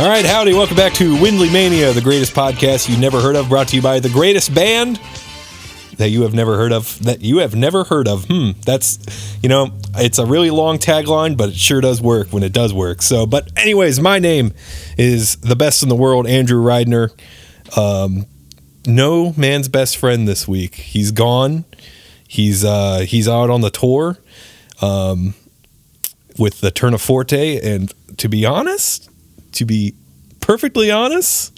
All right, howdy. Welcome back to Windley Mania, the greatest podcast you never heard of, brought to you by the greatest band that you have never heard of. That's, it's a really long tagline, but it sure does work when it does work. So, but anyways, my name is the best in the world, Andrew Reidner. No man's best friend this week. He's gone. He's out on the tour with the Turnaforte, and to be perfectly honest,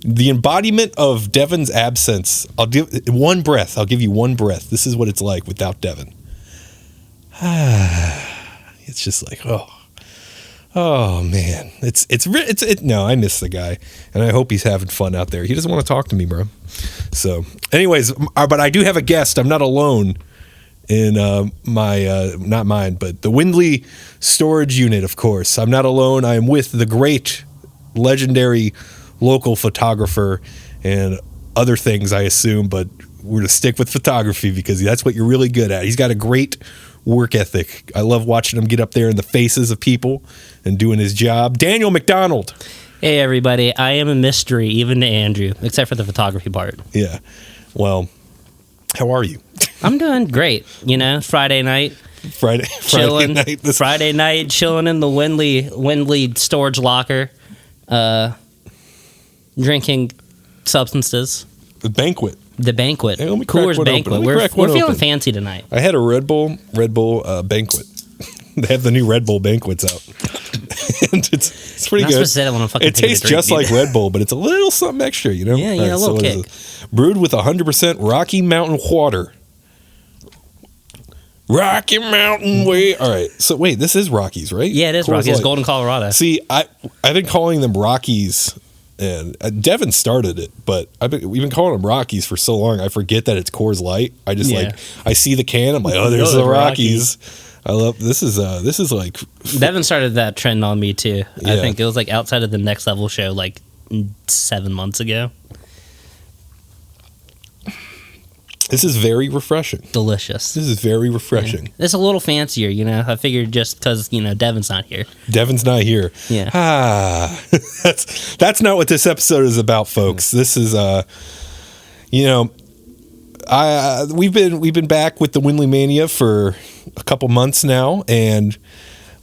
the embodiment of Devin's absence. I'll give one breath. I'll give you one breath. This is what it's like without Devin. It's just like, oh man. No, I miss the guy, and I hope he's having fun out there. He doesn't want to talk to me, bro. So, anyways, but I do have a guest. I'm not alone in not mine, but the Windley storage unit, of course. I'm not alone. I am with the great, legendary local photographer and other things, I assume, but we're going to stick with photography because that's what you're really good at. He's got a great work ethic. I love watching him get up there in the faces of people and doing his job. Daniel MacDonald. Hey, everybody. I am a mystery, even to Andrew, except for the photography part. Yeah. Well, how are you? I'm doing great. Friday night. Friday night. Chilling in the Windley storage locker. Drinking substances. The banquet. Hey, Coors Banquet. We're feeling fancy tonight. I had a Red Bull banquet. They have the new Red Bull banquets out. And it's pretty good. It tastes just like Red Bull, but it's a little something extra, Yeah, a little kick. Brewed with 100% Rocky Mountain water. Rocky Mountain way. All right. So wait, this is Rockies, right? Yeah, it is Rockies. It's Golden, Colorado. See, I've been calling them Rockies, and Devin started it, but we've been calling them Rockies for so long. I forget that it's Coors Light. I just I see the can. I'm like, oh, there's the Rockies. I love this is like Devin started that trend on me too. Yeah. I think it was like outside of the Next Level show like 7 months ago. This is very refreshing. Delicious. This is very refreshing. Yeah. It's a little fancier, I figured just because, Devin's not here. Devin's not here. Yeah. That's not what this episode is about, folks. This is, we've been back with the Windley Mania for a couple months now, and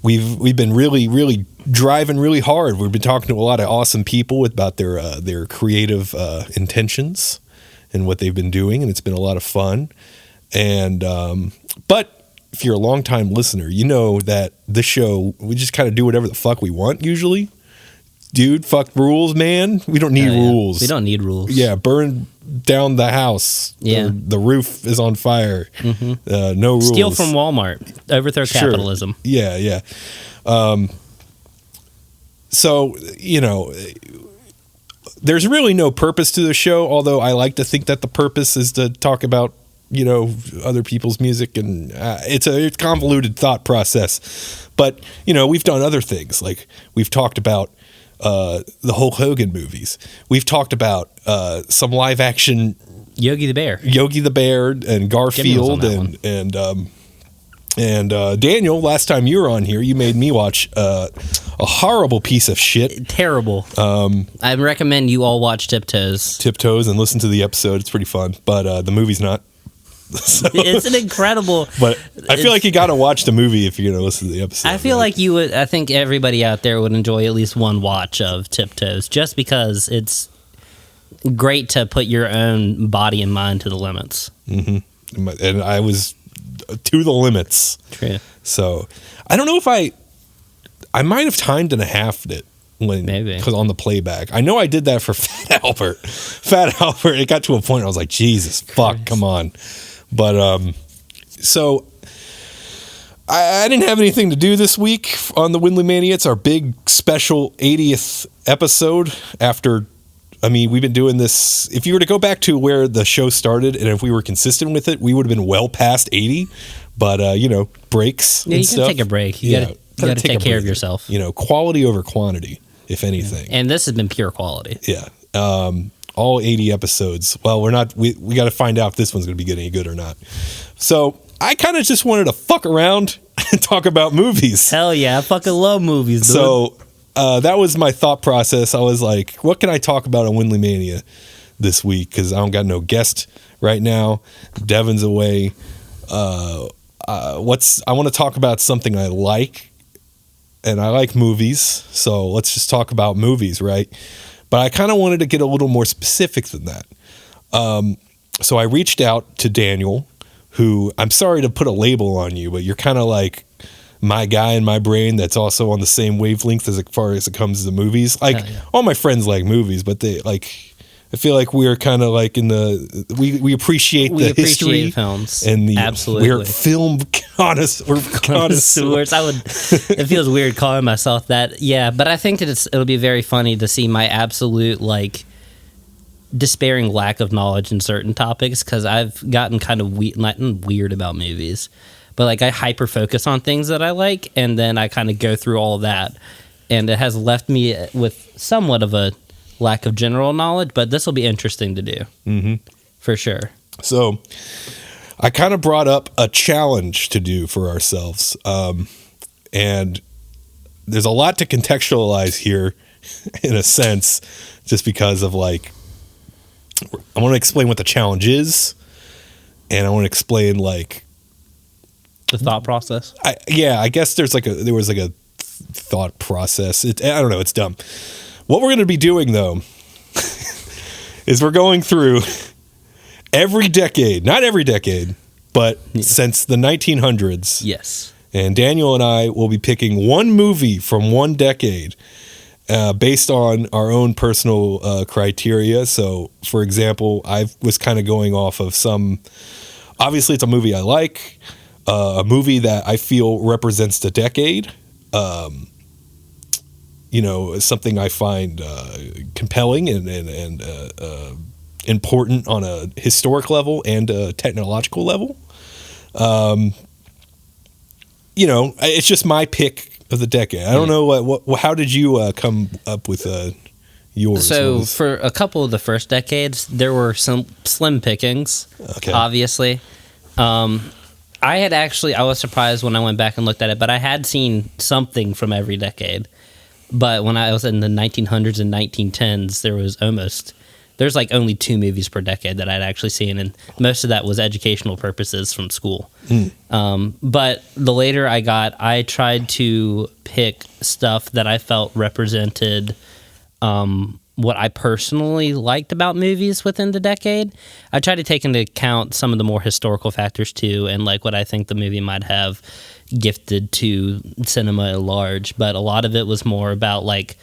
we've been really, really driving really hard. We've been talking to a lot of awesome people about their creative intentions and what they've been doing, and it's been a lot of fun. And but if you're a longtime listener, you know that this show, we just kind of do whatever the fuck we want usually. Dude, fuck rules, man. We don't need rules. We don't need rules. Yeah, burn down the house. Yeah. The roof is on fire. Mm-hmm. No rules. Steal from Walmart. Overthrow capitalism. Yeah. So, there's really no purpose to the show, although I like to think that the purpose is to talk about, other people's music, and it's a convoluted thought process. But, we've done other things. Like, we've talked about the Hulk Hogan movies. We've talked about some live action Yogi the Bear and Garfield and Daniel. Last time you were on here, you made me watch a horrible piece of shit. Terrible. I recommend you all watch Tiptoes and listen to the episode. It's pretty fun, but the movie's not. So, it's an incredible. But I feel like you got to watch the movie if you're going to listen to the episode. I feel like you would. I think everybody out there would enjoy at least one watch of Tiptoes, just because it's great to put your own body and mind to the limits. Mm-hmm. And I was to the limits. True. So I don't know if I might have timed and a halfed it. Maybe. Because on the playback. I know I did that for Fat Albert. It got to a point where I was like, Jesus, fuck, come on. But, so, I didn't have anything to do this week on the Windley Mania. It's our big special 80th episode after, we've been doing this. If you were to go back to where the show started, and if we were consistent with it, we would have been well past 80. But, breaks and stuff. Yeah, you can take a break. You got to take care of yourself. Quality over quantity, if anything. And this has been pure quality. Yeah. All 80 episodes. Well, we got to find out if this one's going to be good any good or not. So I kind of just wanted to fuck around and talk about movies. Hell yeah, I fucking love movies, dude. So that was my thought process. I was like, what can I talk about on Windley Mania this week? Because I don't got no guest right now. Devin's away. I want to talk about something I like, and I like movies. So let's just talk about movies, right? But I kind of wanted to get a little more specific than that. So I reached out to Daniel, who, I'm sorry to put a label on you, but you're kind of like my guy in my brain that's also on the same wavelength as far as it comes to the movies. Like, all my friends like movies, but they like, I feel like we're kind of like in the, we appreciate the history films and the absolutely. We're film connoisseurs. It feels weird calling myself that. Yeah, but I think it'll be very funny to see my absolute like despairing lack of knowledge in certain topics, because I've gotten kind of weird about movies, but like I hyper focus on things that I like, and then I kind of go through all of that, and it has left me with somewhat of a lack of general knowledge. But this will be interesting to do, for sure. So I kind of brought up a challenge to do for ourselves, and there's a lot to contextualize here in a sense, just because of like, I want to explain what the challenge is, and I want to explain like the thought process. I guess there was a thought process. I don't know. It's dumb. What we're going to be doing though is we're going through every decade, not every decade, but since the 1900s. Yes. And Daniel and I will be picking one movie from one decade, based on our own personal criteria. So, for example, I was kind of going off of obviously it's a movie I like, a movie that I feel represents the decade, something I find compelling and important on a historic level and a technological level. It's just my pick of the decade. I don't know how did you come up with yours? So for a couple of the first decades, there were some slim pickings. Okay. Obviously, I was surprised when I went back and looked at it, but I had seen something from every decade. But when I was in the 1900s and 1910s, there's like only 2 movies per decade that I'd actually seen, and most of that was educational purposes from school. But the later I got, I tried to pick stuff that I felt represented what I personally liked about movies within the decade. I tried to take into account some of the more historical factors too, and like what I think the movie might have gifted to cinema at large. But a lot of it was more about like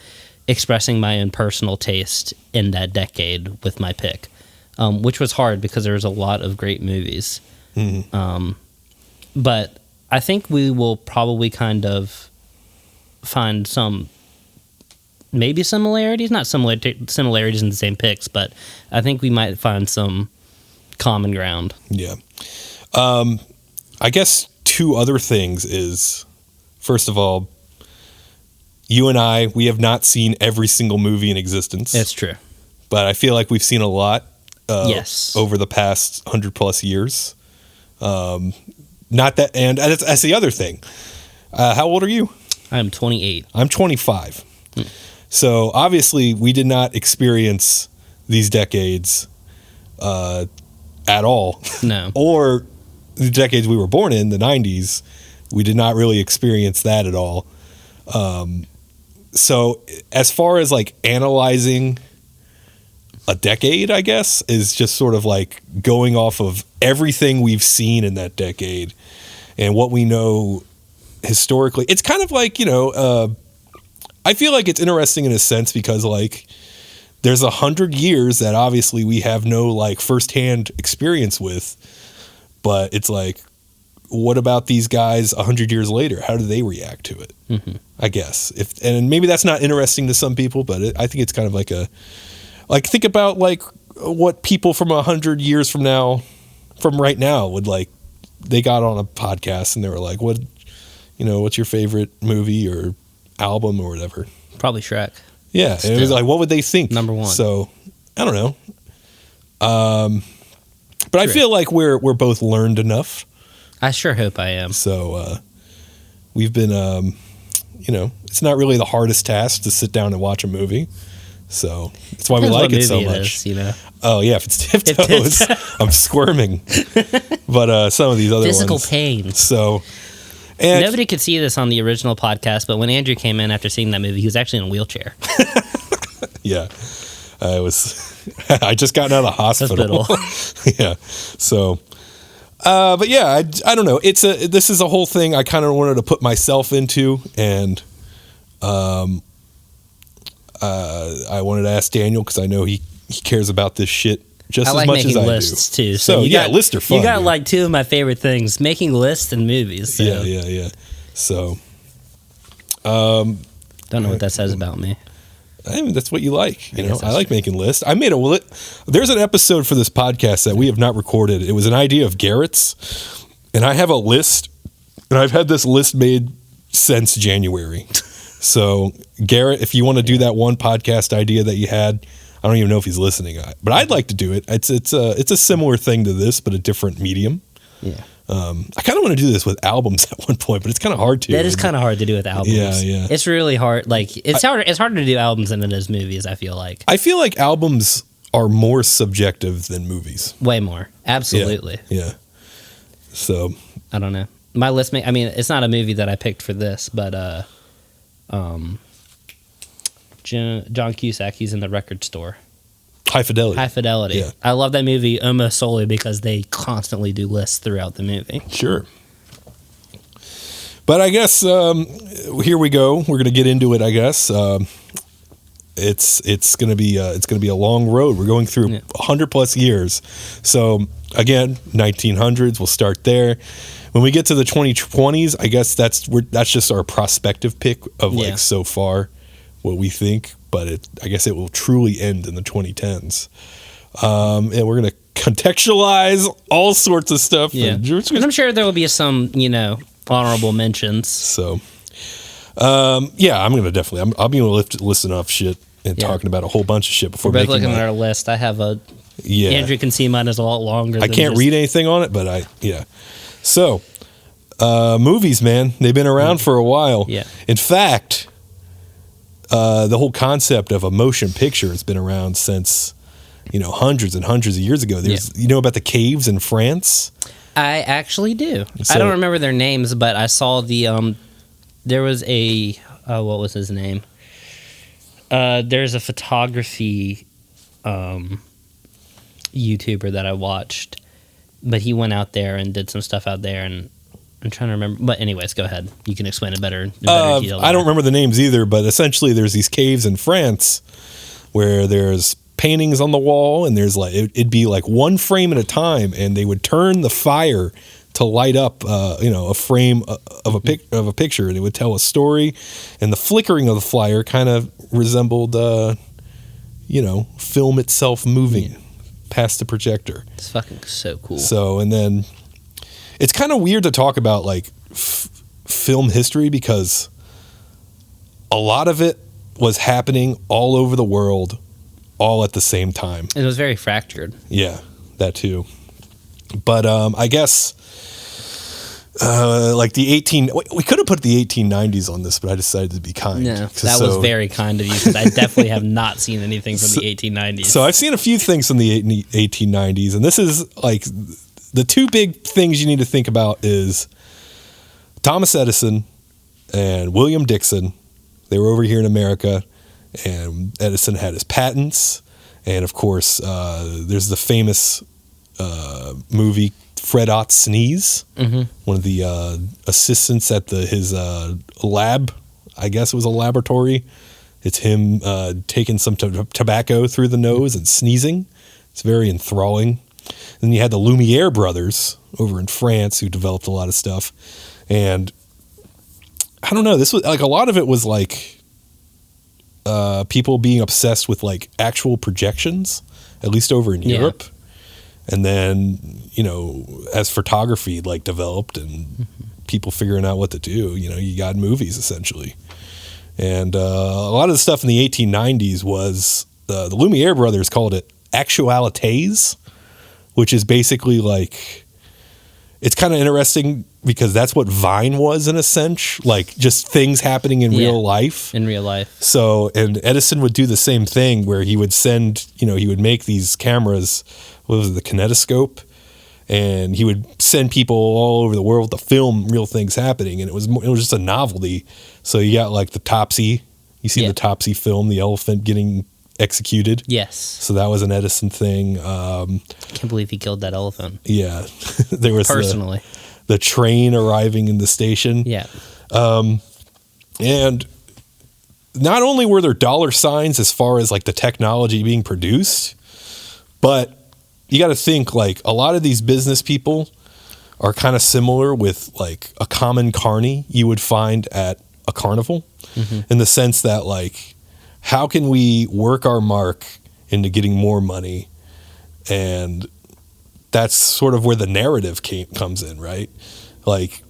expressing my own personal taste in that decade with my pick, which was hard because there was a lot of great movies. But I think we will probably kind of find some maybe similarities, not similarities in the same picks, but I think we might find some common ground. Yeah. I guess 2 other things is, first of all, you and we have not seen every single movie in existence. That's true. But I feel like we've seen a lot over the past 100+ years. Not that, and that's the other thing. How old are you? I'm 28. I'm 25. So obviously we did not experience these decades at all. No. Or the decades we were born in, the 90s, we did not really experience that at all. So as far as like analyzing a decade, I guess, is just sort of like going off of everything we've seen in that decade and what we know historically. It's kind of like, I feel like it's interesting in a sense because like there's 100 years that obviously we have no like firsthand experience with, but it's like, what about these guys 100 years later? How do they react to it? I guess and maybe that's not interesting to some people, but I think it's kind of like think about like what people from 100 years from right now would like. They got on a podcast and they were like, what's your favorite movie or album or whatever? Probably Shrek. Yeah. And it was like, what would they think? Number 1. So I don't know. But I feel like we're both learned enough. I sure hope I am. So we've been it's not really the hardest task to sit down and watch a movie. So that's why we like it so much. Oh yeah, if it's Tiptoes, I'm squirming. But some of these other physical ones, pain. So, and nobody could see this on the original podcast, but when Andrew came in after seeing that movie, he was actually in a wheelchair. Yeah, I just gotten out of the hospital. Yeah, so. But yeah, I don't know. This is a whole thing I kind of wanted to put myself into, and I wanted to ask Daniel because I know he cares about this shit just as much as I do. I like making lists too. So yeah, lists are fun. You got like two of my favorite things: making lists and movies. So. Yeah. So, don't know what that says about me. I mean, that's what you like. I like making lists. I made a there's an episode for this podcast that we have not recorded. It was an idea of Garrett's, and I have a list, and I've had this list made since January. So, Garrett, if you want to do that one podcast idea that you had, I don't even know if he's listening, but I'd like to do it. It's a similar thing to this, but a different medium. Yeah. I kind of want to do this with albums at one point, but it's kind of hard to. That is kind of hard to do with albums. Yeah. It's really hard. Like it's harder to do albums than it is movies. I feel like albums are more subjective than movies. Way more. Absolutely. Yeah. So I don't know. My list. I mean, it's not a movie that I picked for this, but John Cusack. He's in the record store. High Fidelity. Yeah. I love that movie almost solely because they constantly do lists throughout the movie. Sure. But I guess here we go. We're going to get into it. I guess it's going to be a long road. We're going through 100 plus years. So again, 1900s. We'll start there. When we get to the 2020s, I guess that's just our prospective pick of so far what we think. But I guess it will truly end in the 2010s. And we're going to contextualize all sorts of stuff. Yeah. And I'm sure there will be some, honorable mentions. So, I'm going to definitely, I'll be able to listen off shit and talking about a whole bunch of shit before we're both looking at our list. I have Andrew can see mine is a lot longer. I can't read anything on it, but So, movies, man, they've been around for a while. Yeah. In fact, the whole concept of a motion picture has been around since, hundreds and hundreds of years ago. There's, about the caves in France? I actually do. I don't remember their names, but I saw there was what was his name? There's a photography YouTuber that I watched, but he went out there and did some stuff out there, and I'm trying to remember. But anyways, go ahead. You can explain it better. I don't remember the names either, but essentially there's these caves in France where there's paintings on the wall, and there's it'd be like one frame at a time, and they would turn the fire to light up a frame of a picture, and it would tell a story, and the flickering of the fire kind of resembled film itself moving past the projector. It's fucking so cool. So, and then it's kind of weird to talk about film history because a lot of it was happening all over the world, all at the same time. It was very fractured. Yeah, that too. But I guess we could have put the 1890s on this, but I decided to be kind. Yeah, that was very kind of you because I definitely have not seen anything from the 1890s. So I've seen a few things from the 1890s, and this is the two big things you need to think about is Thomas Edison and William Dixon. They were over here in America, and Edison had his patents. And of course, there's the famous movie Fred Ott Sneeze, one of the assistants at his lab. I guess it was a laboratory. It's him taking some tobacco through the nose and sneezing. It's very enthralling. Then you had the Lumiere brothers over in France who developed a lot of stuff. And I don't know, this was a lot of it was people being obsessed with actual projections, at least over in Europe. And then, as photography developed and people figuring out what to do, you got movies essentially. And a lot of the stuff in the 1890s was the Lumiere brothers called it actualités, which is basically it's kind of interesting because that's what Vine was in a sense, like just things happening in real life. In real life. So, and Edison would do the same thing where he would send, he would make these cameras, what was it, the kinetoscope? And he would send people all over the world to film real things happening. And it was just a novelty. So you got like the Topsy. You see the Topsy film, the elephant getting executed. Yes. So that was an Edison thing. Can't believe he killed that elephant. Yeah. There was personally the train arriving in the station. Yeah. And not only were there dollar signs as far as like the technology being produced, but you got to think like a lot of these business people are kind of similar with like a common carny you would find at a carnival, in the sense that like, how can we work our mark into getting more money? And that's sort of where the narrative comes in, right? Like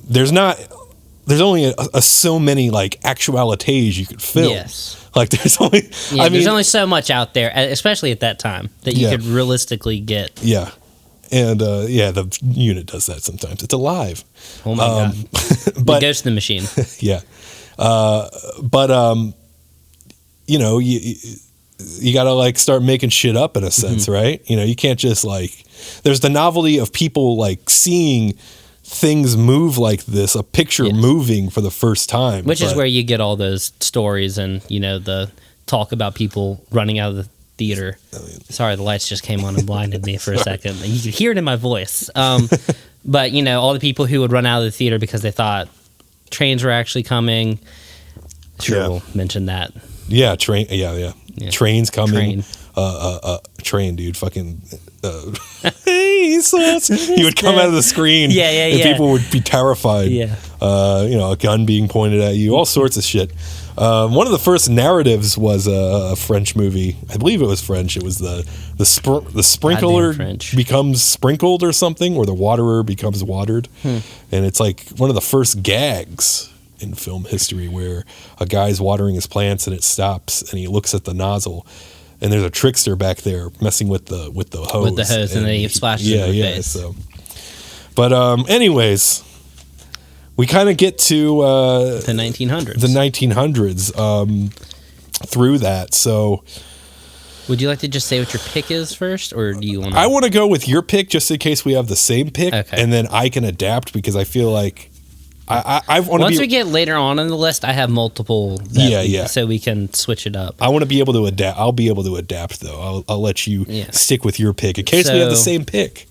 there's only so many like actualities you could film. Yes. Like there's only, there's only so much out there, especially at that time, that you could realistically get. Yeah. And the unit does that sometimes. It's alive. Oh my God. But it goes to the machine. Yeah. You got to like start making shit up in a sense, right? You can't just like, there's the novelty of people like seeing things move like this, a picture moving for the first time. Which is where you get all those stories and, the talk about people running out of the theater. Sorry, the lights just came on and blinded me for a second. You could hear it in my voice. But, all the people who would run out of the theater because they thought trains were actually coming. Sure, we'll mention that. Yeah, train. Yeah. Trains coming. Train. Train, dude. Fucking. He would come out of the screen. And people would be terrified. Yeah. A gun being pointed at you. All sorts of shit. One of the first narratives was a French movie. I believe it was French. It was the sprinkler becomes sprinkled or something, or the waterer becomes watered. And it's like one of the first gags in film history where a guy's watering his plants and it stops and he looks at the nozzle and there's a trickster back there messing with the hose. With the hose and then he splashes in the face. So, but anyways, we kind of get to the 1900s. The 1900s through that. So, would you like to just say what your pick is first, or do you want? I want to go with your pick just in case we have the same pick, okay. And then I can adapt because I feel like I want to. Once we get later on in the list, I have multiple. So we can switch it up. I want to be able to adapt. I'll be able to adapt though. I'll let you stick with your pick in case we have the same pick.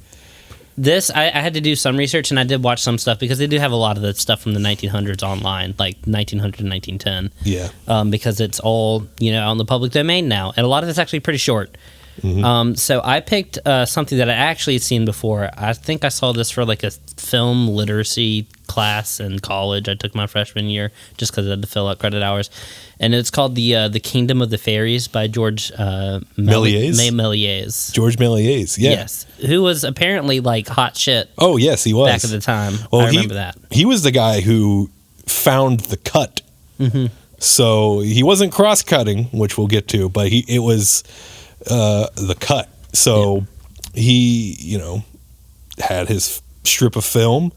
This, I had to do some research, and I did watch some stuff because they do have a lot of the stuff from the 1900s online, like 1900 to 1910. Yeah. Because it's all, out in the public domain now. And a lot of it's actually pretty short. So I picked something that I actually had seen before. I think I saw this for like a film literacy class in college. I took my freshman year just because I had to fill out credit hours. And it's called The Kingdom of the Fairies by George Méliès. George Méliès, yeah. Yes. Who was apparently like hot shit. Oh, yes, he was. Back at the time. Well, I remember that. He was the guy who found the cut. So he wasn't cross-cutting, which we'll get to, but it was the cut. So he, had his strip of film,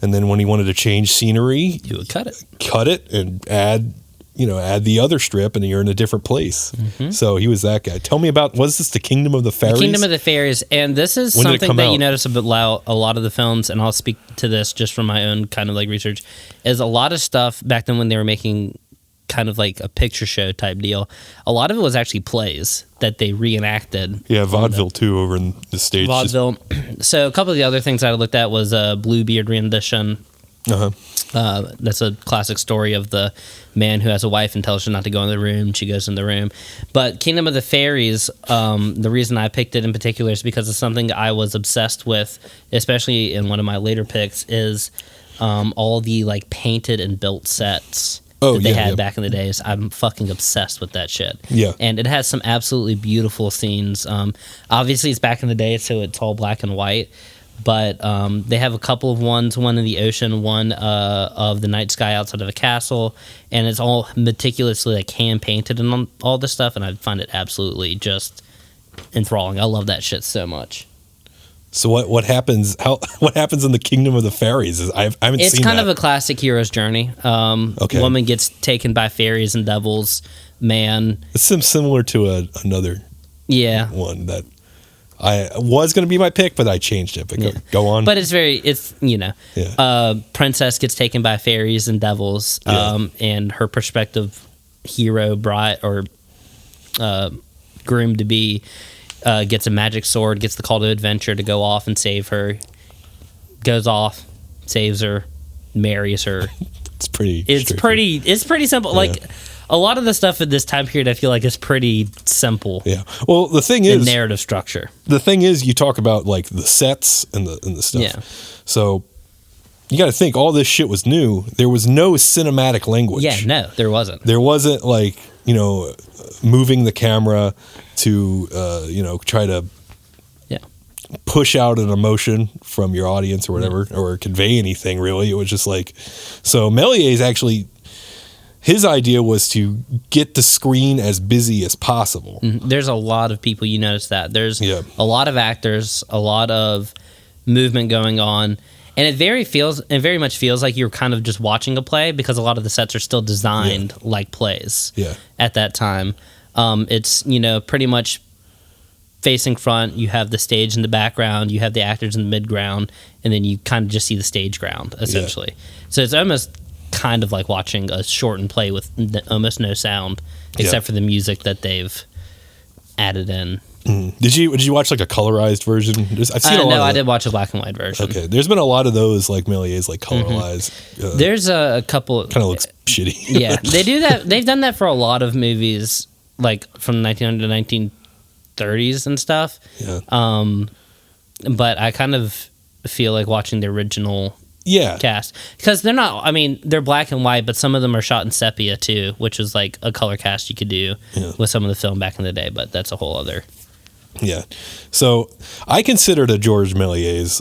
and then when he wanted to change scenery, you would cut it and add the other strip, and you're in a different place. So he was that guy. Tell me about, was this The Kingdom of the Fairies? The Kingdom of the Fairies, and this is something that you notice about a lot of the films, and I'll speak to this just from my own kind of like research, is a lot of stuff back then when they were making kind of like a picture show type deal. A lot of it was actually plays that they reenacted. Yeah, vaudeville too over in the States. Vaudeville. So a couple of the other things I looked at was a Bluebeard rendition. That's a classic story of the man who has a wife and tells her not to go in the room. She goes in the room. But Kingdom of the Fairies, the reason I picked it in particular is because it's something I was obsessed with, especially in one of my later picks, is all the like painted and built sets that they had back in the days. I'm fucking obsessed with that shit. Yeah. And it has some absolutely beautiful scenes. Obviously, it's back in the day, so it's all black and white. But they have a couple of ones, one in the ocean, one of the night sky outside of a castle. And it's all meticulously like hand-painted and all this stuff. And I find it absolutely just enthralling. I love that shit so much. So what happens? What happens in the Kingdom of the Fairies? I haven't seen. It's kind of a classic hero's journey. Okay. Woman gets taken by fairies and devils. Man, it seems similar to another one that I was going to be my pick, but I changed it. But go on. But it's princess gets taken by fairies and devils, and her prospective hero bride or groom to be gets a magic sword, gets the call to adventure to go off and save her. Goes off, saves her, marries her. It's pretty simple. Yeah. Like a lot of the stuff in this time period, I feel like is pretty simple. Yeah. Well, the thing is, narrative structure. The thing is, you talk about like the sets and the stuff. Yeah. So you got to think all this shit was new. There was no cinematic language. Yeah. No, there wasn't. There wasn't like moving the camera to try to push out an emotion from your audience or whatever, or convey anything really. It was just like, so Méliès actually, his idea was to get the screen as busy as possible. There's a lot of people, you notice that. There's a lot of actors, a lot of movement going on, and it very much feels like you're kind of just watching a play because a lot of the sets are still designed like plays at that time. It's, pretty much facing front, you have the stage in the background, you have the actors in the midground, and then you kind of just see the stage ground, essentially. So it's almost kind of like watching a shortened play with almost no sound, except for the music that they've added in. Did you watch like a colorized version? I've seen I did watch a black and white version. Okay, there's been a lot of those like Méliès like colorized. There's a couple. Kind of looks shitty. Yeah, they do that. They've done that for a lot of movies, like from 1900 to 1930s and stuff. Yeah. But I kind of feel like watching the original cast because they're not. I mean, they're black and white, but some of them are shot in sepia too, which is like a color cast you could do with some of the film back in the day. But that's a whole other. Yeah. So I considered a Georges Méliès.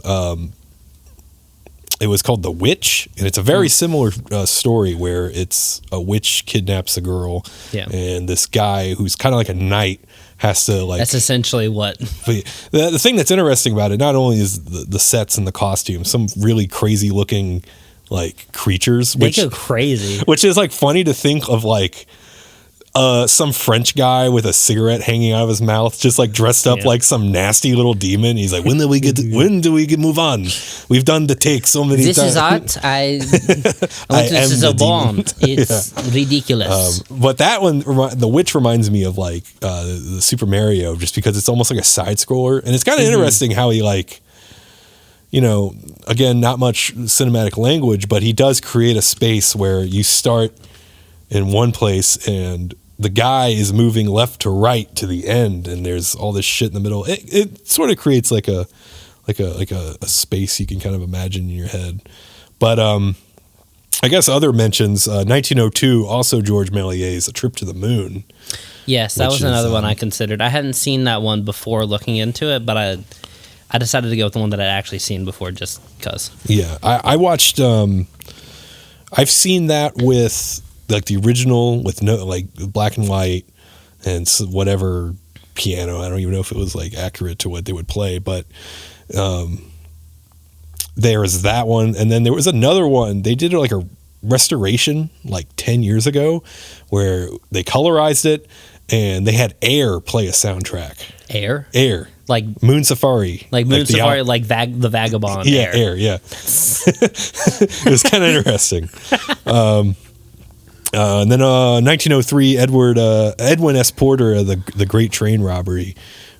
It was called The Witch, and it's a very similar story where it's a witch kidnaps a girl, and this guy who's kind of like a knight has to like. That's essentially what. The thing that's interesting about it not only is the sets and the costumes, some really crazy looking like creatures, they go crazy, which is like funny to think of like. Some French guy with a cigarette hanging out of his mouth, just like dressed up like some nasty little demon. He's like, when do we move on? We've done the take so many times. This is art. I want this is a bomb. It's ridiculous. But that one, The Witch, reminds me of like the Super Mario, just because it's almost like a side scroller, and it's kind of interesting how he like, again, not much cinematic language, but he does create a space where you start in one place and the guy is moving left to right to the end, and there's all this shit in the middle. It sort of creates like a space you can kind of imagine in your head. But I guess other mentions, 1902, also Georges Méliès, A Trip to the Moon. Yes, that was another one I considered. I hadn't seen that one before looking into it, but I decided to go with the one that I'd actually seen before just because. Yeah, I watched, I've seen that with like the original with no like black and white and whatever piano. I don't even know if it was like accurate to what they would play, but there was that one, and then there was another one. They did like a restoration like 10 years ago where they colorized it and they had Air play a soundtrack. Air, like Moon Safari, like the Vagabond. Yeah, Air. Yeah, it was kind of interesting. And then 1903, Edwin S. Porter, the Great Train Robbery,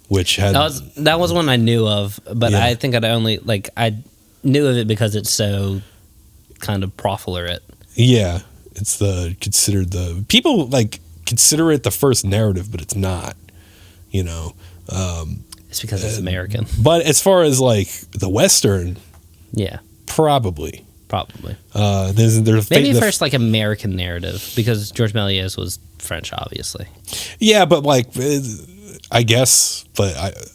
which had that was one I knew of, but I think I knew of it because it's so kind of profligate. Yeah, it's people like consider it the first narrative, but it's not. It's because it's American. But as far as like the Western, probably. There's maybe first like American narrative because Georges Méliès was French, obviously. Yeah, but like I guess,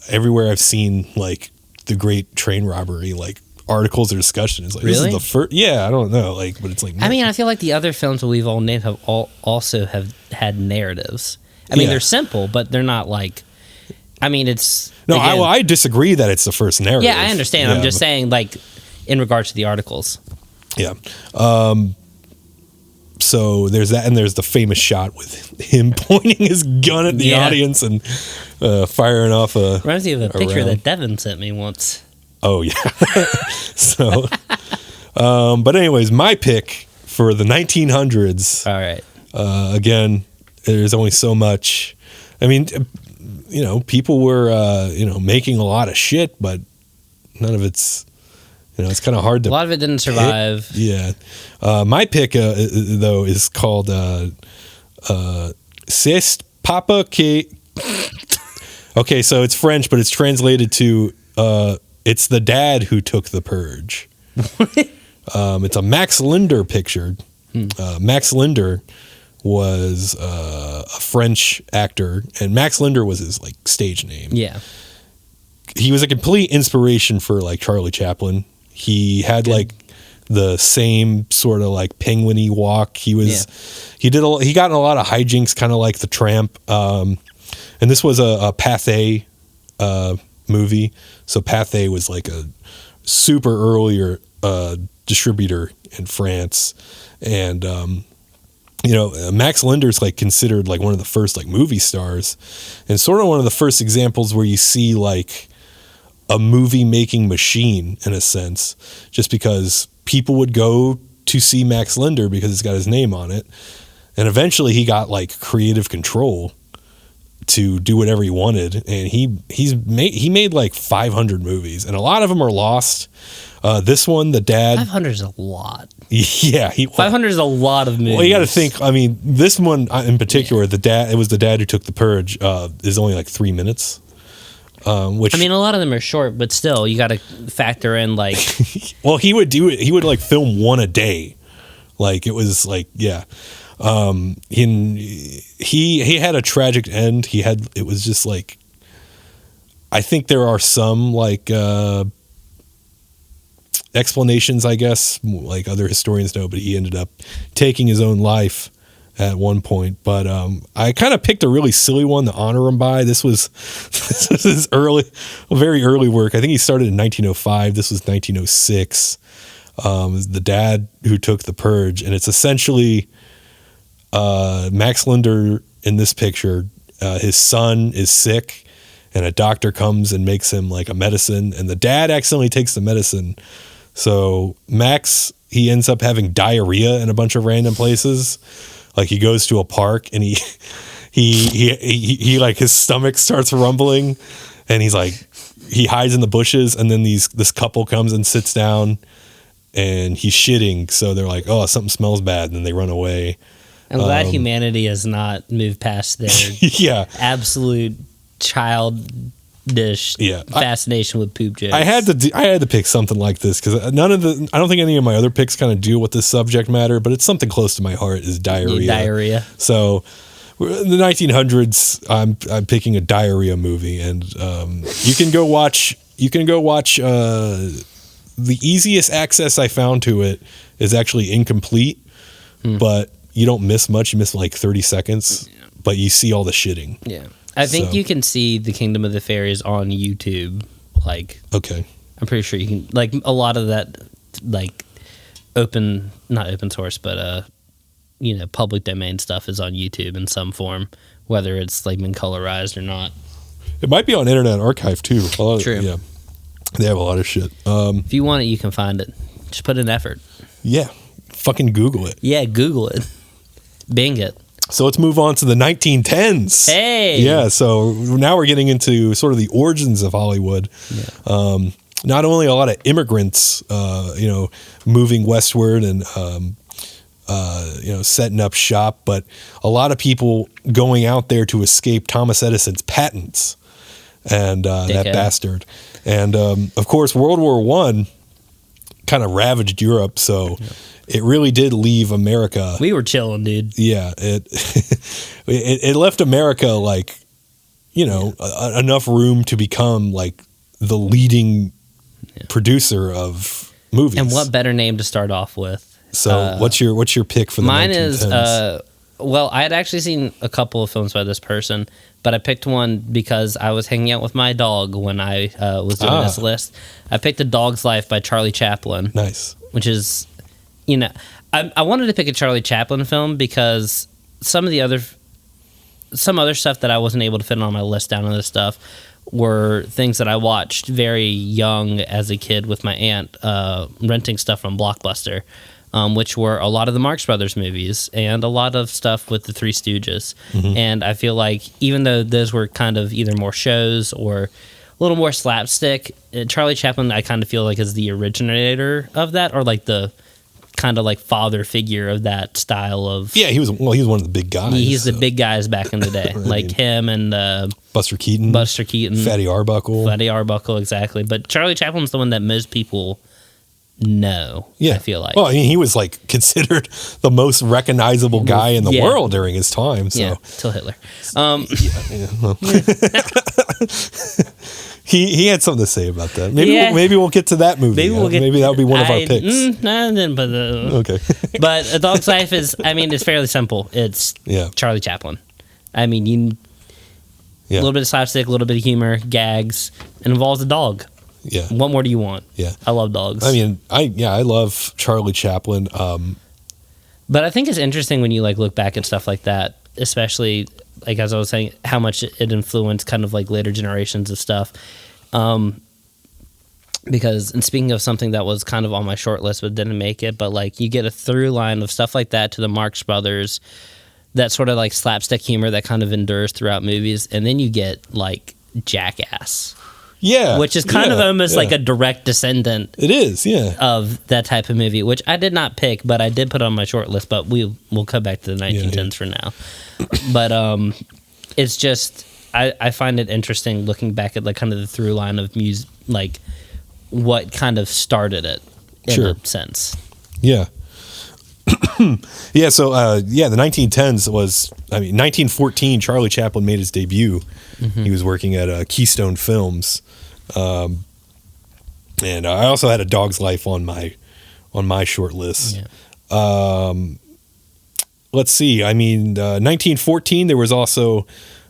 everywhere I've seen like the Great Train Robbery, like articles or discussion is like really? This is the first. Yeah, I don't know, like, but it's like. I mean, I feel like the other films that we've all named also have had narratives. I mean, they're simple, but they're not like. I mean, it's no. I disagree that it's the first narrative. Yeah, I understand. I'm just saying, like, in regards to the articles. Yeah. So there's that, and there's the famous shot with him pointing his gun at the audience and firing off a. Reminds me of a picture that Devin sent me once. Oh yeah. So, but anyways, my pick for the 1900s. All right. Again, there's only so much. I mean, people were making a lot of shit, but none of it's. It's kind of hard to. A lot of it didn't survive. Yeah. My pick, though, is called C'est Papa qui. Okay, so it's French, but it's translated to it's the dad who took the purge. It's a Max Linder picture. Max Linder was a French actor, and Max Linder was his like stage name. Yeah. He was a complete inspiration for like Charlie Chaplin. He had like the same sort of like penguin-y walk. He got in a lot of hijinks, kind of like the Tramp. And this was a Pathé movie. So Pathé was like a super earlier distributor in France. And, Max Linder's like considered like one of the first like movie stars, and sort of one of the first examples where you see like a movie making machine in a sense, just because people would go to see Max Linder because it's got his name on it. And eventually he got like creative control to do whatever he wanted. And he made like 500 movies, and a lot of them are lost. This one, the dad, 500 is a lot. Yeah. 500 is a lot of movies. Well, you got to think, I mean, this one in particular, it was the dad who took the purge, is only like 3 minutes. Which, I mean, a lot of them are short, but still, you got to factor in like. Well, he would do it. He would like film one a day, like it was like yeah. He had a tragic end. It was just like. I think there are some like explanations, I guess, like other historians know, but he ended up taking his own life at one point. But I kind of picked a really silly one to honor him by. This was his very early work. I think he started in 1905. This was 1906. The dad who took the purge, and it's essentially Max Linder in this picture. His son is sick, and a doctor comes and makes him like a medicine, and the dad accidentally takes the medicine. So Max, he ends up having diarrhea in a bunch of random places. Like he goes to a park and he like his stomach starts rumbling, and he's like, he hides in the bushes, and then this couple comes and sits down, and he's shitting. So they're like, oh, something smells bad. And then they run away. I'm glad humanity has not moved past their absolute childish fascination with poop jokes. I had to pick something like this because I don't think any of my other picks kind of deal with this subject matter, but it's something close to my heart is diarrhea. Yeah, diarrhea. So in the 1900s, I'm picking a diarrhea movie, and you can go watch. The easiest access I found to it is actually incomplete, but you don't miss much. You miss like 30 seconds, but you see all the shitting. Yeah. I think you can see The Kingdom of the Fairies on YouTube. Like, okay. I'm pretty sure you can, like, a lot of that, like, not open source, but, public domain stuff is on YouTube in some form, whether it's, like, been colorized or not. It might be on Internet Archive, too. True. Yeah. They have a lot of shit. If you want it, you can find it. Just put in effort. Yeah. Fucking Google it. Yeah, Google it. Bing it. So let's move on to the 1910s. Hey! Yeah, so now we're getting into sort of the origins of Hollywood. Yeah. Not only a lot of immigrants, moving westward and, setting up shop, but a lot of people going out there to escape Thomas Edison's patents and that bastard. And, of course, World War I kind of ravaged Europe, so... Yeah. It really did leave America. We were chilling, dude. Yeah, it left America like, enough room to become like the leading producer of movies. And what better name to start off with? So what's your pick for the 1910s? Mine is Well, I had actually seen a couple of films by this person, but I picked one because I was hanging out with my dog when I was doing this list. I picked A Dog's Life by Charlie Chaplin. Nice. Which is, I wanted to pick a Charlie Chaplin film because some other stuff that I wasn't able to fit on my list down on this stuff were things that I watched very young as a kid with my aunt, renting stuff from Blockbuster. Which were a lot of the Marx Brothers movies and a lot of stuff with the Three Stooges. Mm-hmm. And I feel like even though those were kind of either more shows or a little more slapstick, Charlie Chaplin I kind of feel like is the originator of that, or like the kind of like father figure of that style of... Yeah, he was one of the big guys. He's the big guys back in the day. Like him and... Buster Keaton. Fatty Arbuckle, exactly. But Charlie Chaplin's the one that most people... No, yeah. I feel like. Well, I mean, he was like considered the most recognizable guy in the world during his time. So. Yeah, till Hitler. He had something to say about that. Maybe we'll get to that movie. Maybe that'll be one of our picks. Okay. But A Dog's Life is, it's fairly simple. It's Charlie Chaplin. I mean, a little bit of slapstick, a little bit of humor, gags. It involves a dog. Yeah. What more do you want? Yeah. I love dogs. I mean, I love Charlie Chaplin. But I think it's interesting when you like look back at stuff like that, especially like as I was saying, how much it influenced kind of like later generations of stuff. Because, and speaking of something that was kind of on my short list but didn't make it, but like you get a through line of stuff like that to the Marx Brothers, that sort of like slapstick humor that kind of endures throughout movies, and then you get like Jackass. Yeah. Which is kind of almost like a direct descendant. It is, yeah. Of that type of movie, which I did not pick, but I did put on my short list, but we'll come back to the 1910s for now. But it's just, I find it interesting looking back at like kind of the through line of music, like what kind of started it in a sense. Yeah. Yeah, so the 1910s was, 1914, Charlie Chaplin made his debut. Mm-hmm. He was working at Keystone Films. And I also had A Dog's Life on my short list. Yeah. Let's see. 1914, there was also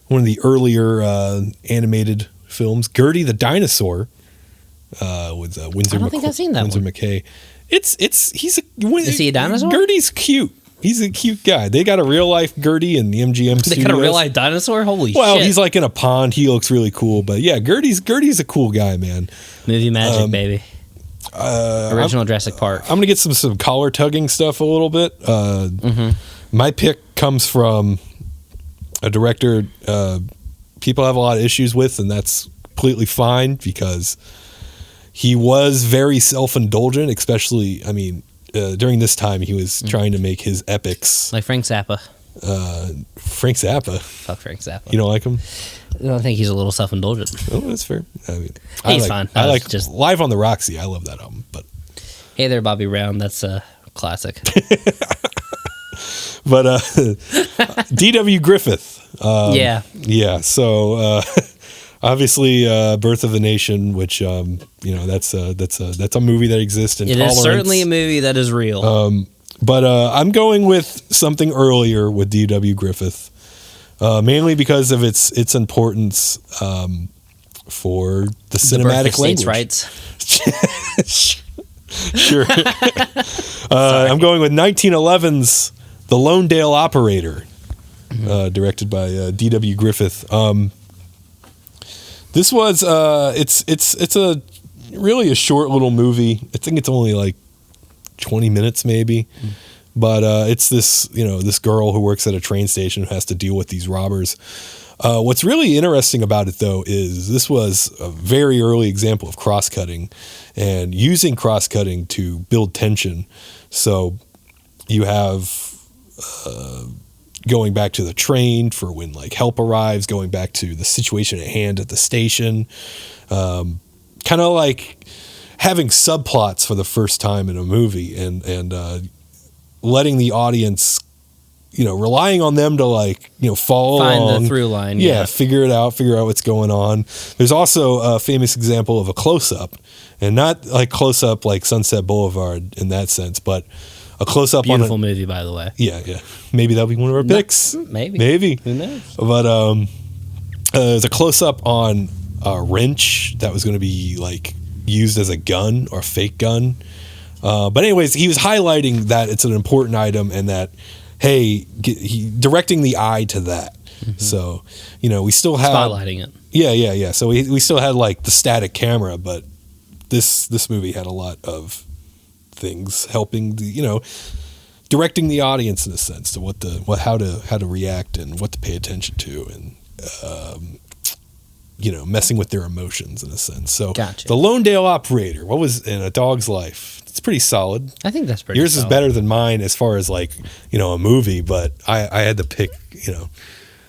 one of the earlier animated films, Gertie the Dinosaur, with Winsor. I don't think I've seen that Winsor one. McKay. Is he a dinosaur? Gertie's cute. He's a cute guy. They got a real life Gertie in the MGM studios. They got a real life dinosaur? Holy shit. Well, he's like in a pond. He looks really cool. But yeah, Gertie's a cool guy, man. Movie magic, baby. Original Jurassic Park. I'm going to get some collar tugging stuff a little bit. My pick comes from a director people have a lot of issues with, and that's completely fine because he was very self-indulgent, especially, during this time, he was trying to make his epics. Like Frank Zappa. Frank Zappa. Fuck Frank Zappa. You don't like him? I don't think he's a little self-indulgent. Oh, that's fair. He's fine. I like just Live on the Roxy. I love that album. But Hey There, Bobby Brown. That's a classic. But D.W. Griffith. Yeah. So obviously, Birth of a Nation, which that's a movie that exists in Tolerance. It is certainly a movie that is real. But I'm going with something earlier with D.W. Griffith, mainly because of its importance for the cinematic language. Rights. Sure. I'm going with 1911's The Lonedale Operator, directed by D.W. Griffith. This was it's a really a short little movie. I think it's only like 20 minutes maybe. But it's this girl who works at a train station who has to deal with these robbers. What's really interesting about it, though, is this was a very early example of cross-cutting and using cross-cutting to build tension. So you have going back to the train for when like help arrives, going back to the situation at hand at the station, kind of like having subplots for the first time in a movie and letting the audience, relying on them to follow along. Find the through line. Yeah, figure out what's going on. There's also a famous example of a close-up, and not like close-up like Sunset Boulevard in that sense, but a close up Beautiful movie, by the way. Yeah. Maybe that'll be one of our picks. Maybe. Who knows? But there's a close up on a wrench that was going to be like used as a gun or a fake gun. But anyways, he was highlighting that it's an important item and that, hey, he directing the eye to that. Mm-hmm. So, we still have spotlighting it. Yeah. So we still had like the static camera, but this movie had a lot of things helping directing the audience in a sense to how to react and what to pay attention to and messing with their emotions in a sense. So gotcha. The Lone Dale Operator, what was In a Dog's Life? It's pretty solid. I think that's pretty Yours solid. is better than mine as far as like, a movie, but I had to pick,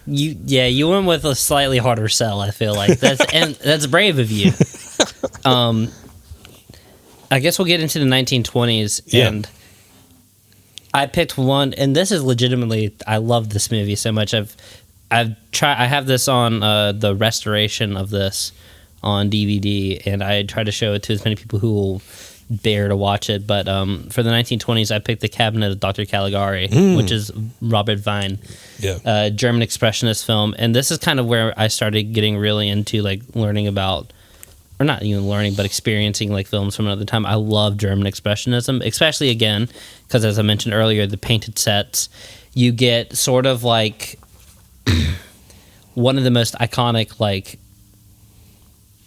You went with a slightly harder sell, I feel like. That's brave of you. I guess we'll get into the 1920s, and I picked one, and this is legitimately, I love this movie so much. I have this on the restoration of this on DVD, and I try to show it to as many people who will dare to watch it. But for the 1920s, I picked The Cabinet of Dr. Caligari, which is Robert Vine, German expressionist film. And this is kind of where I started getting really into like learning about, or not even learning, but experiencing like films from another time. I love German expressionism, especially again, because as I mentioned earlier, the painted sets, you get sort of like one of the most iconic, like,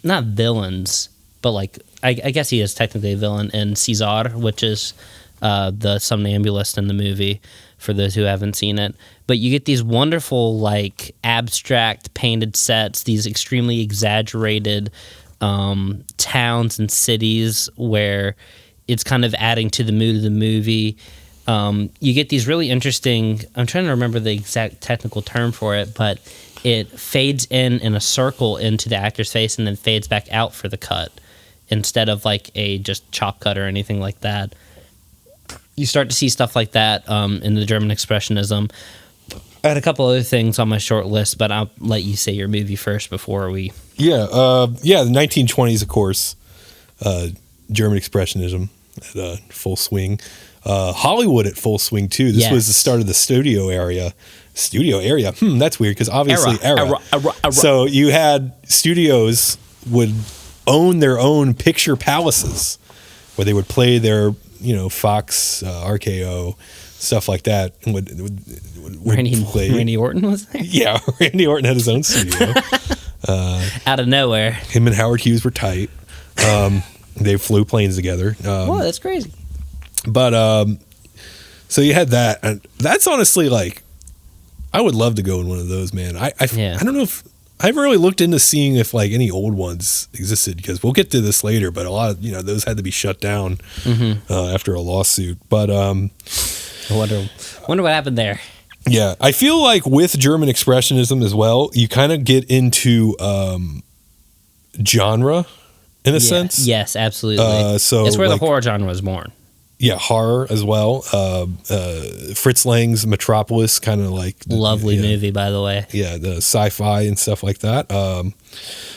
not villains, but like, I guess he is technically a villain in César, which is the somnambulist in the movie, for those who haven't seen it. But you get these wonderful, like, abstract painted sets, these extremely exaggerated towns and cities where it's kind of adding to the mood of the movie. You get these really interesting, I'm trying to remember the exact technical term for it, but it fades in a circle into the actor's face and then fades back out for the cut, instead of like a just chop cut or anything like that. You start to see stuff like that in the German expressionism. I had a couple other things on my short list, but I'll let you say your movie first before we... the 1920s, of course. German expressionism at full swing. Hollywood at full swing, too. This was the start of the studio area. That's weird, because obviously era. So you had studios would own their own picture palaces where they would play their, Fox, RKO, stuff like that. And would play. Randy Orton was there? Yeah, Randy Orton had his own studio. Out of nowhere. Him and Howard Hughes were tight. They flew planes together. Whoa, that's crazy. But, so you had that. And that's honestly like, I would love to go in one of those, man. I don't know if I haven't really looked into seeing if like any old ones existed, because we'll get to this later, but a lot of, those had to be shut down after a lawsuit. But I wonder what happened there. Yeah, I feel like with German expressionism as well, you kind of get into genre in a sense. Yes, absolutely. So it's where the horror genre was born. Yeah, horror as well. Fritz Lang's Metropolis, kind of like... Lovely movie, by the way. Yeah, the sci-fi and stuff like that.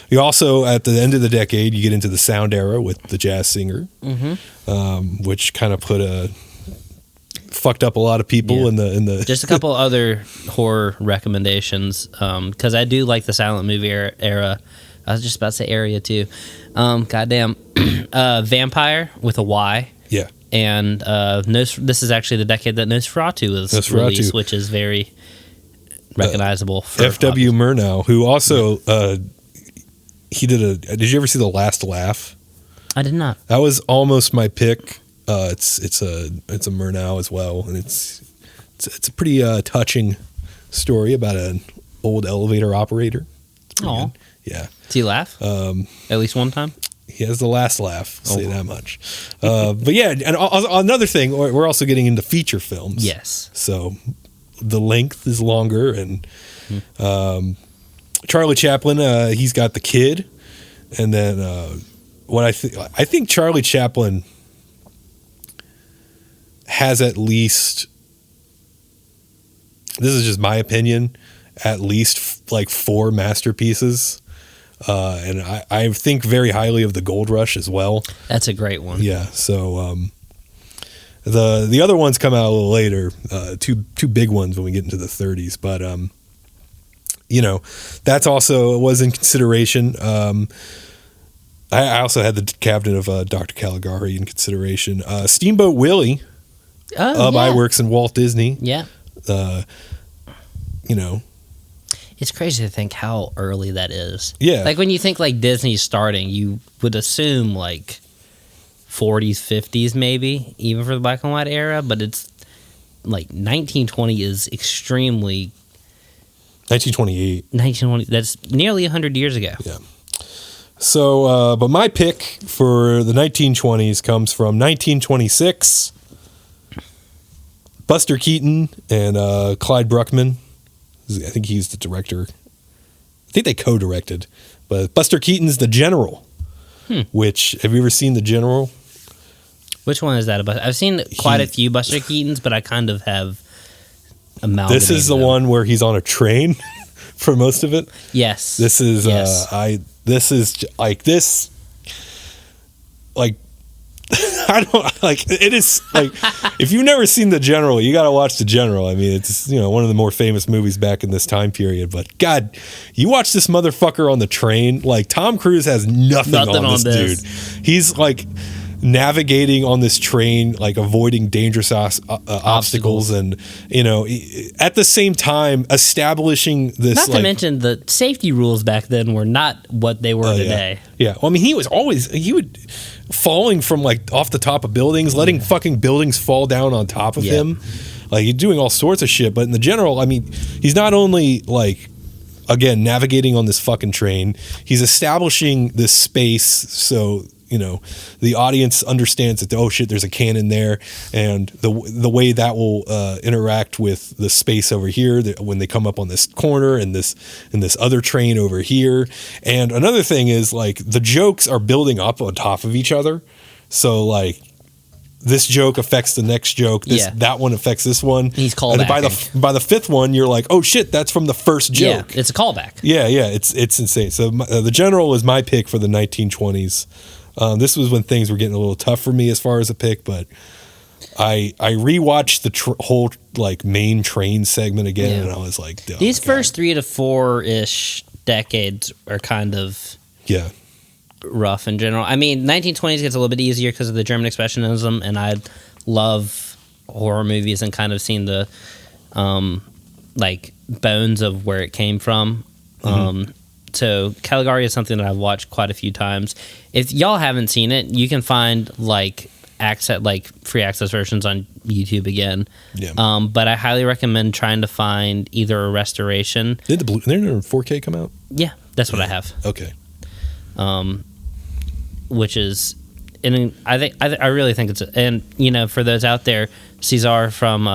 You also, at the end of the decade, you get into the sound era with The Jazz Singer, which kind of fucked up a lot of people in the... Just a couple other horror recommendations, because I do like the silent movie era. I was just about to say area, too. Goddamn. Vampire with a Y. Yeah. And this is actually the decade that Nosferatu was released, which is very recognizable. For F.W. Murnau, who also he did did you ever see The Last Laugh? I did not. That was almost my pick. It's a Murnau as well, and it's a pretty touching story about an old elevator operator. Oh, yeah. Did he laugh? At least one time. He has the last laugh, I'll say that much. But yeah, and another thing, we're also getting into feature films. Yes. So the length is longer, and Charlie Chaplin, he's got The Kid, and then I think Charlie Chaplin has at least, this is just my opinion, at least like 4 masterpieces. And I think very highly of The Gold Rush as well. That's a great one. Yeah. So, The other ones come out a little later, two big ones when we get into the 30s. But that's also was in consideration. I also had the cabinet of Dr. Caligari in consideration. Steamboat Willie of iWorks and Walt Disney. Yeah. It's crazy to think how early that is. Yeah. Like when you think like Disney's starting, you would assume like 40s, 50s maybe, even for the black and white era, but it's like 1920 is extremely... 1928. 1920, that's nearly 100 years ago. Yeah. So, but my pick for the 1920s comes from 1926. Buster Keaton and Clyde Bruckman. I think he's the director. I think they co-directed. But Buster Keaton's The General. Which, have you ever seen The General? Which one is that about? I've seen quite a few Buster Keatons, but I kind of have amalgamated This is the them. one where he's on a train for most of it. Yes. This is I don't like it is like if you've never seen The General, you got to watch The General. I mean, it's one of the more famous movies back in this time period. But God, you watch this motherfucker on the train. Like Tom Cruise has nothing on this dude. He's like navigating on this train, like avoiding dangerous obstacles, and at the same time establishing this. Not to mention the safety rules back then were not what they were today. Yeah, well, I mean, he would falling from like off the top of buildings, letting fucking buildings fall down on top of him. Like he's doing all sorts of shit. But in The General, I mean, he's not only like, again, navigating on this fucking train, he's establishing this space so the audience understands that, oh shit, there's a cannon there, and the way that will interact with the space over here when they come up on this corner and this other train over here. And another thing is like the jokes are building up on top of each other, so like this joke affects the next joke. That one affects this one. He's called. And by the fifth one, you're like, oh shit, that's from the first joke. Yeah, it's a callback. Yeah, it's insane. So The General was my pick for the 1920s. This was when things were getting a little tough for me as far as a pick, but I rewatched the whole like main train segment again, and I was like, oh, these first 3 to 4-ish decades are kind of rough in general. I mean, 1920s gets a little bit easier because of the German Expressionism, and I love horror movies and kind of seeing the like bones of where it came from. So Caligari is something that I've watched quite a few times. If y'all haven't seen it, you can find like free access versions on YouTube again. Yeah. But I highly recommend trying to find either a restoration. Did the 4K come out? Yeah, that's what I have. Okay. Which is, and I really think it's, and for those out there, Cesar from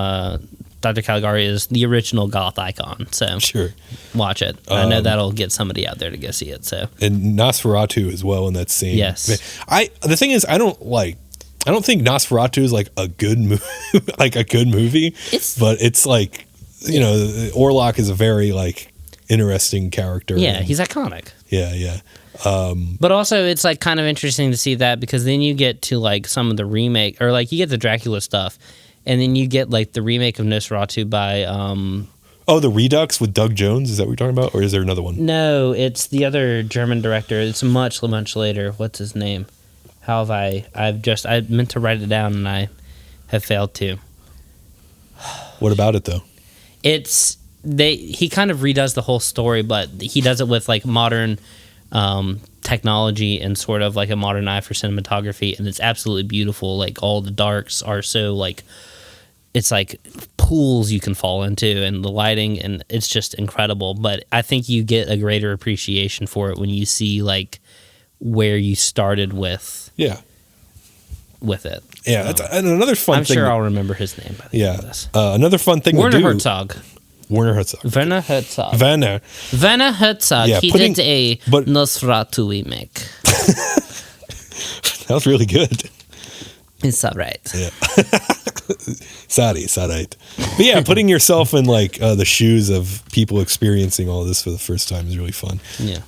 Dr. Caligari is the original goth icon, so sure, watch it. I know that'll get somebody out there to go see it. So, and Nosferatu as well in that same. Yes, the thing is, I don't think Nosferatu is like a good movie, but it's like Orlok is a very like interesting character. Yeah, he's iconic. Yeah. But also, it's like kind of interesting to see that because then you get to like some of the remake, or like you get the Dracula stuff. And then you get like the remake of Nosferatu by the Redux with Doug Jones. Is that what you're talking about, or is there another one? No, it's the other German director. It's much later. What's his name? How have I meant to write it down and I have failed to. What about it though? He kind of redoes the whole story, but he does it with like modern technology and sort of like a modern eye for cinematography, and it's absolutely beautiful. Like all the darks are so like, it's like pools you can fall into, and the lighting, and it's just incredible. But I think you get a greater appreciation for it when you see like where you started with it. Yeah, that's another fun thing. I'm sure I'll remember his name by the end of this. Another fun thing Werner to do. Herzog. Werner Herzog. Werner Herzog. Werner Herzog. Yeah, he did a Nosferatu remake. That was really good. It's all right. Yeah. Sorry, it's all right. But yeah, putting yourself in like the shoes of people experiencing all this for the first time is really fun. Yeah.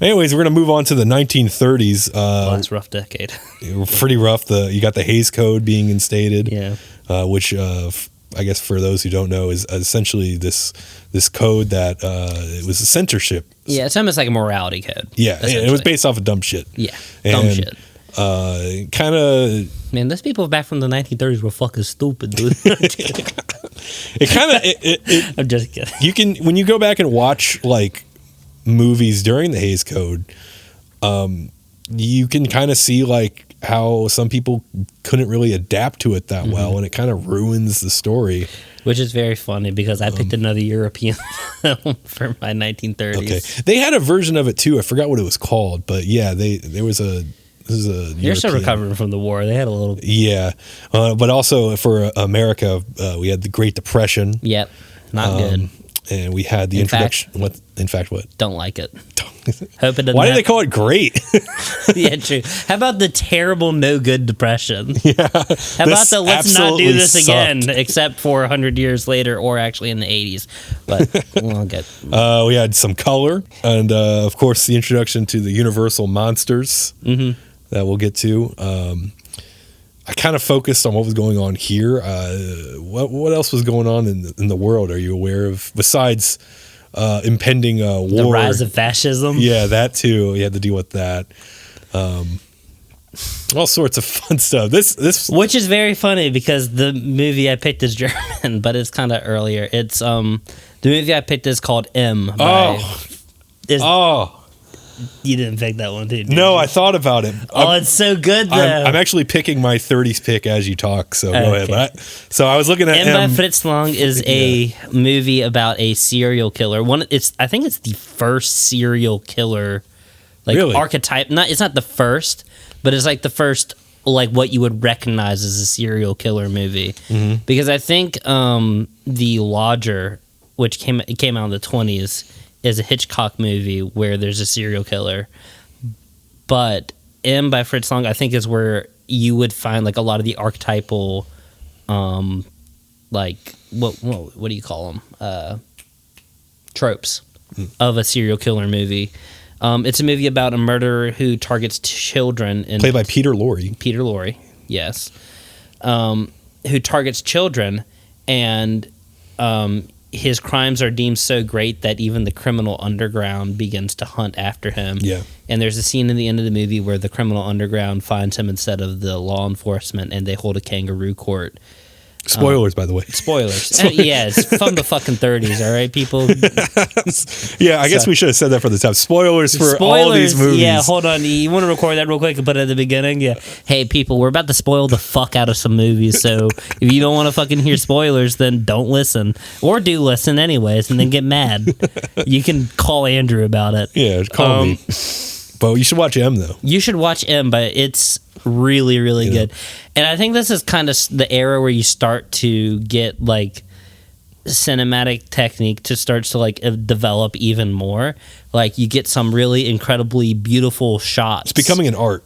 Anyways, we're gonna move on to the 1930s. Last rough decade. Pretty rough. You got the Hays Code being instated. Yeah. Which I guess for those who don't know is essentially this code that it was a censorship. Yeah, it's almost like a morality code. Yeah, it was based off of dumb shit. Yeah, dumb shit. Kind of. Man, those people back from the 1930s were fucking stupid, dude. It kind of. I'm just kidding. You can when you go back and watch like movies during the Hays Code, you can kind of see like how some people couldn't really adapt to it that well, and it kind of ruins the story. Which is very funny because I picked another European film for my 1930s. Okay, they had a version of it too. I forgot what it was called, but yeah, there was a. This is a You're still recovering from the war. They had a little. Yeah, but also for America, we had the Great Depression. Yep, not good. And we had the introduction. In fact, what? Don't like it. Hope it doesn't. Why do they call it great? Yeah, true. How about the terrible, no good depression? Yeah. How about the let's not do this again, except for 100 years later, or actually in the 80s? But we'll get. We had some color, and of course, the introduction to the Universal monsters that we'll get to. I kind of focused on what was going on here. What else was going on in the world? Are you aware of besides impending war? The rise of fascism. Yeah, that too. We had to deal with that. All sorts of fun stuff. This which is very funny because the movie I picked is German, but it's kind of earlier. It's the movie I picked is called M. You didn't pick that one, did you? No, I thought about it. It's so good, though. I'm actually picking my 30s pick as you talk, so go ahead. So I was looking at M by Fritz Lang is a movie about a serial killer. I think it's the first serial killer, archetype. It's not the first, but it's like the first, like what you would recognize as a serial killer movie. Because I think The Lodger, which came out in the 20s, is a Hitchcock movie where there's a serial killer. But M by Fritz Lang, I think, is where you would find like a lot of the archetypal, like what do you call them? Tropes of a serial killer movie. It's a movie about a murderer who targets children. Played by Peter Lorre. Peter Lorre, yes. Who targets children, and his crimes are deemed so great that even the criminal underground begins to hunt after him. Yeah. And there's a scene in the end of the movie where the criminal underground finds him instead of the law enforcement, and they hold a kangaroo court. Spoilers, by the way. Spoilers. Yeah, it's from the fucking 30s, all right, people? Yeah, I guess we should have said that for the top. Spoilers for all these movies. Yeah, hold on. You want to record that real quick and put it at the beginning? Yeah. Hey, people, we're about to spoil the fuck out of some movies, so if you don't want to fucking hear spoilers, then don't listen. Or do listen anyways, and then get mad. You can call Andrew about it. Yeah, call me. But you should watch M, though. You should watch M, but it's really, really good. And I think this is kind of the era where you start to get, like, cinematic technique to start to, like, develop even more. Like, you get some really incredibly beautiful shots. It's becoming an art.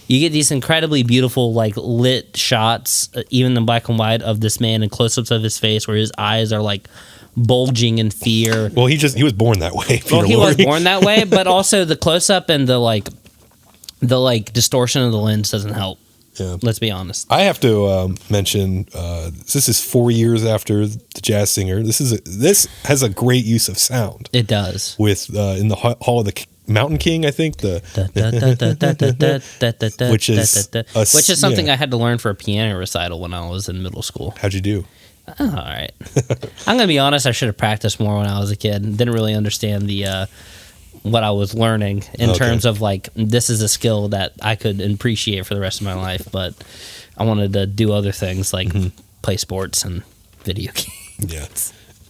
You get these incredibly beautiful, like, lit shots, even in black and white, of this man and close-ups of his face where his eyes are, like, bulging in fear. Well, he was born that way. He was born that way, but also the close up and the distortion of the lens doesn't help. Yeah. Let's be honest. I have to mention this is 4 years after The Jazz Singer. This has a great use of sound. It does. With in the Hall of the Mountain King, I think which is something I had to learn for a piano recital when I was in middle school. How'd you do? Oh, all right. I'm gonna be honest. I should have practiced more when I was a kid. Didn't really understand the what I was learning in terms of like this is a skill that I could appreciate for the rest of my life. But I wanted to do other things like play sports and video games. Yeah,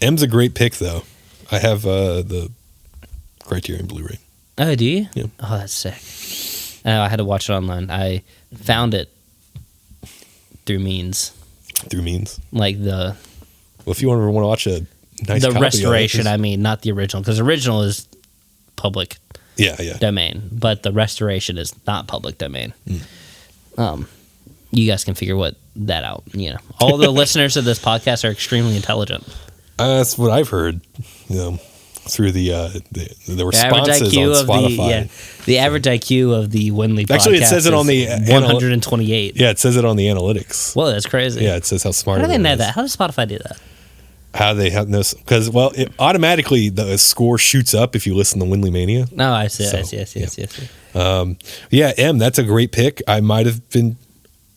M's a great pick though. I have the Criterion Blu-ray. Oh, do you? Yeah. Oh, that's sick. I had to watch it online. I found it through means. Like well, if you want to watch a nice the copy restoration, of it, I mean, not the original, because the original is public domain, but the restoration is not public domain. you guys can figure that out. All the listeners of this podcast are extremely intelligent. That's what I've heard. Through the responses on Spotify. The average IQ of the Winley podcast. Actually, it says it on the 128. Yeah, it says it on the analytics. Whoa, that's crazy. Yeah, it says how smart. How do they know that? How does Spotify do that? How do they have this? Because it automatically the score shoots up if you listen to Winley Mania. No, I see. So, I see. M, that's a great pick. I might have been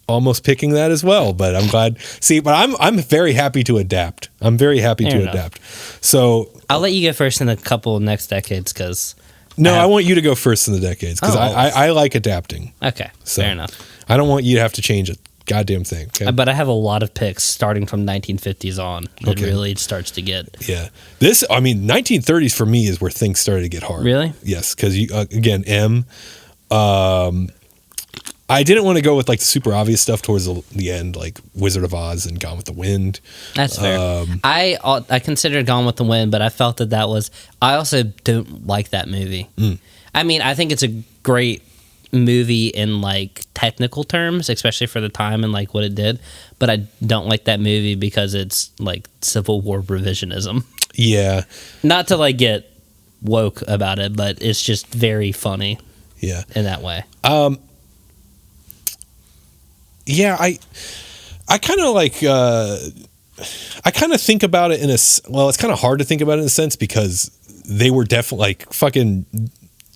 almost picking that as well, but I'm glad. See, but I'm very happy to adapt. I'm very happy to adapt. So I'll let you go first in a couple next decades because. No, I want you to go first in the decades because I like adapting. Okay, so, fair enough. I don't want you to have to change a goddamn thing. Okay? But I have a lot of picks starting from 1950s on. It really starts to get. Yeah. 1930s for me is where things started to get hard. Really? Yes, because again, M. I didn't want to go with like the super obvious stuff towards the end, like Wizard of Oz and Gone with the Wind. That's fair. I considered Gone with the Wind, but I felt that was. I also don't like that movie. I mean, I think it's a great movie in like technical terms, especially for the time and like what it did. But I don't like that movie because it's like Civil War revisionism. Yeah. Not to like get woke about it, but it's just very funny. Yeah. In that way. Yeah, I kind of like I kind of think about it it's kind of hard to think about it in a sense because they were definitely like fucking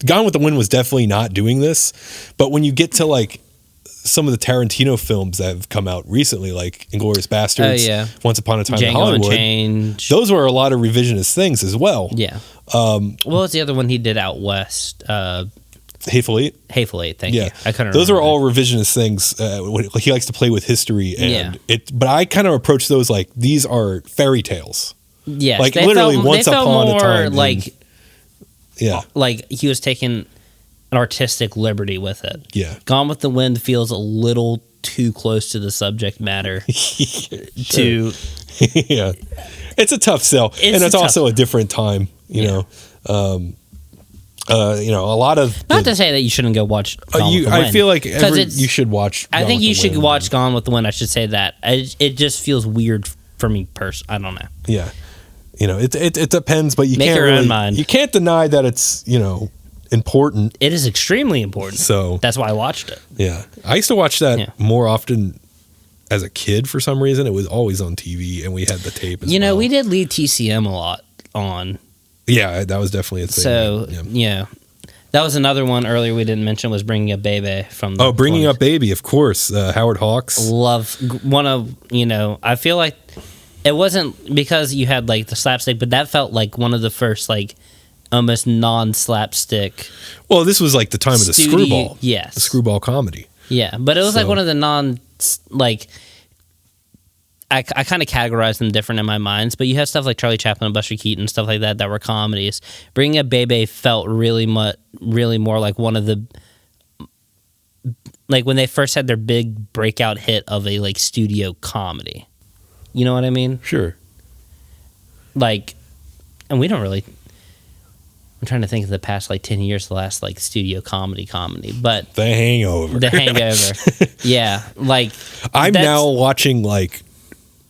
Gone with the Wind was definitely not doing this, but when you get to like some of the Tarantino films that have come out recently, like Inglourious Bastards, Once Upon a Time in Hollywood, Unchained. Those were a lot of revisionist things as well. Yeah. What was the other one he did out west? Hateful Eight. Hateful Eight, thank you. I couldn't those remember. are all revisionist things. He likes to play with history, and but I kind of approach those like these are fairy tales. Yeah, like literally once upon a time. Like, like he was taking an artistic liberty with it. Yeah, Gone with the Wind feels a little too close to the subject matter. Yeah, it's a tough sell, and it's also a different time. You know. A lot of not to say that you shouldn't go watch Gone with the Wind. I feel like you should watch. I think you should watch Gone with the Wind. I should say that it just feels weird for me personally. I don't know. Yeah, it depends, but you Make can't your really, own mind. You can't deny that it's important. It is extremely important. So that's why I watched it. Yeah, I used to watch that more often as a kid for some reason. It was always on TV, and we had the tape. As well. We did leave TCM a lot on. Yeah, that was definitely a thing. So, that was another one earlier we didn't mention was Bringing Up Baby from the Bringing Up Baby, of course. Howard Hawks. Love one of, I feel like it wasn't because you had like the slapstick, but that felt like one of the first like almost non-slapstick. Well, this was like the time of the screwball. Yes. The screwball comedy. Yeah, but it was like one of the I kind of categorize them different in my minds, but you have stuff like Charlie Chaplin and Buster Keaton, stuff like that were comedies. Bringing Up Baby felt really more like one of the, like when they first had their big breakout hit of a like studio comedy. You know what I mean? Sure. Like, and we don't really. I'm trying to think of the past like 10 years, the last like studio comedy, but The Hangover. The Hangover. Yeah, like I'm now watching like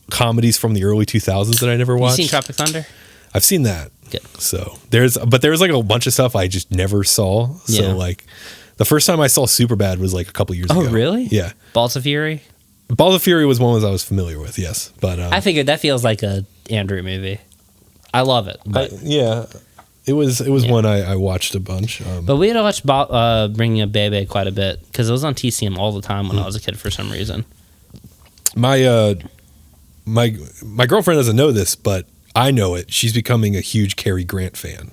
comedies from the early 2000s that I never watched. You seen Tropic Thunder? I've seen that. Good. So there's like a bunch of stuff I just never saw. So like the first time I saw Superbad was like a couple years ago. Oh, really? Yeah. Balls of Fury? Balls of Fury was one I was familiar with, yes. But I figured that feels like a Andrew movie. I love it. But it was one I watched a bunch. But we had watched Bringing Up Baby quite a bit because it was on TCM all the time when I was a kid for some reason. My girlfriend doesn't know this, but I know it. She's becoming a huge Cary Grant fan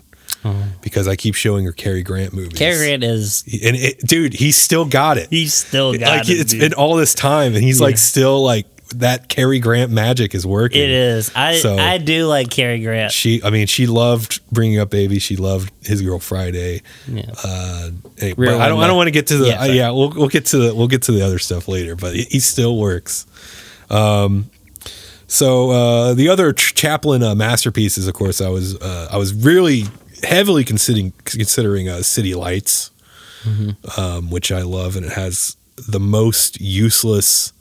because I keep showing her Cary Grant movies. Cary Grant is, dude, he's still got it. He's still got like, it. It's been all this time, and he's like still like that Cary Grant magic is working. It is. I do like Cary Grant. She loved Bringing Up Baby. She loved His Girl Friday. Yeah. But I don't want to get to the. We'll get to the other stuff later. But he still works. So the other Chaplin masterpieces, of course, I was really heavily considering City Lights, which I love, and it has the most useless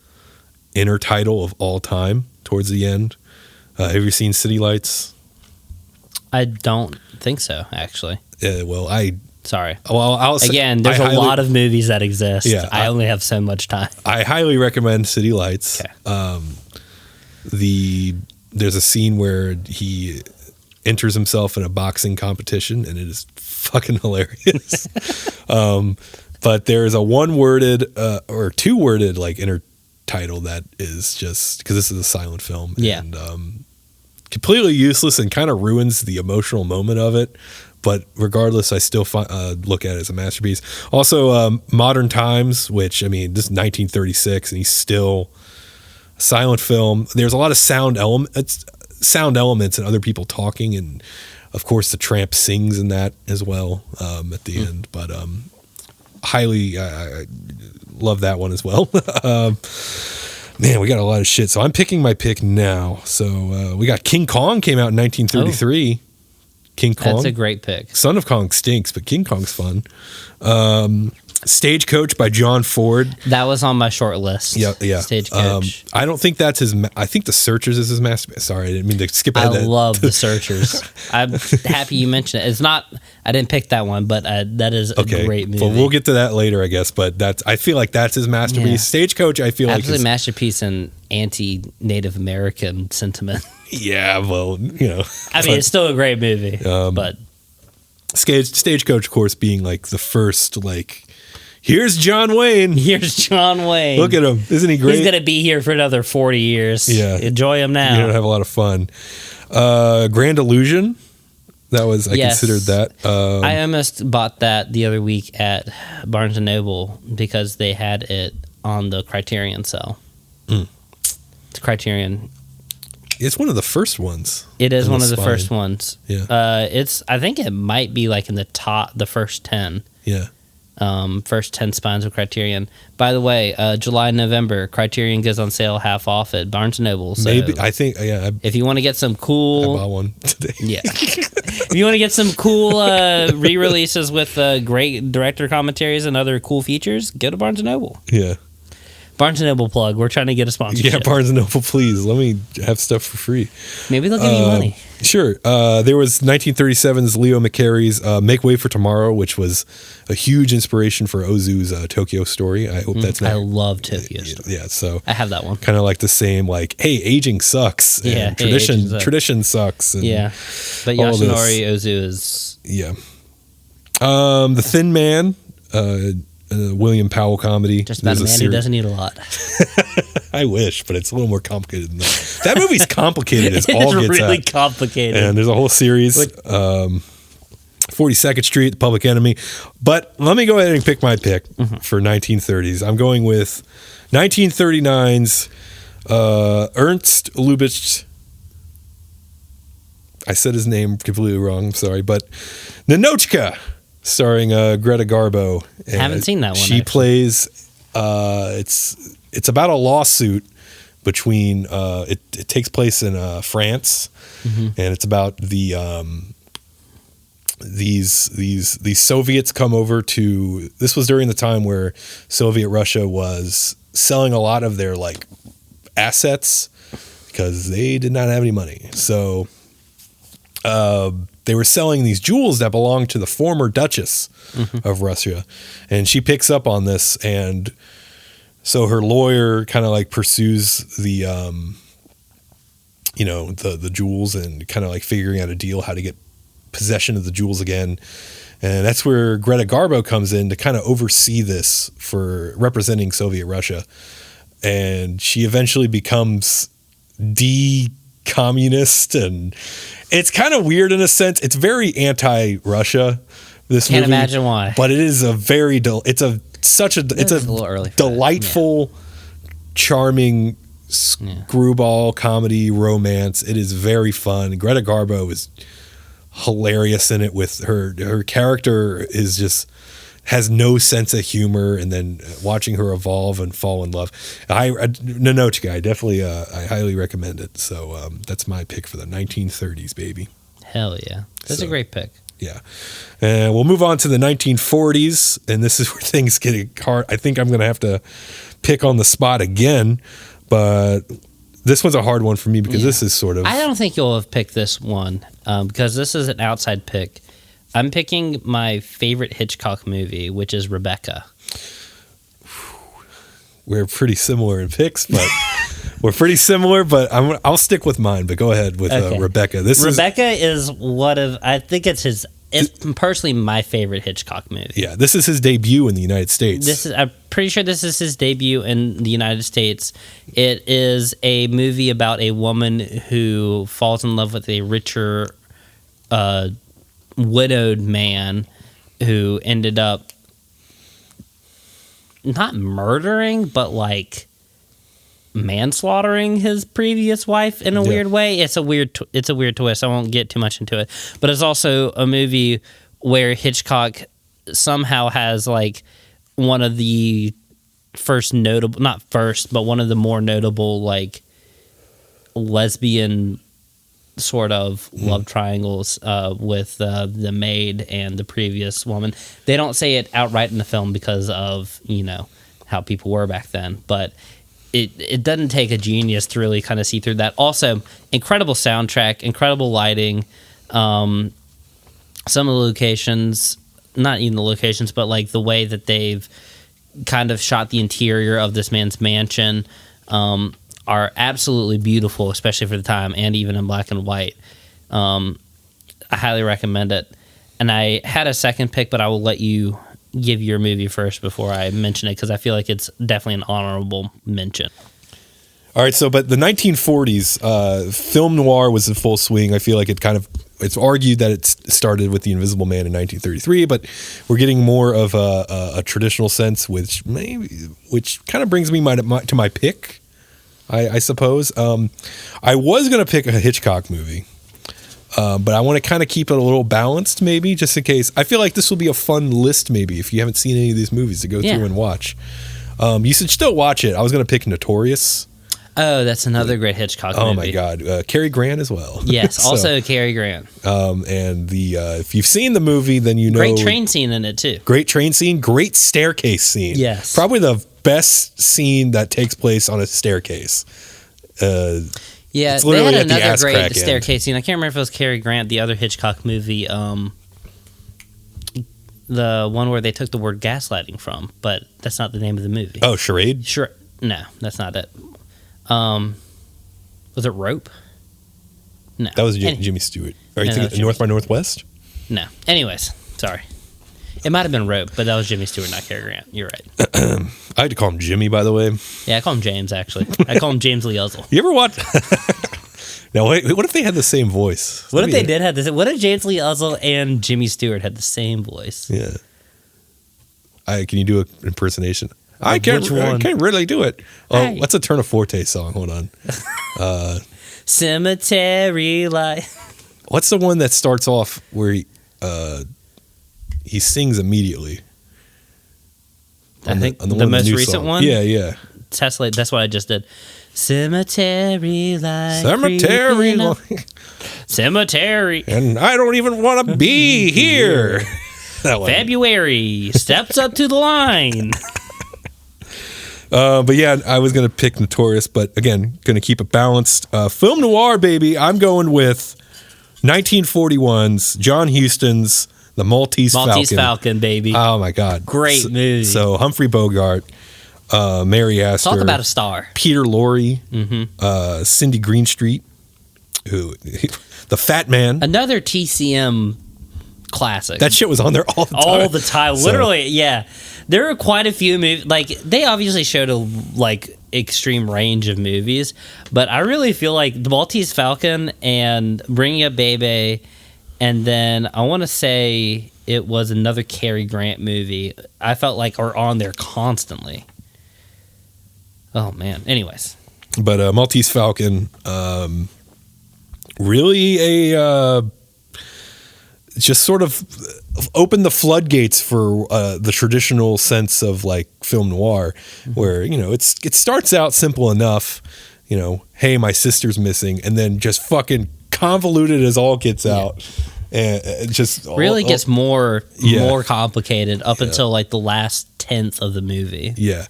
intertitle of all time towards the end. Have you seen City Lights? I don't think so, actually. Sorry. Again, there's a lot of movies that exist. Yeah, I only have so much time. I highly recommend City Lights. Okay. There's a scene where he enters himself in a boxing competition, and it is fucking hilarious. But there's a one-worded or two-worded like intertitle that is just because this is a silent film. Yeah. And completely useless and kind of ruins the emotional moment of it. But regardless, I still look at it as a masterpiece. Also, Modern Times, which, I mean, this is 1936, and he's still a silent film. There's a lot of sound elements and other people talking, and of course, the Tramp sings in that as well at the end. But highly, I love that one as well. Man, we got a lot of shit. So I'm picking my pick now. So we got King Kong came out in 1933. King Kong. That's a great pick. Son of Kong stinks, but King Kong's fun. Stagecoach by John Ford. That was on my short list. Yeah. Stagecoach. I don't think that's his. I think The Searchers is his masterpiece. Sorry, I didn't mean to skip ahead. I love The Searchers. I'm happy you mentioned it. It's not. I didn't pick that one, but that is a great movie. But we'll get to that later, I guess. But I feel like that's his masterpiece. Yeah. Stagecoach, I feel absolutely like masterpiece in anti-Native American sentiment. Yeah, well, you know. I mean, it's still a great movie, but Stagecoach, of course, being like the first, like, here's John Wayne. Here's John Wayne. Look at him. Isn't he great? He's going to be here for another 40 years. Yeah. Enjoy him now. You're going to have a lot of fun. Grand Illusion. I considered that. I almost bought that the other week at Barnes & Noble because they had it on the Criterion sale. It's Criterion. It's one of the first ones. It is one of the first ones. Yeah. I think it might be like in the first 10. Yeah. First 10 spines of Criterion. By the way, July, November, Criterion goes on sale half off at Barnes & Noble. So maybe, I think, yeah. If you want to get some cool... I bought one today. Yeah. If you want to get some cool re-releases with great director commentaries and other cool features, go to Barnes & Noble. Yeah. Barnes & Noble plug. We're trying to get a sponsorship. Yeah, Barnes & Noble, please. Let me have stuff for free. Maybe they'll give you money. Sure. There was 1937's Leo McCarey's Make Way for Tomorrow, which was a huge inspiration for Ozu's Tokyo Story. I hope that's not... I love Tokyo Story. Yeah, so... I have that one. Kind of like the same, like, hey, aging sucks. Yeah, and tradition sucks. And yeah. But Yoshinori Ozu is... Yeah. The Thin Man... William Powell comedy. Just about a man who doesn't eat a lot. I wish, but it's a little more complicated than that. That movie's complicated as all gets It's really out. complicated. And there's a whole series. 42nd Street, The Public Enemy. But let me go ahead and pick my pick for 1930s. I'm going with 1939's Ernst Lubitsch. I said his name completely wrong. I'm sorry. But Ninotchka, starring Greta Garbo. I haven't seen that one. She plays. It's about a lawsuit between. It takes place in France, and it's about the these Soviets come over to. This was during the time where Soviet Russia was selling a lot of their like assets because they did not have any money. So. They were selling these jewels that belonged to the former Duchess of Russia. And she picks up on this. And so her lawyer kind of like pursues the, the jewels and kind of like figuring out a deal how to get possession of the jewels again. And that's where Greta Garbo comes in to kind of oversee this for representing Soviet Russia. And she eventually becomes communist, and it's kind of weird in a sense. It's very anti-Russia. This can't movie, imagine why, but it is a very it's a little early delightful, charming screwball comedy romance. It is very fun. Greta Garbo is hilarious in it. With her character is just has no sense of humor, and then watching her evolve and fall in love. Ninotchka, I definitely, I highly recommend it. So that's my pick for the 1930s, baby. Hell yeah. That's a great pick. Yeah. And we'll move on to the 1940s, and this is where things get hard. I think I'm going to have to pick on the spot again, but this one's a hard one for me because this is sort of... I don't think you'll have picked this one because this is an outside pick. I'm picking my favorite Hitchcock movie, which is Rebecca. We're pretty similar in picks, but... I'll stick with mine, but go ahead with Rebecca. Rebecca is I think it's personally my favorite Hitchcock movie. Yeah, this is his debut in the United States. I'm pretty sure this is his debut in the United States. It is a movie about a woman who falls in love with a richer, widowed man who ended up not murdering, but like manslaughtering his previous wife in a weird way. It's a weird twist. I won't get too much into it, but it's also a movie where Hitchcock somehow has like one of the one of the more notable like lesbian sort of love triangles with the maid and the previous woman. They don't say it outright in the film because of how people were back then, but it doesn't take a genius to really kind of see through that. Also, incredible soundtrack, incredible lighting. Some of the locations, not even the locations, but like the way that they've kind of shot the interior of this man's mansion are absolutely beautiful, especially for the time, and even in black and white. I highly recommend it. And I had a second pick, but I will let you give your movie first before I mention it, because I feel like it's definitely an honorable mention. All right, but the 1940s, film noir was in full swing. I feel like it's argued that it started with The Invisible Man in 1933, but we're getting more of a traditional sense, which kind of brings me to my pick, I suppose. I was going to pick a Hitchcock movie. But I want to kind of keep it a little balanced, maybe, just in case. I feel like this will be a fun list, maybe, if you haven't seen any of these movies to go through and watch. You should still watch it. I was going to pick Notorious. Oh, that's another great Hitchcock movie. Oh, my God. Cary Grant as well. Yes, also Cary Grant. And if you've seen the movie, then you know. Great train scene in it, too. Great train scene. Great staircase scene. Yes. Probably the best scene that takes place on a staircase. Yeah, they had another great staircase scene. I can't remember if it was Cary Grant, the other Hitchcock movie, the one where they took the word gaslighting from, but that's not the name of the movie. Oh, Charade? No, that's not it. Was it Rope? No. That was Jimmy Stewart. Are you thinking North by Northwest? No. Anyways, sorry. It might have been Rope, but that was Jimmy Stewart, not Cary Grant. You're right. I had to call him Jimmy, by the way. Yeah, I call him James, actually. I call him James Lee Uzzle. You ever watch... Now, wait, what if they had the same voice? What if James Lee Uzzle and Jimmy Stewart had the same voice? Yeah. Can you do an impersonation? I can't really do it. Oh, what's a Turn a Forte song? Hold on. Cemetery Life. What's the one that starts off where he sings immediately? I think the most recent one? Yeah. Tesla, that's what I just did. Cemetery Life. Cemetery. And I don't even want to be here. February. Steps up to the line. But yeah, I was going to pick Notorious, but again, going to keep it balanced. Film noir, baby. I'm going with 1941's John Huston's The Maltese Falcon, baby. Oh my God. Great movie. So Humphrey Bogart, Mary Astor. Talk about a star. Peter Lorre, Cindy Greenstreet, the Fat Man. Another TCM classic. That shit was on there all the time. All the time. Literally, yeah. There are quite a few movies. Like, they obviously showed a extreme range of movies, but I really feel like The Maltese Falcon and Bringing Up Baby, and then I want to say it was another Cary Grant movie, I felt like are on there constantly. Oh, man. Anyways. But Maltese Falcon, really just sort of opened the floodgates for the traditional sense of like film noir, where it starts out simple enough, hey, my sister's missing, and then just fucking convoluted as all gets out. And it just really gets more complicated up until like the last 10th of the movie. Yeah.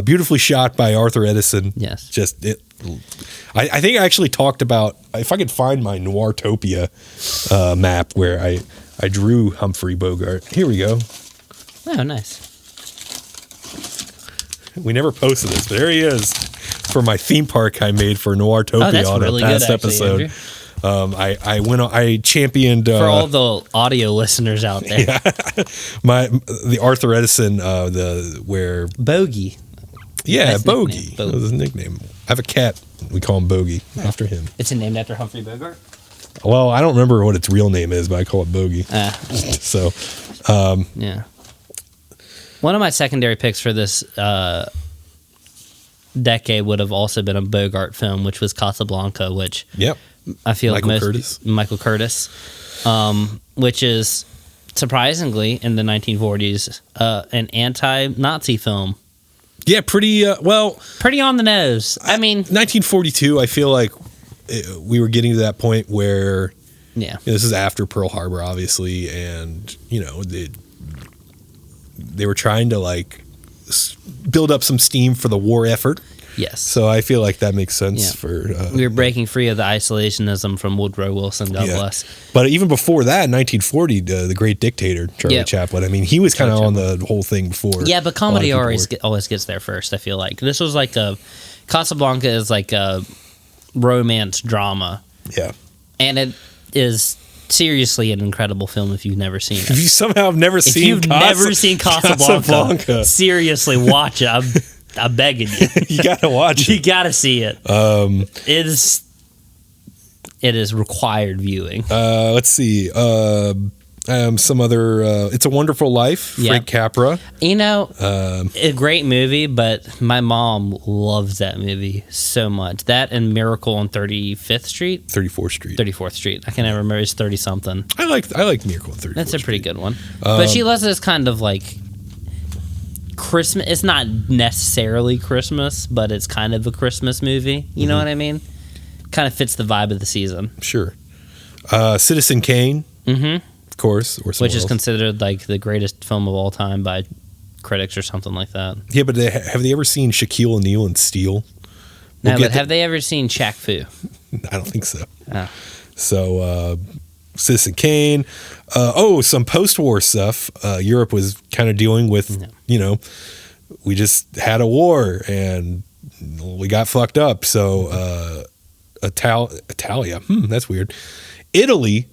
Beautifully shot by Arthur Edison. Yes. I think I actually talked about, if I could find my Noirtopia map where I drew Humphrey Bogart. Here we go. Oh, nice. We never posted this, but there he is for my theme park I made for Noirtopia on a past episode. Andrew. I championed for all the audio listeners out there. Yeah, the Arthur Edison where Bogey. Yeah, Bogey. That was his nickname. I have a cat. We call him Bogey after him. It's named after Humphrey Bogart. Well, I don't remember what its real name is, but I call it Bogey. So, yeah. One of my secondary picks for this decade would have also been a Bogart film, which was Casablanca, which I feel Michael Curtis, which is surprisingly in the 1940s an anti-Nazi film. Yeah, pretty on the nose. I mean, 1942. I feel like we were getting to that point where this is after Pearl Harbor, obviously, and they were trying to like build up some steam for the war effort. Yes. So I feel like that makes sense for... we were breaking free of the isolationism from Woodrow Wilson, God bless. But even before that, in 1940, the great dictator, Charlie Chaplin, I mean, he was kind of on the whole thing before. Yeah, but comedy always gets there first, I feel like. This was like Casablanca is like a romance drama. Yeah. And it is seriously an incredible film if you've never seen it. If you somehow have never seen Casablanca, seriously, watch it. I'm begging you. You gotta watch it. You gotta see it. It is required viewing. Let's see. Some other. It's a Wonderful Life. Frank Capra. A great movie, but my mom loves that movie so much. That and Miracle on 35th Street. 34th Street. I can never remember. It's 30 something. I like Miracle on 34th. That's a pretty good one. But she loves this kind of like Christmas. It's not necessarily Christmas, but it's kind of a Christmas movie. You know what I mean? Kind of fits the vibe of the season. Sure. Citizen Kane, of course, which is considered like the greatest film of all time by critics or something like that. Yeah, but have they ever seen Shaquille O'Neal and Steel? No, but have they ever seen Shaq Fu? I don't think so. Oh. So, Citizen Kane. Some post-war stuff. Europe was kind of dealing with, we just had a war and we got fucked up. So, Italia. That's weird. Italy,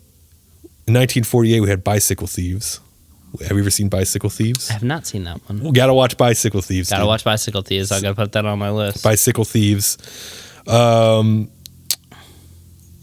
in 1948, we had Bicycle Thieves. Have you ever seen Bicycle Thieves? I have not seen that one. We gotta watch Bicycle Thieves. Gotta watch Bicycle Thieves. I gotta put that on my list. Bicycle Thieves.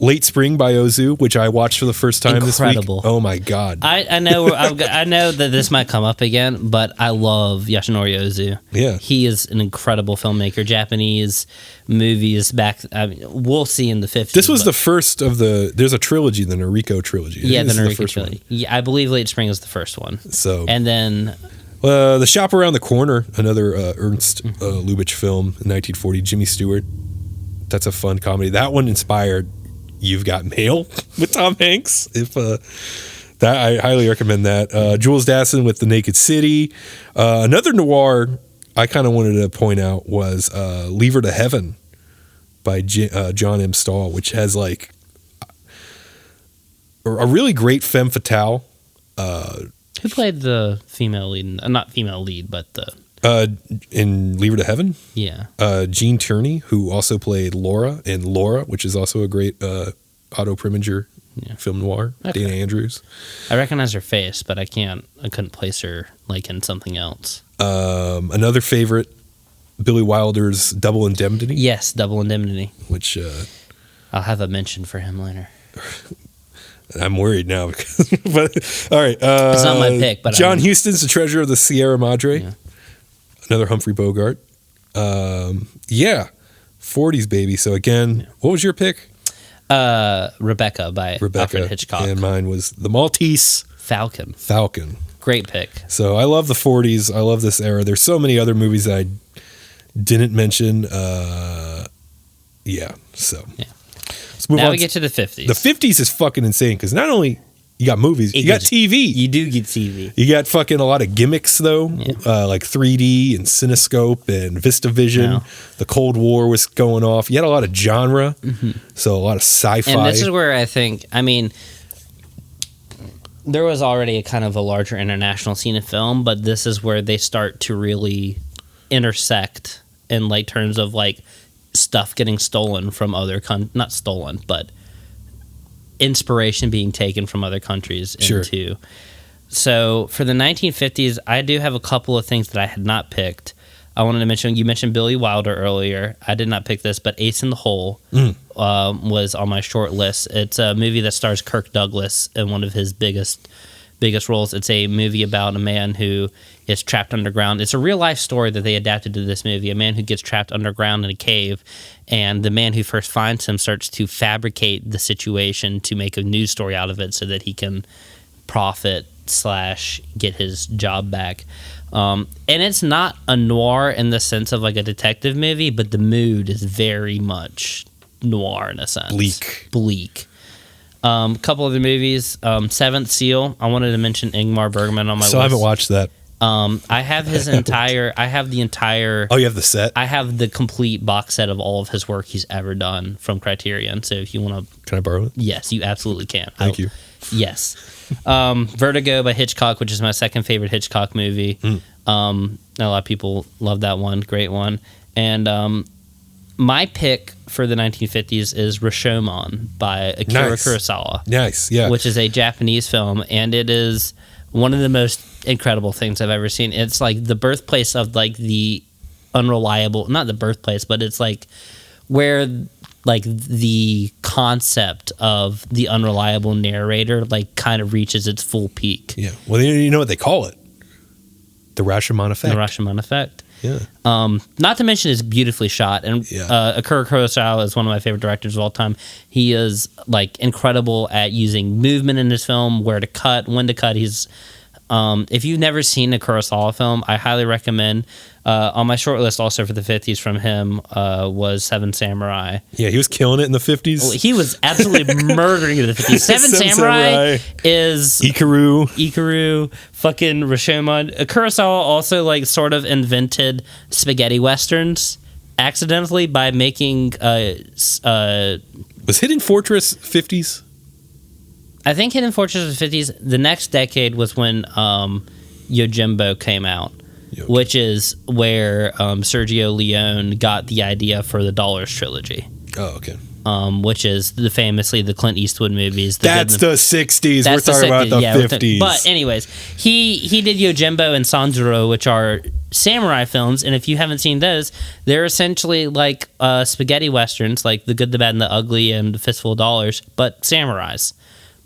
Late Spring by Ozu, which I watched for the first time this week. Oh my god! I know I know that this might come up again, but I love Yoshinori Ozu. Yeah, he is an incredible filmmaker. Japanese movies back. We'll see in the 50s. This was the first of the. There's a trilogy, the Noriko trilogy. Yeah, the Noriko trilogy. Yeah, I believe Late Spring is the first one. So and then. The Shop Around the Corner, another Ernst Lubitsch film in 1940. Jimmy Stewart. That's a fun comedy. That one inspired You've Got Mail with Tom Hanks. I highly recommend that. Jules Dassin with The Naked City. Another noir I kind of wanted to point out was Leave Her to Heaven by John M. Stahl, which has like a really great femme fatale. Who played the female lead? Not female lead, but the... in Leave Her to Heaven? Yeah. Gene Tierney, who also played Laura in Laura, which is also a great Otto Preminger film noir. Okay. Dana Andrews. I recognize her face, but I couldn't place her like in something else. Another favorite, Billy Wilder's Double Indemnity. Yes, Double Indemnity. Which I'll have a mention for him later. I'm worried now. But all right. It's not my pick, but John Huston's The Treasure of the Sierra Madre. Yeah. Another Humphrey Bogart. 40s baby. So again, what was your pick? Rebecca by Alfred Hitchcock. And mine was The Maltese Falcon. Great pick. So I love the 40s. I love this era. There's so many other movies that I didn't mention. Now we get to the 50s. The 50s is fucking insane because not only You got movies. You got TV. You do get TV. You got fucking a lot of gimmicks though, like 3D and Cinescope and VistaVision. No. The Cold War was going off. You had a lot of genre, so a lot of sci-fi. And this is where I think, I mean, there was already a kind of a larger international scene of film, but this is where they start to really intersect in like terms of like stuff getting stolen from other not stolen, but inspiration being taken from other countries into. So for the 1950s, I do have a couple of things that I had not picked. I wanted to mention, you mentioned Billy Wilder earlier. I did not pick this, but Ace in the Hole was on my short list. It's a movie that stars Kirk Douglas in one of his biggest roles. It's a movie about a man who is trapped underground. It's a real life story that they adapted to this movie. A man who gets trapped underground in a cave, and the man who first finds him starts to fabricate the situation to make a news story out of it so that he can profit / get his job back. And it's not a noir in the sense of like a detective movie, but the mood is very much noir in a sense. Bleak. Couple other movies. Seventh Seal. I wanted to mention Ingmar Bergman on my list. So I haven't watched that. I have his entire. I have the entire. Oh, you have the set? I have the complete box set of all of his work he's ever done from Criterion. So if you want to, can I borrow it? Yes, you absolutely can. Thank you. Yes. Vertigo by Hitchcock, which is my second favorite Hitchcock movie. A lot of people love that one. Great one. And my pick for the 1950s is Rashomon by Akira Kurosawa. Nice, yeah. Which is a Japanese film, and it is one of the most incredible things I've ever seen. It's like the birthplace of like the unreliable, not the birthplace, but it's like where like the concept of the unreliable narrator like kind of reaches its full peak. Yeah. Well, you know what they call it? The Rashomon effect. The Rashomon effect. Yeah. Not to mention it's beautifully shot, and Akira Kurosawa is one of my favorite directors of all time. He is like incredible at using movement in his film, where to cut, when to cut. He's if you've never seen a Kurosawa film, I highly recommend. On my short list also for the 50s from him was Seven Samurai. Yeah, he was killing it in the 50s. Well, he was absolutely murdering it in the 50s. Seven Samurai is Ikaru, fucking Rashomon. Kurosawa also like sort of invented spaghetti westerns accidentally by making was Hidden Fortress 50s? I think Hidden Fortress was 50s. The next decade was when Yojimbo came out. Which is where Sergio Leone got the idea for the Dollars trilogy. Oh, okay. Which is famously the Clint Eastwood movies. That's the 60s. We're talking about the 50s. But anyways, he did Yojimbo and Sanjuro, which are samurai films. And if you haven't seen those, they're essentially like spaghetti westerns, like The Good, the Bad, and the Ugly and The Fistful of Dollars, but samurais.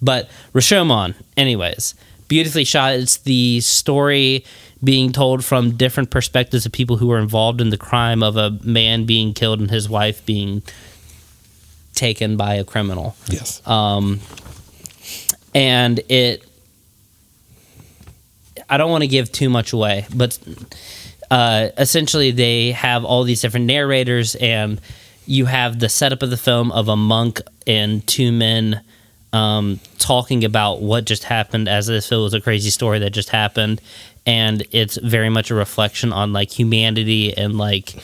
But Rashomon, anyways, beautifully shot. It's the story being told from different perspectives of people who were involved in the crime of a man being killed and his wife being taken by a criminal. Yes. And I don't want to give too much away, but essentially they have all these different narrators, and you have the setup of the film of a monk and two men talking about what just happened as if it was a crazy story that just happened. And it's very much a reflection on like humanity and like,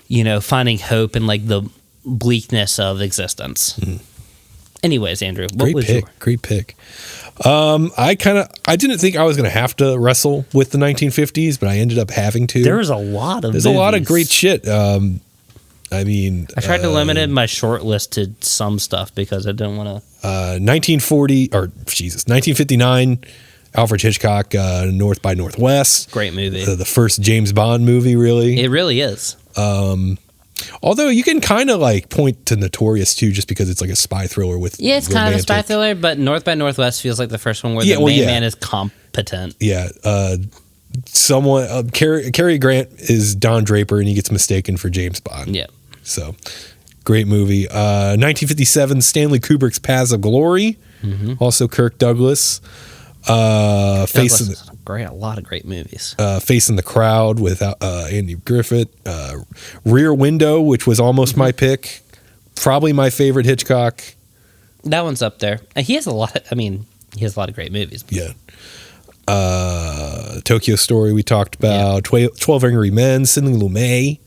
you know, finding hope and like the bleakness of existence. Anyways, Andrew, what was your great pick? I didn't think I was going to have to wrestle with the 1950s, but I ended up having to. There's a lot of a lot of great shit. I mean, I tried to limit my short list to some stuff because I didn't want to. 1959. Alfred Hitchcock, North by Northwest. Great movie. The first James Bond movie, really. It really is. Although you can kind of like point to Notorious too, just because it's like a spy thriller with it's kind of a spy thriller, but North by Northwest feels like the first one where the main man is competent. Yeah. Cary Grant is Don Draper, and he gets mistaken for James Bond. Yeah. So, great movie. 1957, Stanley Kubrick's Paths of Glory. Also Kirk Douglas. A lot of great movies. Facing the Crowd with Andy Griffith. Rear Window, which was almost my pick. Probably my favorite Hitchcock. That one's up there. He has a lot. He has a lot of great movies. Yeah. Tokyo Story we talked about. 12 Angry Men. Sidney Lumet.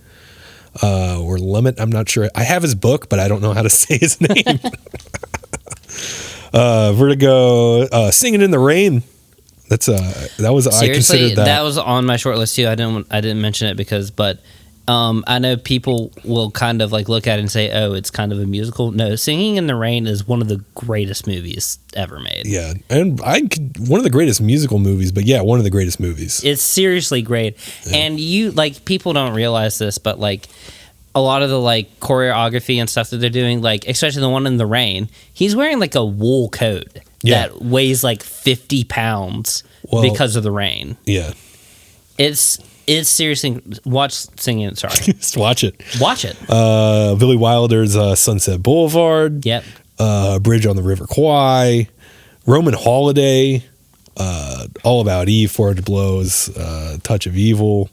Or Lumet. I'm not sure. I have his book, but I don't know how to say his name. Vertigo. Singing in the Rain. That was. Seriously, I considered that was on my short list too. I didn't mention it but I know people will kind of like look at it and say, "Oh, it's kind of a musical." No, Singing in the Rain is one of the greatest movies ever made. Yeah, and one of the greatest musical movies, but yeah, one of the greatest movies. It's seriously great, and people don't realize this, but like a lot of the like choreography and stuff that they're doing, like especially the one in the rain, he's wearing like a wool coat that weighs like 50 pounds because of the rain. Yeah, it's seriously watch Singing. Sorry, just watch it. Watch it. Billy Wilder's Sunset Boulevard. Yep. Bridge on the River Kwai. Roman Holiday. All About Eve. 400 Blows. Touch of Evil.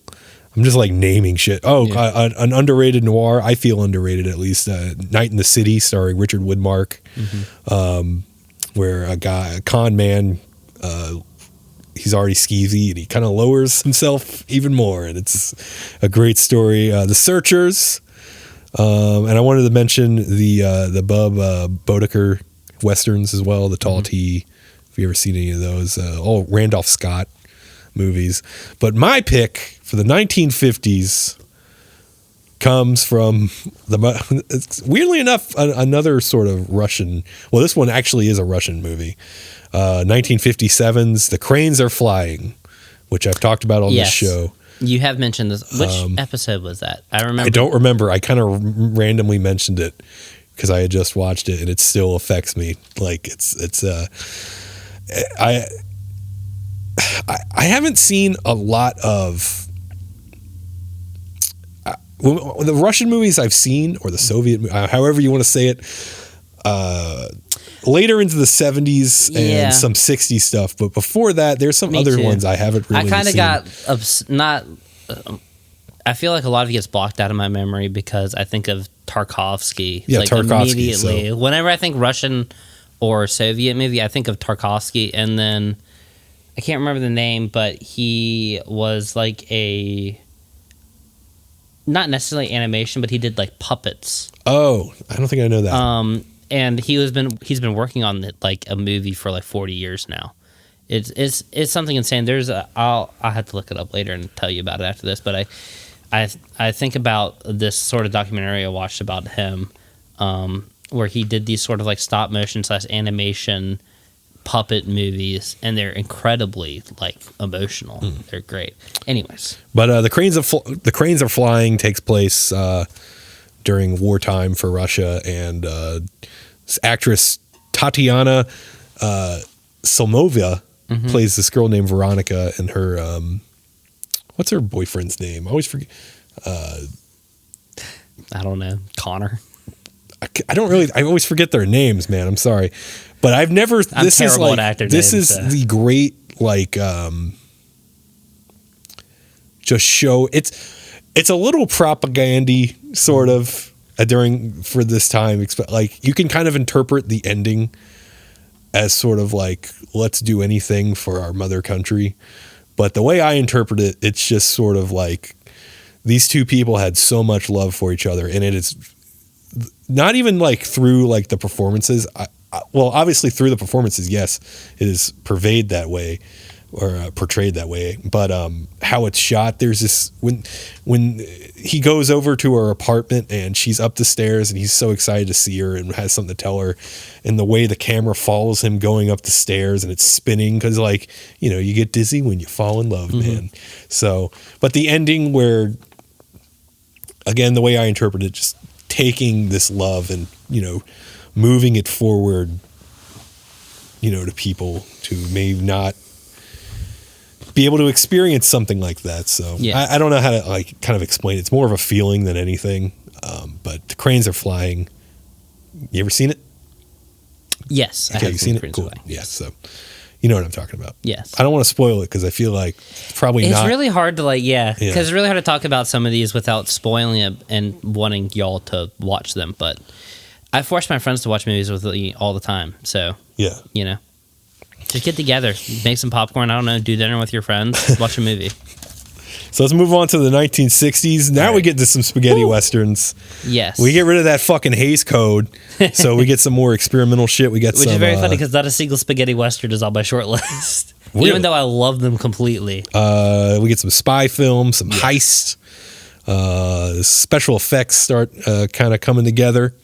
I'm just like naming shit. An underrated noir. I feel underrated at least. Night in the City, starring Richard Widmark, where a con man. He's already skeezy and he kind of lowers himself even more, and it's a great story. The Searchers, and I wanted to mention the Bub Bodeker westerns as well. The Tall Tea. If you ever seen any of those, all Randolph Scott movies. But my pick for the 1950s comes from weirdly enough another sort of Russian. Well, this one actually is a Russian movie. 1957's The Cranes Are Flying, which I've talked about on this show. You have mentioned this. Which episode was that? I don't remember. I kind of randomly mentioned it because I had just watched it and it still affects me. Like I haven't seen a lot of the Russian movies I've seen, or the Soviet, however you want to say it. Later into the 70s and some 60s stuff, but before that, there's some other ones I haven't really seen. I kind of got I feel like a lot of it gets blocked out of my memory because I think of Tarkovsky. Yeah, Tarkovsky. Immediately. So. Whenever I think Russian or Soviet movie, I think of Tarkovsky, and then I can't remember the name, but he was like not necessarily animation, but he did like puppets. Oh, I don't think I know that. And he's been working on like a movie for like 40 years now. It's something insane. I'll have to look it up later and tell you about it after this. But I think about this sort of documentary I watched about him, where he did these sort of like stop motion / animation puppet movies, and they're incredibly like emotional. They're great. Anyways, but the Cranes Are Flying takes place during wartime for Russia, and actress Tatiana Somova plays this girl named Veronica, and her what's her boyfriend's name? I always forget. I don't know. Connor. I always forget their names, man. I'm sorry, but I've never. This is like actor this names, is the great like just show. It's a little propagandy sort of for this time. Like you can kind of interpret the ending as sort of like, let's do anything for our mother country. But the way I interpret it, it's just sort of like these two people had so much love for each other, and it is not even like through like the performances. Well, obviously through the performances, yes, it is portrayed that way. But how it's shot, there's this when he goes over to her apartment and she's up the stairs and he's so excited to see her and has something to tell her, and the way the camera follows him going up the stairs and it's spinning because, like, you know, you get dizzy when you fall in love, man. So, but the ending where, again, the way I interpret it, just taking this love and, you know, moving it forward, you know, to people who may not be able to experience something like that. So yeah. I don't know how to like kind of explain it. It's more of a feeling than anything. But The Cranes Are Flying. You ever seen it? Yes. Okay, you've seen it? Cool. Yeah, so you know what I'm talking about. Yes. I don't want to spoil it because I feel like it's really hard to like, because it's really hard to talk about some of these without spoiling it and wanting y'all to watch them. But I force my friends to watch movies with me all the time. So, Yeah. you know, just get together, make some popcorn. I don't know, do dinner with your friends, watch a movie. So let's move on to the 1960s. Now we get into some spaghetti westerns. Yes. We get rid of that fucking Hays Code, so we get some more experimental shit. We get Which some, is very funny because not a single spaghetti western is on my short list. Really? Even though I love them completely. We get some spy films, some heist. Special effects start kind of coming together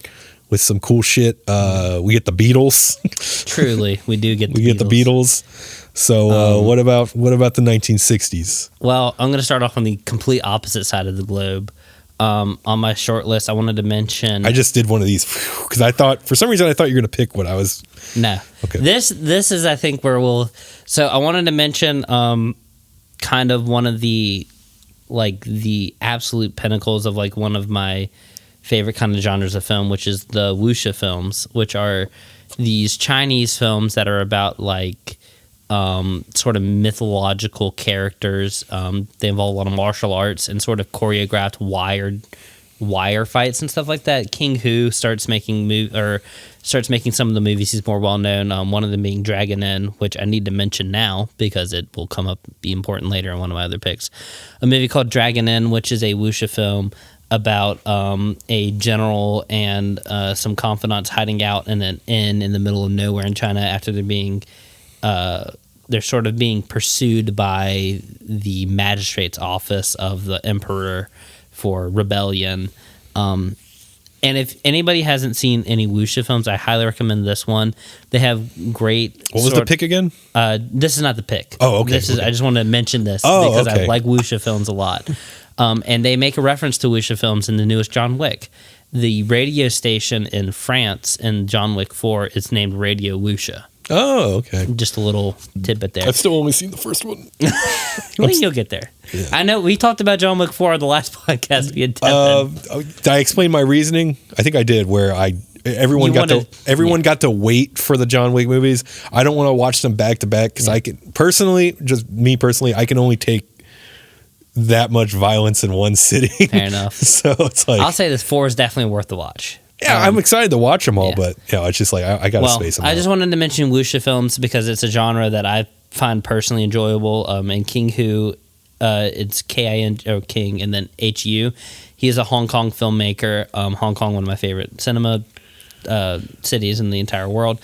with some cool shit. We get the Beatles. Truly, we do get the Beatles. We get the Beatles. So what about the 1960s? Well, I'm going to start off on the complete opposite side of the globe. On my short list, I wanted to mention. I just did one of these because for some reason I thought you were going to pick what I was. No. Okay. This is, I think, where we'll. So I wanted to mention kind of one of the absolute pinnacles of like one of my favorite kind of genres of film, which is the wuxia films, which are these Chinese films that are about like sort of mythological characters. They involve a lot of martial arts and sort of choreographed wire fights and stuff like that. King Hu starts making some of the movies he's more well known. One of them being Dragon Inn, which I need to mention now because it will come up be important later in one of my other picks. A movie called Dragon Inn, which is a wuxia film about a general and some confidants hiding out in an inn in the middle of nowhere in China after they're sort of being pursued by the magistrate's office of the emperor for rebellion. And if anybody hasn't seen any wuxia films, I highly recommend this one. They have great. What was the pick again? This is not the pick. Oh, okay. I just wanted to mention this because I like wuxia films a lot. And they make a reference to wuxia films in the newest John Wick. The radio station in France in John Wick 4 is named Radio Wuxia. Oh, okay. Just a little tidbit there. I've still only seen the first one. Well, you'll get there. Yeah. I know we talked about John Wick 4 on the last podcast. Did I explain my reasoning? I think I did. Where everyone got to wait for the John Wick movies. I don't want to watch them back to back because I can personally, I can only take that much violence in one sitting. Fair enough. So it's like I'll say this 4 is definitely worth the watch. Yeah, I'm excited to watch them all, but it's just like I got to space them out. I just wanted to mention wuxia films because it's a genre that I find personally enjoyable. And King Hu, it's Kin or King and then Hu. He is a Hong Kong filmmaker. Hong Kong, one of my favorite cinema cities in the entire world.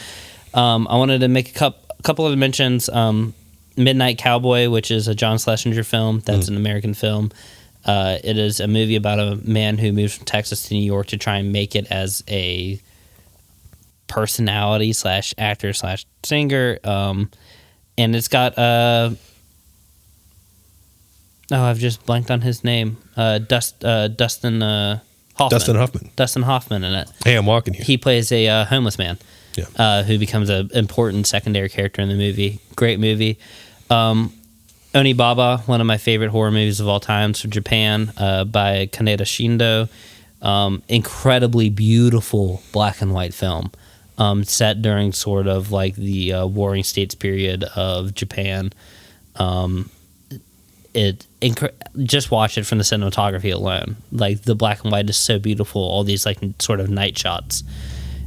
I wanted to make a couple of mentions. Midnight Cowboy, which is a John Schlesinger film. That's an American film. It is a movie about a man who moves from Texas to New York to try and make it as a personality / actor / singer. And it's got I've just blanked on his name. Dustin Hoffman. Dustin Hoffman in it. Hey, I'm walking here. He plays a homeless man. Yeah. Who becomes an important secondary character in the movie. Great movie. Onibaba, one of my favorite horror movies of all time, from Japan, by Kaneda Shindo. Incredibly beautiful black and white film, set during sort of like the Warring States period of Japan. Just watch it from the cinematography alone. Like the black and white is so beautiful. All these like sort of night shots.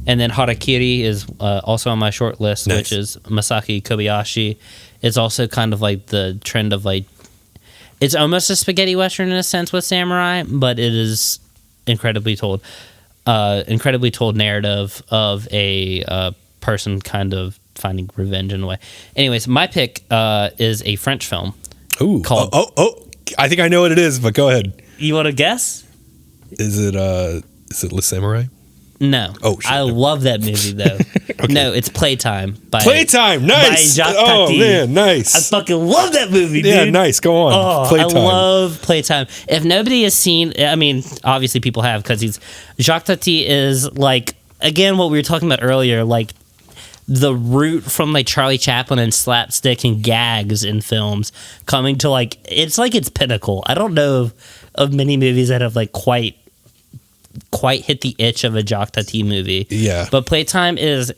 And then Harakiri is also on my short list, nice. Which is Masaki Kobayashi. It's also kind of like the trend of like, it's almost a spaghetti western in a sense with samurai, but it is incredibly told narrative of a person kind of finding revenge in a way. Anyways, my pick is a French film. Ooh. Called, I think I know what it is, but go ahead. You want to guess? Is it Le Samurai? No. Oh, shit. I love that movie, though. Okay. No, it's Playtime. Playtime, nice. By Jacques Oh, Tati. man, nice. I fucking love that movie, dude. Yeah, nice. Go on. Oh, Playtime. I love Playtime. If nobody has seen, I mean, obviously people have, because Jacques Tati is like, again, what we were talking about earlier, like the root from like Charlie Chaplin and slapstick and gags in films coming to like its pinnacle. I don't know of many movies that have like quite hit the itch of a Jacques Tati movie. Yeah. But Playtime is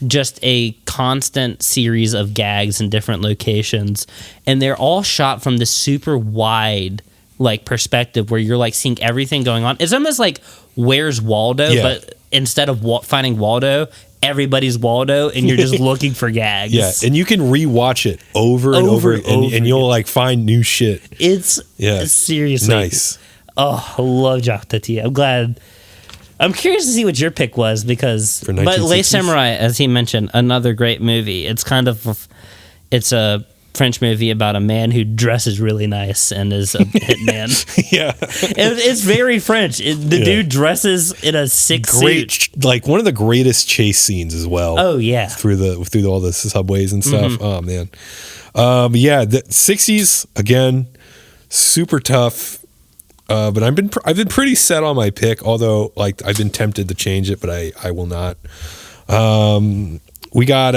just a constant series of gags in different locations, and they're all shot from this super wide like perspective where you're like seeing everything going on. It's almost like Where's Waldo, yeah. but instead of finding Waldo, everybody's Waldo, and you're just looking for gags. Yeah, and you can rewatch it over and over, and you'll like find new shit. It's seriously nice. Oh, I love Jacques Tati. I'm glad. I'm curious to see what your pick was because, but Les Samurai, as he mentioned, another great movie. It's it's a French movie about a man who dresses really nice and is a hitman. Yeah, it's very French. The dude dresses in a suit. Like one of the greatest chase scenes as well. Oh yeah, through all the subways and stuff. Mm-hmm. Oh man, the 60s again, super tough. But I've been pretty set on my pick. Although like I've been tempted to change it, but I will not. We got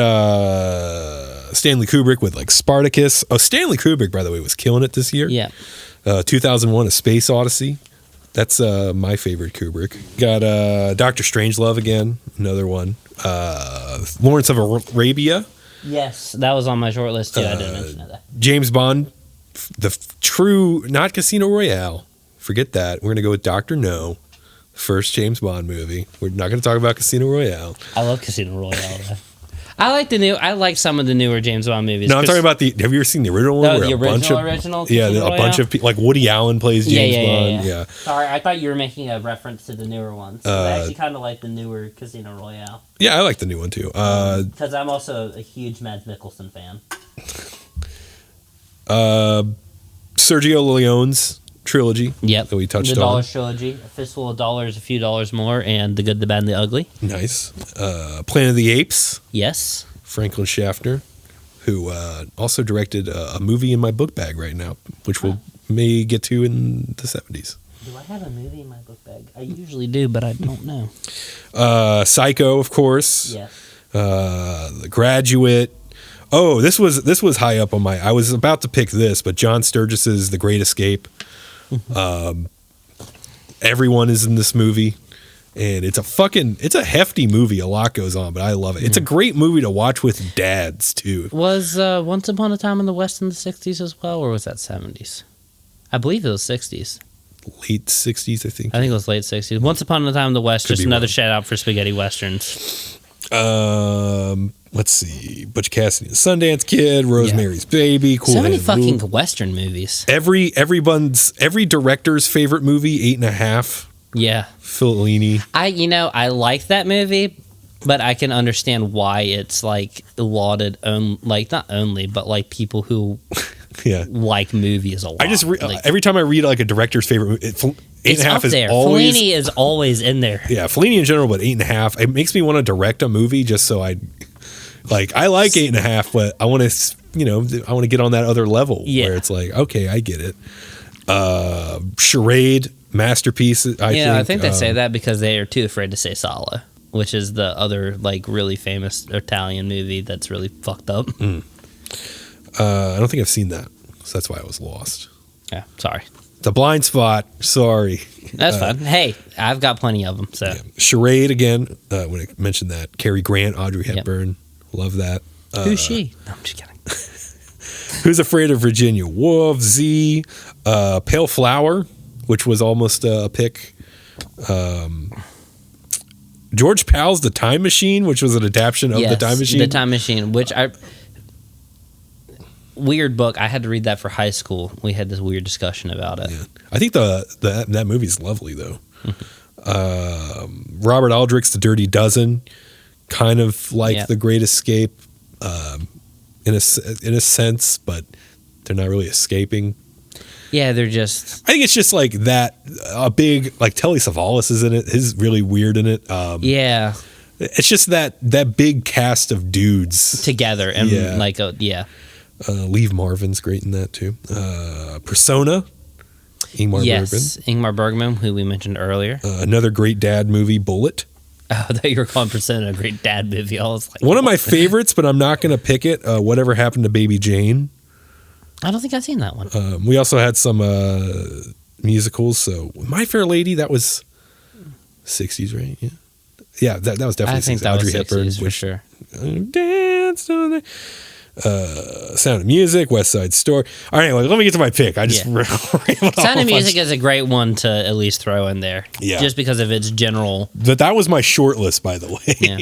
Stanley Kubrick with like Spartacus. Oh, Stanley Kubrick, by the way, was killing it this year. Yeah. 2001: A Space Odyssey. That's my favorite Kubrick. Got Dr. Strangelove again, another one. Lawrence of Arabia. Yes, that was on my short list too. I didn't mention that. James Bond, the true, not Casino Royale. Forget that. We're gonna go with Dr. No. First James Bond movie. We're not going to talk about Casino Royale. I love Casino Royale. I like some of the newer James Bond movies. No, I'm talking about have you ever seen the original one? No, the original. Yeah, a bunch of people, like Woody Allen plays James Bond. Yeah. Sorry, I thought you were making a reference to the newer ones. I actually kind of like the newer Casino Royale. Yeah, I like the new one too. Because I'm also a huge Mads Mikkelsen fan. Sergio Leone's trilogy. Yep. That we touched on. The Dollars trilogy, A Fistful of Dollars, A Few Dollars More, and The Good, the Bad, and the Ugly. Nice. Planet of the Apes. Yes. Franklin Schaffner, who also directed a movie in my book bag right now, which we may get to in the 70s. Do I have a movie in my book bag? I usually do, but I don't know. Psycho, of course. Yes. The Graduate. Oh, this was high up on my. I was about to pick this, but John Sturgis's The Great Escape. Everyone is in this movie, and it's a hefty movie. A lot goes on, but I love it. It's a great movie to watch with dads too. Was Once Upon a Time in the West in the 60s as well, or was that 70s? I believe it was 60s. Late 60s, I think. I think it was late 60s. Once Upon a Time in the West, just another shout out for spaghetti westerns. Let's see. Butch Cassidy and Sundance Kid, Rosemary's Baby, Cool 70 fucking Western movies. Every director's favorite movie, 8.5. Yeah. Fellini. I like that movie, but I can understand why it's like lauded not only, but like people who like movies a lot. I just every time I read like a director's favorite movie, 8.5 is there. always Fellini is always in there. Yeah, Fellini in general, but 8.5. It makes me want to direct a movie just so I like 8.5, but I want to I want to get on that other level where it's like, okay, I get it. Charade, masterpiece. I think they say that because they are too afraid to say Sala, which is the other like really famous Italian movie that's really fucked up. I don't think I've seen that, so that's why I was lost. Yeah, sorry. It's a blind spot. Sorry. That's fine. Hey, I've got plenty of them. So Charade again. When I mentioned that, Cary Grant, Audrey Hepburn, love that. Who's she? No, I'm just kidding. Who's Afraid of Virginia Woolf? Z, Pale Flower, which was almost a pick. George Pal's The Time Machine, which was an adaptation of The Time Machine. The Time Machine, which weird book. I had to read that for high school. We had this weird discussion about it. Yeah. I think that movie's lovely though. Robert Aldrich's The Dirty Dozen, kind of like The Great Escape, in a sense, but they're not really escaping. Yeah, they're just. I think it's just like that. A big like Telly Savalas is in it. He's really weird in it. Yeah. It's just that big cast of dudes together and Leave Marvin's great in that too. Persona, Ingmar Bergman. Ingmar Bergman, who we mentioned earlier. Another great dad movie, Bullet. Oh, I thought you were calling Persona a great dad movie. I was like, one of my favorites, but I'm not going to pick it. Whatever Happened to Baby Jane. I don't think I've seen that one. We also had some musicals. So My Fair Lady, that was 60s, right? Yeah, that was definitely. I think 60s. that Audrey was 60s Hepburn, for sure. Danced on the Sound of Music, West Side Story. All right, anyway, let me get to my pick. I just Sound of Music is a great one to at least throw in there. Yeah. Just because of its general. That was my short list, by the way. Yeah.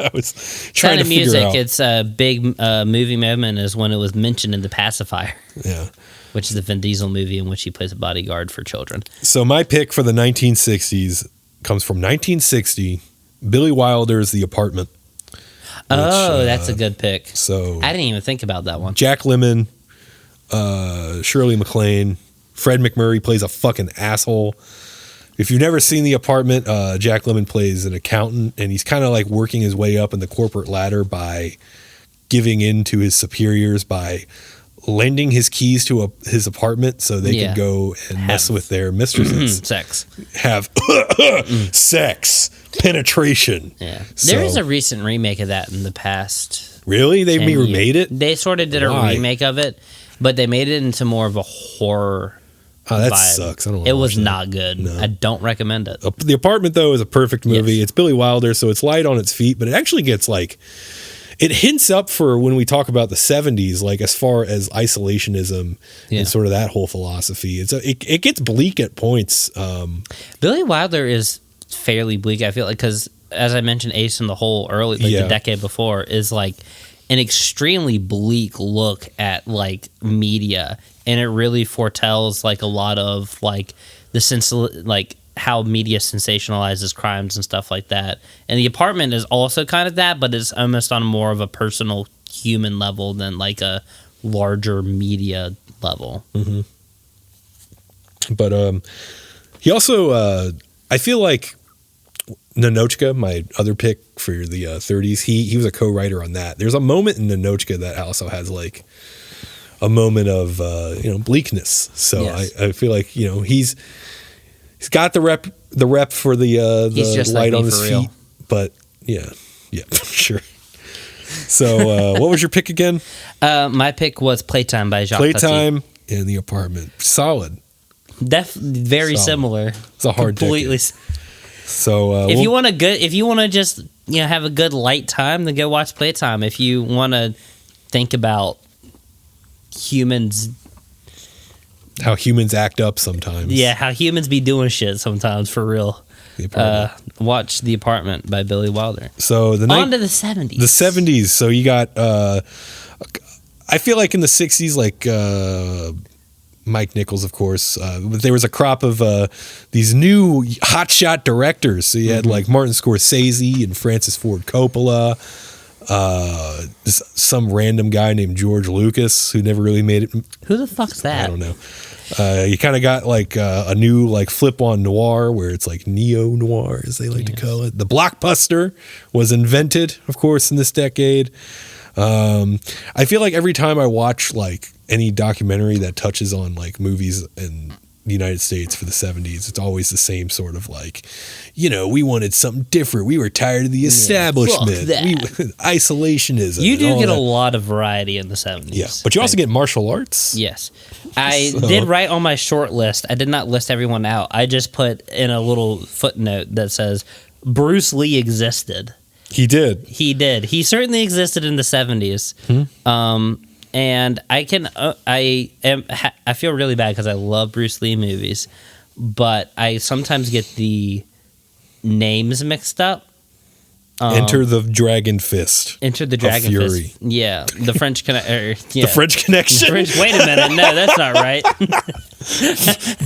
I was trying Sound to of figure Music, out. its a big movie moment is when it was mentioned in The Pacifier. Yeah. Which is the Vin Diesel movie in which he plays a bodyguard for children. So my pick for the 1960s comes from 1960, Billy Wilder's The Apartment. That's a good pick. So I didn't even think about that one. Jack Lemmon, Shirley MacLaine, Fred McMurray plays a fucking asshole. If you've never seen The Apartment, Jack Lemmon plays an accountant, and he's kind of like working his way up in the corporate ladder by giving in to his superiors by lending his keys to his apartment so they can go and mess with their mistresses. Sex. Have sex. Penetration. Yeah. There is a recent remake of that in the past. Really? They remade it? They sort of did a remake of it, but they made it into more of a horror that vibe. Sucks. I don't It was not good. No. I don't recommend it. The Apartment, though, is a perfect movie. It's Billy Wilder, so it's light on its feet, but it actually gets like... It hints up for when we talk about the 70s, like as far as isolationism and sort of that whole philosophy. It gets bleak at points. Billy Wilder is fairly bleak, I feel like, because as I mentioned, Ace in the Hole early, like the decade before, is like an extremely bleak look at like media, and it really foretells like a lot of like the sense like how media sensationalizes crimes and stuff like that. And The Apartment is also kind of that, but it's almost on more of a personal human level than like a larger media level. Mm-hmm. But he also, I feel like Ninochka, my other pick for the 30s, he was a co-writer on that. There's a moment in Ninochka that also has like a moment of bleakness. So I feel like he's got the rep for the light on his feet, but yeah, sure. So what was your pick again? My pick was Playtime by Jacques Playtime in The Apartment. Solid. Very similar. It's a hard completely. Decade. So if you want to just have a good light time, then go watch Playtime. If you want to think about humans. How humans act up sometimes. Yeah, how humans be doing shit sometimes, for real. Watch The Apartment by Billy Wilder. So on to the 70s. The 70s. So you got, I feel like in the 60s, like Mike Nichols, of course, but there was a crop of these new hotshot directors. So you had like Martin Scorsese and Francis Ford Coppola. Some random guy named George Lucas who never really made it. Who the fuck's that? I don't know. You kind of got like a new like flip on noir where it's like neo noir as they like to call it. The blockbuster was invented, of course, in this decade. I feel like every time I watch like any documentary that touches on like movies in the United States for the 70s, it's always the same sort of like, we wanted something different. We were tired of the establishment. Isolationism. You do get a lot of variety in the 70s. Yeah, but you also get martial arts. Yes. I did write on my short list. I did not list everyone out. I just put in a little footnote that says Bruce Lee existed. He did. He certainly existed in the 70s. And I feel really bad because I love Bruce Lee movies, but I sometimes get the names mixed up. Enter the Dragon Fist. Enter the Dragon Fury. Fist. Yeah, the French The French Connection. Wait a minute, no, that's not right.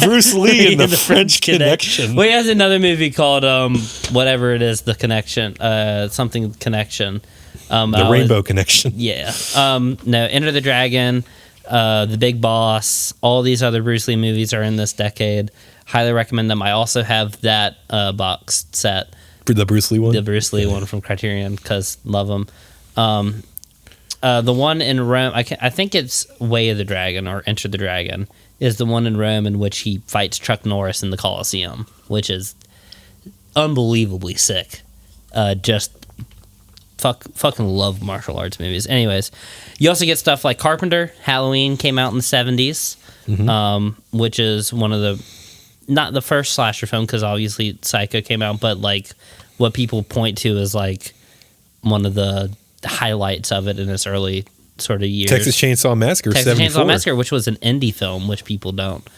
Bruce Lee and the French Connection. Well, he has another movie called whatever it is, The Connection, something Connection. The Rainbow Connection. Yeah. No, Enter the Dragon, The Big Boss, all these other Bruce Lee movies are in this decade. Highly recommend them. I also have that box set. The Bruce Lee one? The Bruce Lee one from Criterion, because love them. The one in Rome, I think it's Way of the Dragon or Enter the Dragon, is the one in Rome in which he fights Chuck Norris in the Colosseum, which is unbelievably sick. Just fucking love martial arts movies. Anyways, you also get stuff like Carpenter. Halloween came out in the 70s, which is one of the, not the first slasher film, because obviously Psycho came out, but like what people point to as like one of the highlights of it in its early sort of years. Texas Chainsaw Massacre, Texas 74. Chainsaw Massacre, which was an indie film, which people don't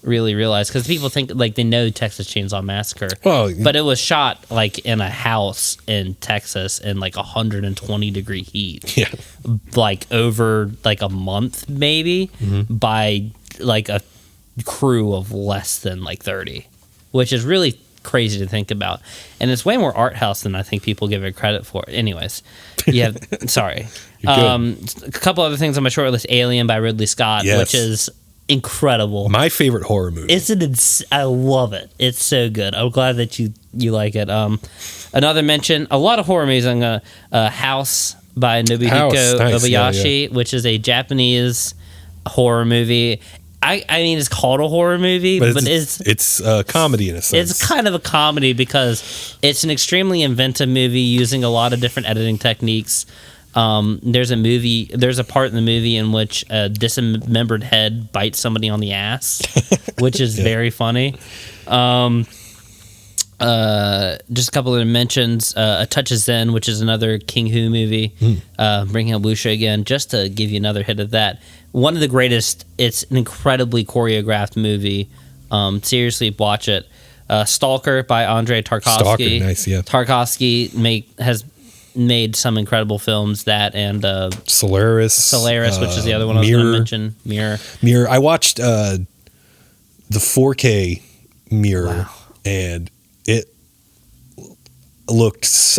really realize because people think like they know Texas Chainsaw Massacre, but it was shot like in a house in Texas in like 120-degree heat, like over like a month maybe by like a crew of less than like 30, which is really crazy to think about, and it's way more art house than I think people give it credit for. Anyways, sorry. A couple other things on my short list: Alien by Ridley Scott, which is incredible. My favorite horror movie. I love it. It's so good. I'm glad that you like it. Another mention: a lot of horror movies. I'm gonna House by Nobuhiko Obayashi, which is a Japanese horror movie. I mean, it's called a horror movie, but it's a comedy in a sense. It's kind of a comedy because it's an extremely inventive movie using a lot of different editing techniques. There's a part in the movie in which a dismembered head bites somebody on the ass, which is very funny. Just a couple of mentions. A Touch of Zen, which is another King Hu movie, bringing up Wuxia again, just to give you another hit of that. One of the greatest. It's an incredibly choreographed movie. Seriously, watch it. Stalker by Andrei Tarkovsky. Stalker, nice, yeah. Tarkovsky has made some incredible films. That and Solaris, which is the other one I was going to mention. Mirror. I watched the 4K Mirror, and it looks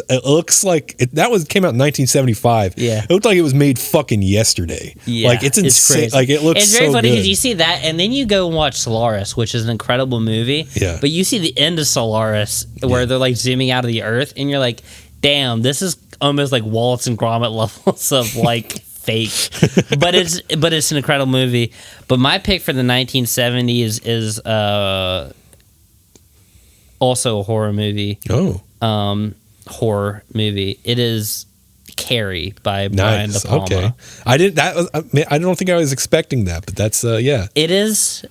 like that came out in 1975. Yeah, it looked like it was made fucking yesterday. Yeah, like it's insane. Crazy. Like it looks. It's very so funny good. because you see that, and then you go and watch Solaris, which is an incredible movie. Yeah, but you see the end of Solaris where they're like zooming out of the Earth, and you're like, damn, this is almost like Wallace and Gromit levels of like fake. but it's an incredible movie. But my pick for the 1970s is also a horror movie. Horror movie. It is Carrie by Brian De Palma. Okay, I don't think I was expecting that, but that's It is.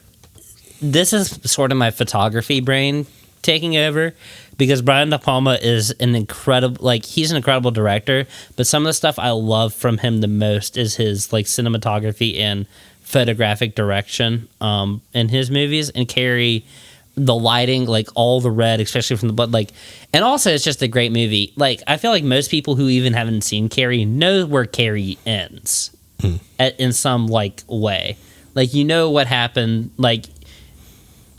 This is sort of my photography brain taking over because Brian De Palma is an incredible, he's an incredible director, but some of the stuff I love from him the most is his cinematography and photographic direction in his movies. And Carrie, the lighting, all the red, especially from the blood, and also it's just a great movie. I feel like most people who even haven't seen Carrie know where Carrie ends in some way. You know what happened.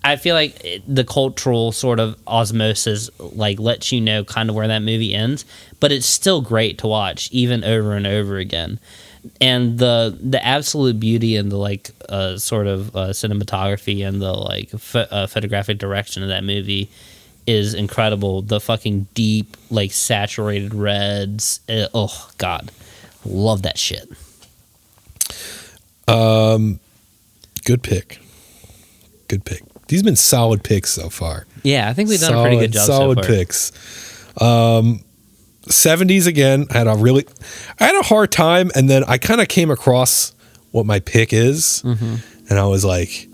I feel like the cultural sort of osmosis lets you know kind of where that movie ends, but it's still great to watch even over and over again. And the absolute beauty and the sort of cinematography and the photographic direction of that movie is incredible. The fucking deep saturated reds. Oh God, love that shit. Good pick. These have been solid picks so far. Yeah, I think we've done a pretty good job so far. Solid picks. 70s again. I had a hard time, and then I kind of came across what my pick is, and I was like,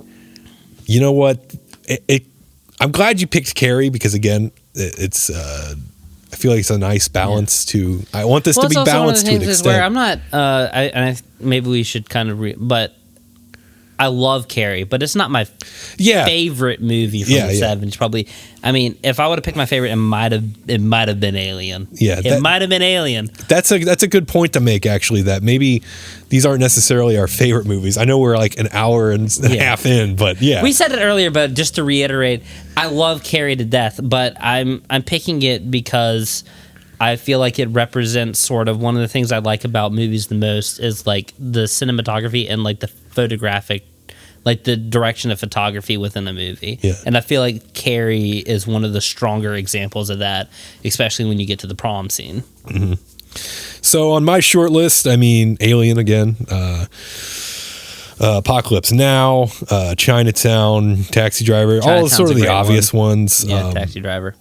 you know what? I'm glad you picked Carrie because again, it's. I feel like it's a nice balance to. I want this to be balanced to an extent. Where I'm not. Maybe we should kind of but. I love Carrie, but it's not my favorite movie from the 70s. Probably, I mean, if I would have picked my favorite, it might have been Alien. Yeah, it might have been Alien. That's a good point to make. Actually, that maybe these aren't necessarily our favorite movies. I know we're an hour and a half in, but we said it earlier. But just to reiterate, I love Carrie to death, but I'm picking it because I feel like it represents sort of one of the things I like about movies the most is the cinematography and the photographic, the direction of photography within a movie. Yeah. And I feel like Carrie is one of the stronger examples of that, especially when you get to the prom scene. Mm-hmm. So on my short list, I mean, Alien again, Apocalypse Now, Chinatown, Taxi Driver, all sort of the obvious ones. Yeah, Taxi Driver.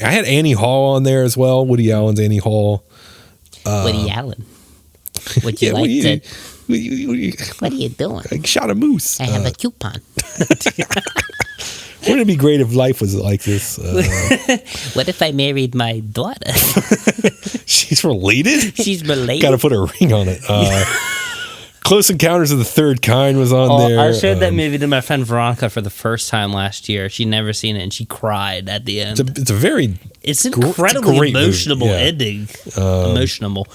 I had Annie Hall on there as well. Woody Allen's Annie Hall. Woody Allen. Would you like to... What are you doing? I shot a moose. I have a coupon. Wouldn't it be great if life was like this? What if I married my daughter? She's related? She's related. Got to put a ring on it. Close Encounters of the Third Kind was on there. I showed that movie to my friend Veronica for the first time last year. She'd never seen it, and she cried at the end. It's an incredibly emotional ending. Emotional.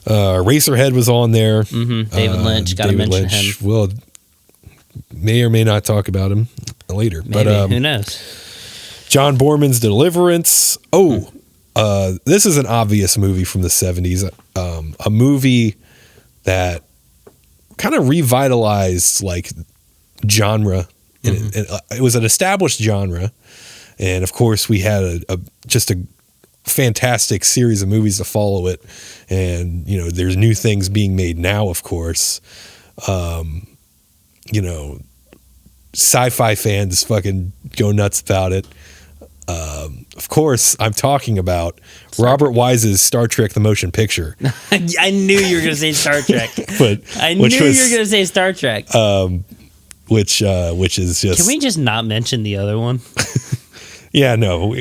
Eraserhead was on there. Mm-hmm. David Lynch. Got to mention him. Well, may or may not talk about him later. Maybe. But who knows? John Borman's Deliverance. This is an obvious movie from the 70s. A movie that kind of revitalized like genre. It was an established genre. And of course we had just a fantastic series of movies to follow it. And, you know, there's new things being made now, of course. You know, sci-fi fans fucking go nuts about it. Of course, I'm talking about Robert Wise's Star Trek: The Motion Picture. I knew you were going to say Star Trek. I knew you were going to say Star Trek. Which is just. Can we just not mention the other one? Yeah, no.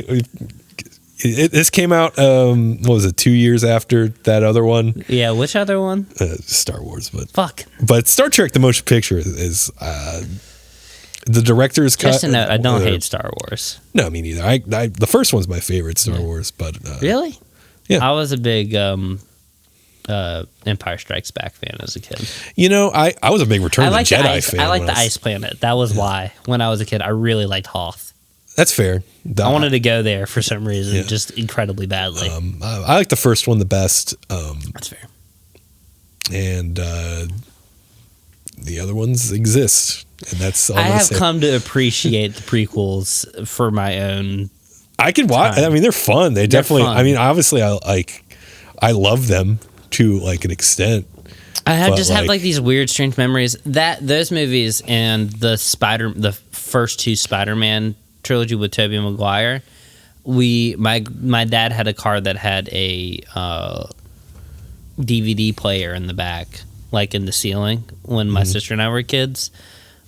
This came out. What was it? 2 years after that other one. Yeah, which other one? Star Wars, but fuck. But Star Trek: The Motion Picture is. The director's cut. Just a note, I don't hate Star Wars. No, me neither. I the first one's my favorite Star Wars, but really, yeah, I was a big Empire Strikes Back fan as a kid. You know, I was a big Return of the Jedi fan. I liked the Ice Planet. That was why when I was a kid, I really liked Hoth. That's fair. I wanted to go there for some reason, just incredibly badly. I like the first one the best. That's fair. And the other ones exist. And that's all I have come to appreciate the prequels for my own. I can watch. I mean, they're fun. They're definitely. Fun. I mean, obviously, I love them to like an extent. I have these weird, strange memories that those movies and the first two Spider-Man trilogy with Tobey Maguire. My dad had a car that had a DVD player in the back, like in the ceiling, when my sister and I were kids.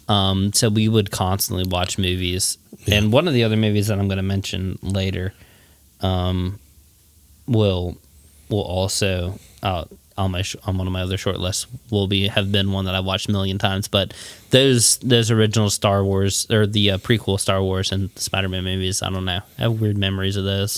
So we would constantly watch movies. Yeah. And one of the other movies that I'm going to mention later will also on one of my other short lists have been one that I've watched a million times. But those original Star Wars or the prequel Star Wars and Spider-Man movies, I don't know. I have weird memories of those.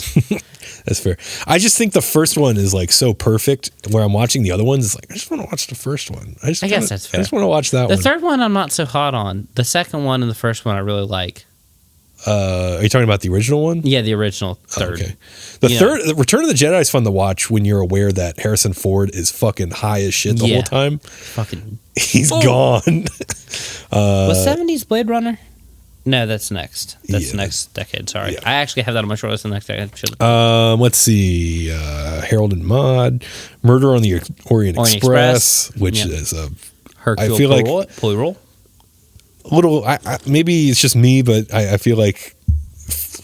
That's fair. I just think the first one is like so perfect. Where I'm watching the other ones, it's like I just want to watch the first one. I guess that's fair. I just want to watch that one. The third one I'm not so hot on. The second one and the first one I really like. Are you talking about the original one? Yeah, the original third. Okay. The Return of the Jedi is fun to watch when you're aware that Harrison Ford is fucking high as shit the whole time. He's gone. Was 70s Blade Runner? No, that's next. That's next decade. Sorry, I actually have that on my short list. The next decade. Let's see. Harold and Maude, Murder on the Orient Express, which is a. Hercule I feel Poirot. like a little. Maybe it's just me, but I feel like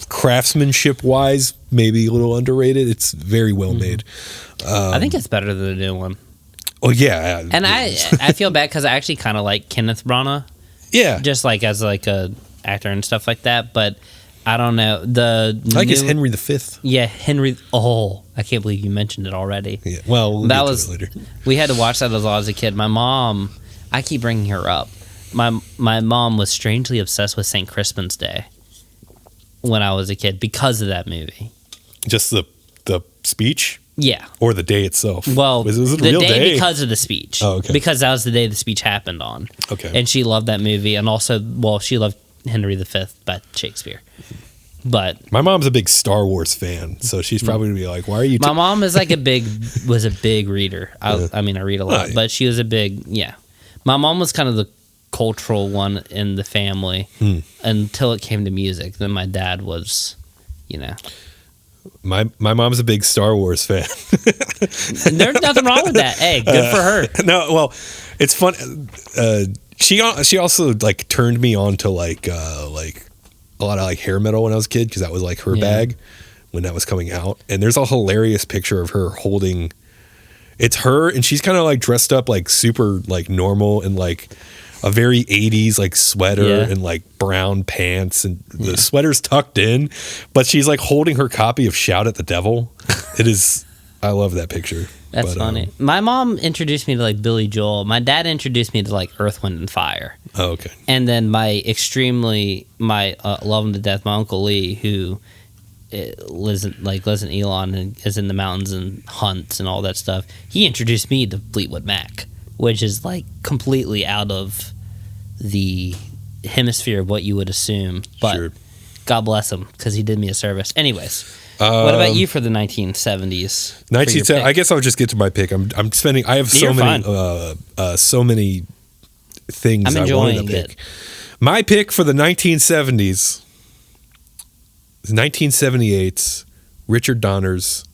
craftsmanship wise, maybe a little underrated. It's very well made. I think it's better than the new one. Oh yeah, and I feel bad because I actually kind of like Kenneth Branagh. Yeah, just like as like a actor and stuff like that. But I don't know I guess Henry V. Yeah, Henry. Oh, I can't believe you mentioned it already. Yeah, well, that was later. We had to watch that as a kid. My mom, I keep bringing her up. My mom was strangely obsessed with St. Crispin's Day when I was a kid because of that movie. Just the speech? Yeah. Or the day itself? Well, was it a the real day because of the speech. Oh, okay. Because that was the day the speech happened on. Okay. And she loved that movie, and also, she loved Henry V by Shakespeare. But my mom's a big Star Wars fan, so she's probably gonna be like, "Why are you?" My mom is was a big reader. I mean, I read a lot, but she was a big My mom was kind of the cultural one in the family until it came to music. Then my dad was, My mom's a big Star Wars fan. There's nothing wrong with that. Hey, good for her. No, well, it's fun. She also like turned me on to like a lot of like hair metal when I was a kid because that was like her bag when that was coming out. And there's a hilarious picture of her holding. It's her, and she's kind of like dressed up like super like normal and like a very 80s like sweater and like brown pants, and the sweater's tucked in, but she's like holding her copy of Shout at the Devil. It is. I love that picture. That's funny. My mom introduced me to like Billy Joel. My dad introduced me to like Earth, Wind, and Fire. Oh, okay. And then my love him to death, my Uncle Lee, who lives in Elon and is in the mountains and hunts and all that stuff. He introduced me to Fleetwood Mac, which is like completely out of the hemisphere of what you would assume. But sure. God bless him, because he did me a service. Anyways. What about you for the 1970s? 1970. I guess I'll just get to my pick. I'm spending. I have so many things I wanted to pick. My pick for the 1970s is 1978's Richard Donner's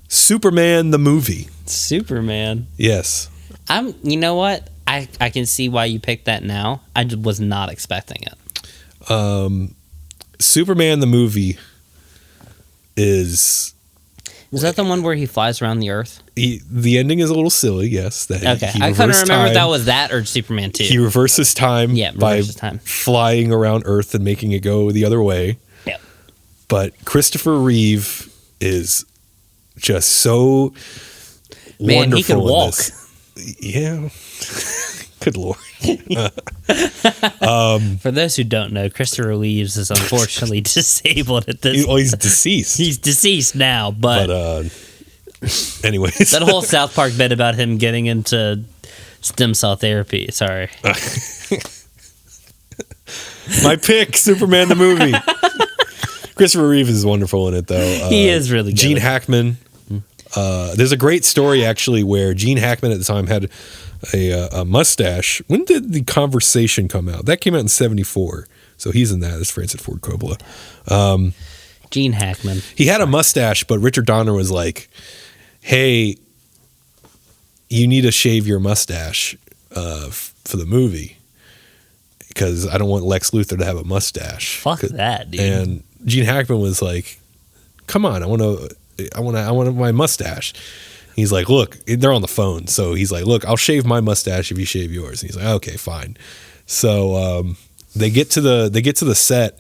Superman the movie. Superman. Yes. You know what? I can see why you picked that now. I just was not expecting it. Superman the movie. Is that the one where he flies around the Earth? The ending is a little silly, yes. Okay, I couldn't remember if that was that or Superman 2. He reverses time by flying around Earth and making it go the other way. Yep. But Christopher Reeve is just so wonderful. He can walk. Yeah. Good Lord. For those who don't know, Christopher Reeves is unfortunately disabled at this. He's deceased. He's deceased now, but anyways, that whole South Park bit about him getting into stem cell therapy. Sorry. My pick, Superman the movie. Christopher Reeve is wonderful in it, though. He is really good. Gene Hackman. There's a great story actually where Gene Hackman at the time had a mustache. When did The Conversation come out? That came out in 1974. So he's in that as Francis Ford Coppola. Gene Hackman. He had a mustache, but Richard Donner was like, hey, you need to shave your mustache for the movie because I don't want Lex Luthor to have a mustache. Fuck that, dude. And Gene Hackman was like, come on, I want my mustache. He's like, look, they're on the phone. So he's like, look, I'll shave my mustache if you shave yours. And he's like, okay, fine. So they get to the set,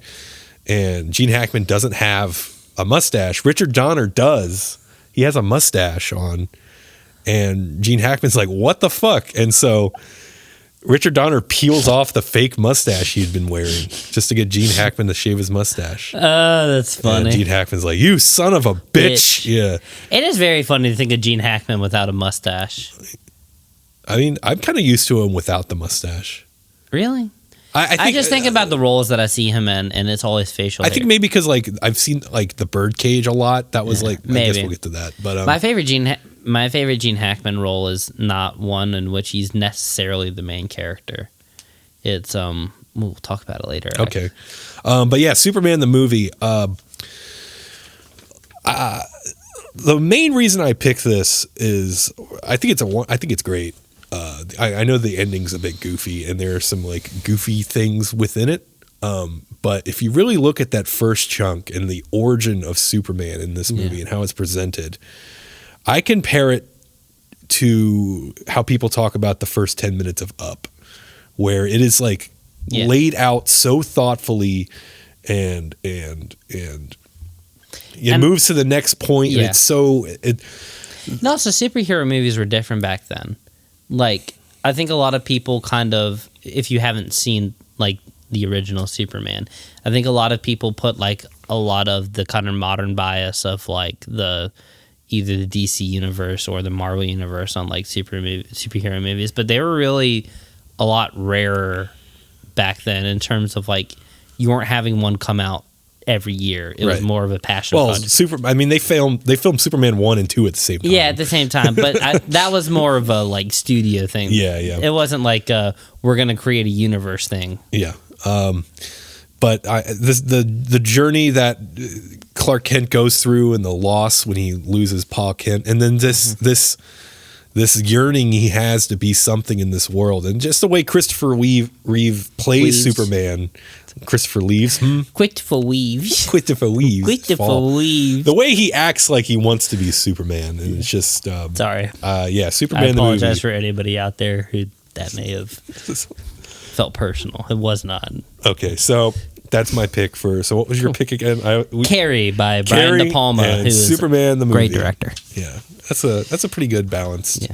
and Gene Hackman doesn't have a mustache. Richard Donner does. He has a mustache on, and Gene Hackman's like, what the fuck? And so Richard Donner peels off the fake mustache he'd been wearing just to get Gene Hackman to shave his mustache. Oh, that's funny. And Gene Hackman's like, you son of a bitch. Yeah. It is very funny to think of Gene Hackman without a mustache. I mean, I'm kind of used to him without the mustache. Really? I just think about the roles that I see him in, and it's always facial hair. I think maybe because like I've seen like The Birdcage a lot. That was like, maybe. I guess we'll get to that. But my favorite Gene Hackman role is not one in which he's necessarily the main character. It's we'll talk about it later. Okay, but yeah, Superman the movie. The main reason I picked this is I think it's great. I know the ending's a bit goofy, and there are some like goofy things within it. But if you really look at that first chunk and the origin of Superman in this movie and how it's presented, I compare it to how people talk about the first 10 minutes of Up, where it is like laid out so thoughtfully and it moves to the next point. And it's so No, so superhero movies were different back then. Like, I think a lot of people kind of, if you haven't seen like the original Superman, I think a lot of people put like a lot of the kind of modern bias of like either the DC universe or the Marvel universe on like superhero movies, but they were really a lot rarer back then in terms of like you weren't having one come out every year. It was more of a passion project. I mean, they filmed Superman 1 and 2 at the same time. Yeah, at the same time, but that was more of a like studio thing. Yeah. It wasn't like we're gonna create a universe thing. Yeah. But the journey that Clark Kent goes through and the loss when he loses Pa Kent, and then this yearning he has to be something in this world, and just the way Christopher Reeve plays Superman. Christopher Reeves. Christopher Reeves. The way he acts like he wants to be Superman, and it's just sorry. Superman. I apologize for anybody out there who that may have felt personal. It was not. Okay, so That's my pick for. So what was your pick again? Carrie by Brian De Palma, who is Superman the movie. Great director. Yeah, that's a pretty good balanced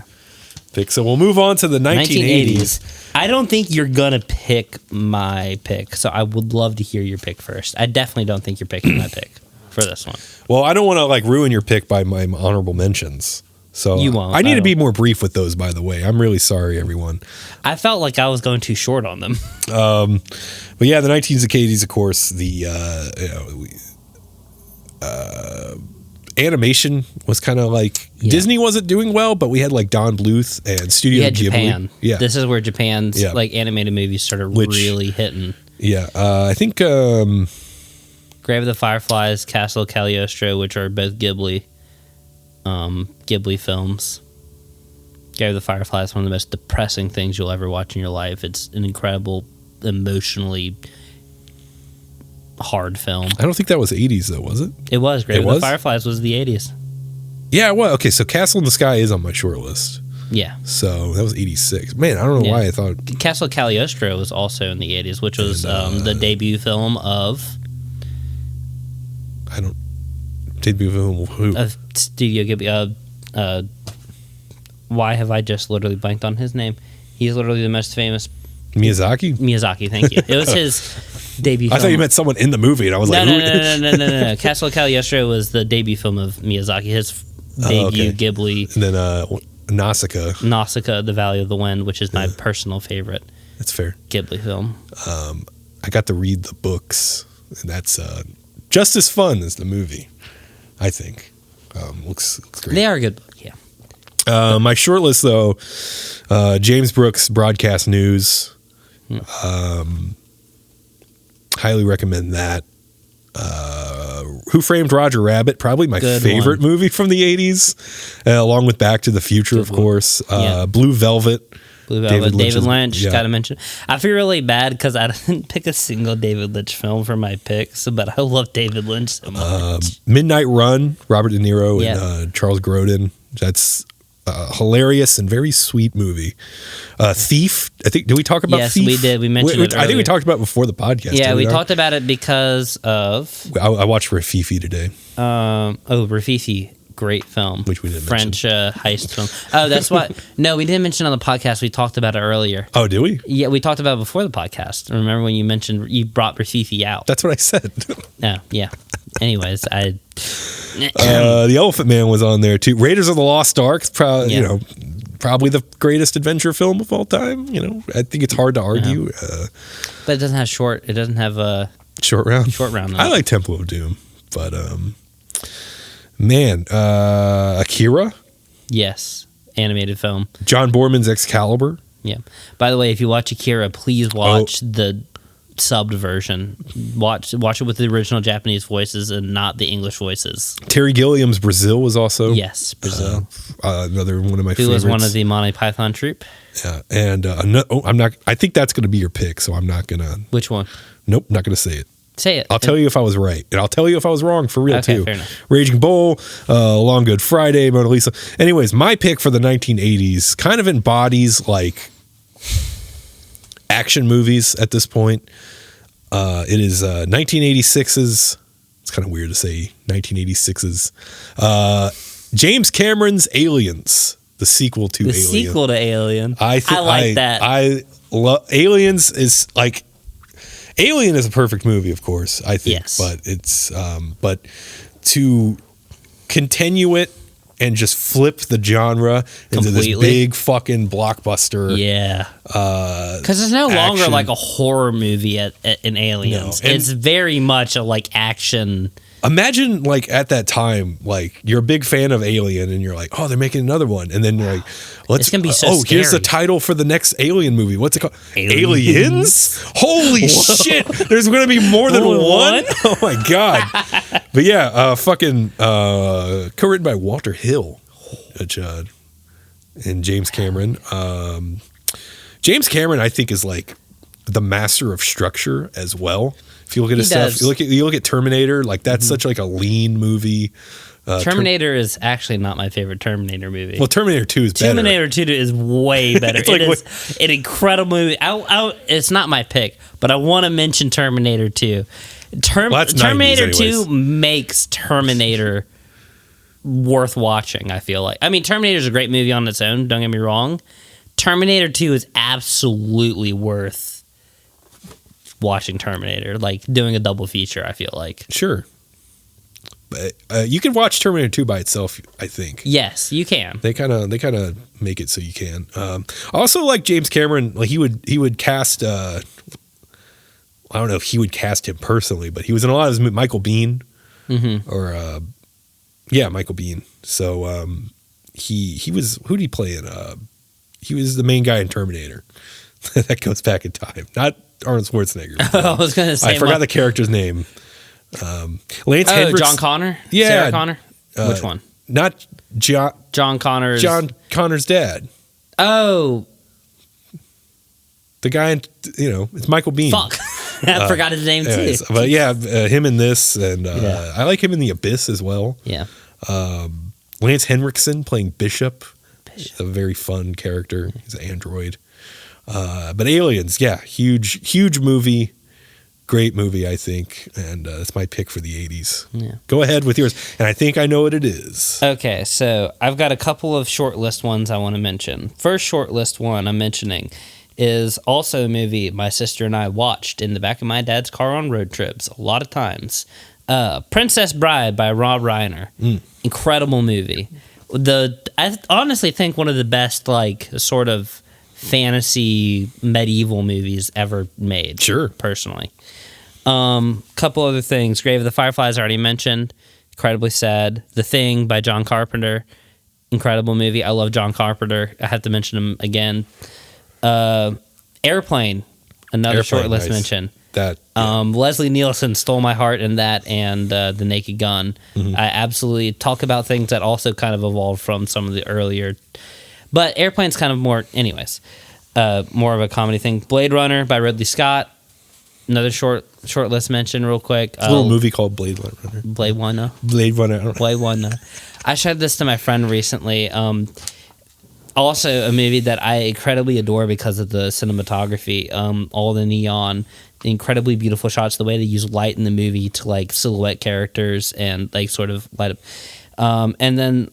pick. So we'll move on to the 1980s. I don't think you're gonna pick my pick, so I would love to hear your pick first. I definitely don't think you're picking my pick for this one. Well, I don't want to like ruin your pick by my honorable mentions. So you won't. I need to be more brief with those, by the way. I'm really sorry, everyone. I felt like I was going too short on them. But yeah, the 1980s, of course, the animation was kind of like Disney wasn't doing well, but we had like Don Bluth and Studio Ghibli. Japan. Yeah, this is where Japan's like animated movies started really hitting. Yeah, I think Grave of the Fireflies, Castle Cagliostro, which are both Ghibli films. Grave of the Fireflies is one of the most depressing things you'll ever watch in your life. It's an incredible, emotionally hard film. I don't think that was 80s though, was it? It was. Grave of the Fireflies was the 80s. Yeah, well, okay, so Castle in the Sky is on my short list. Yeah. So that was 86. Man, I don't know why I thought... Castle Cagliostro was also in the 80s, which was the debut film of... Debut film of who? Of Studio Ghibli. Why have I just literally blanked on his name? He's literally the most famous... Miyazaki, thank you. It was his debut film. I thought you meant someone in the movie, and I was No. Castle Cagliostro was the debut film of Miyazaki, his debut Ghibli. And then Nausicaa, The Valley of the Wind, which is my personal favorite. That's fair. Ghibli film. I got to read the books, and that's just as fun as the movie, I think. Looks great. They are good. Yeah. My short list, though, James Brooks' Broadcast News. Highly recommend that. Who Framed Roger Rabbit? Probably my favorite movie from the 80s, along with Back to the Future, of course. Blue Velvet. David Lynch, gotta mention. I feel really bad because I didn't pick a single David Lynch film for my picks, but I love David Lynch so much. Midnight Run, Robert De Niro and Charles Grodin. That's a hilarious and very sweet movie. Thief. I think. Did we talk about Thief? Yes, we did. We mentioned it earlier. I think we talked about it before the podcast. Yeah, we talked about it because of... I watched Rafifi today. Rafifi. Great film. Which we didn't mention. French heist film. Oh, that's what... No, we didn't mention on the podcast. We talked about it earlier. Oh, did we? Yeah, we talked about it before the podcast. Remember when you mentioned... You brought Rafifi out. That's what I said. Oh, yeah. Anyways, The Elephant Man was on there, too. Raiders of the Lost Ark. Probably the greatest adventure film of all time. I think it's hard to argue. But it doesn't have short... It doesn't have a... Short round? Short round. I like Temple of Doom, but... Man, Akira? Yes, animated film. John Borman's Excalibur? Yeah. By the way, if you watch Akira, please watch the subbed version. Watch it with the original Japanese voices and not the English voices. Terry Gilliam's Brazil was also... Yes, Brazil. Another one of my favorites. Who was one of the Monty Python troupe. Yeah, and I'm not... I think that's going to be your pick, so I'm not going to... Which one? Nope, not going to say it. Say it. I'll tell you if I was right, and I'll tell you if I was wrong for real, too. Fair enough. Raging Bull, Long Good Friday, Mona Lisa. Anyways, my pick for the 1980s kind of embodies, like, action movies at this point. It is 1986's... It's kind of weird to say 1986's. James Cameron's Aliens, the sequel to Alien. The sequel to Alien. I like that. I love... Aliens is, like... Alien is a perfect movie, of course, I think. Yes. But it's but to continue it and just flip the genre into this big fucking blockbuster. Yeah. Because it's no longer like a horror movie in Aliens. No. It's very much a like action. Imagine like at that time, like you're a big fan of Alien and you're like, oh, they're making another one. And then you're like, it's going to be so scary. Here's the title for the next Alien movie. What's it called? Aliens? Holy shit. There's going to be more than one? Oh my God. But yeah, co-written by Walter Hill and James Cameron. James Cameron, I think, is like the master of structure as well. If you look at his stuff, you look at Terminator, like that's such like a lean movie. Terminator is actually not my favorite Terminator movie. Well, Terminator 2 is better. Terminator 2 is way better. It is an incredible movie. It's not my pick, but I want to mention Terminator 2. Terminator 2 makes Terminator worth watching, I feel like. I mean, Terminator is a great movie on its own, don't get me wrong. Terminator 2 is absolutely worth watching Terminator, like doing a double feature, I feel like. Sure. You can watch Terminator 2 by itself, I think. Yes, you can. They kind of make it so you can. Also, like James Cameron, like he would cast. I don't know if he would cast him personally, but he was in a lot of his Michael Biehn, or Michael Biehn. So he was, who did he play in? He was the main guy in Terminator. That goes back in time, not Arnold Schwarzenegger. I was going to say, I forgot the character's name. Lance Hendricks. John Connor? Yeah. Sarah Connor? Which one? Not John Connor's... John Connor's dad. Oh. The guy, it's Michael Biehn. Fuck. I forgot his name, too. But yeah, him in this, and I like him in The Abyss as well. Yeah. Lance Henriksen playing Bishop. A very fun character. He's an android. But Aliens, yeah, huge movie. Great movie, I think, and that's my pick for the 80s. Yeah. Go ahead with yours, and I think I know what it is. Okay, so I've got a couple of short list ones I want to mention. First short list one I'm mentioning is also a movie my sister and I watched in the back of my dad's car on road trips a lot of times. Princess Bride by Rob Reiner. Incredible movie. I honestly think one of the best, like, sort of fantasy medieval movies ever made. Sure. Personally. Couple other things. Grave of the Fireflies I already mentioned. Incredibly sad. The Thing by John Carpenter. Incredible movie. I love John Carpenter. I have to mention him again. Airplane. Another short list mention. Leslie Nielsen stole my heart in that, and The Naked Gun. I absolutely talk about things that also kind of evolved from some of the earlier. But Airplane's kind of more, anyways, more of a comedy thing. Blade Runner by Ridley Scott. Another short list mention real quick. It's a little movie called Blade Runner. Blade Runner. Blade Runner. I don't know. Blade Runner. I showed this to my friend recently. Also a movie that I incredibly adore because of the cinematography. All the neon, the incredibly beautiful shots, the way they use light in the movie to like silhouette characters and like sort of light up. And then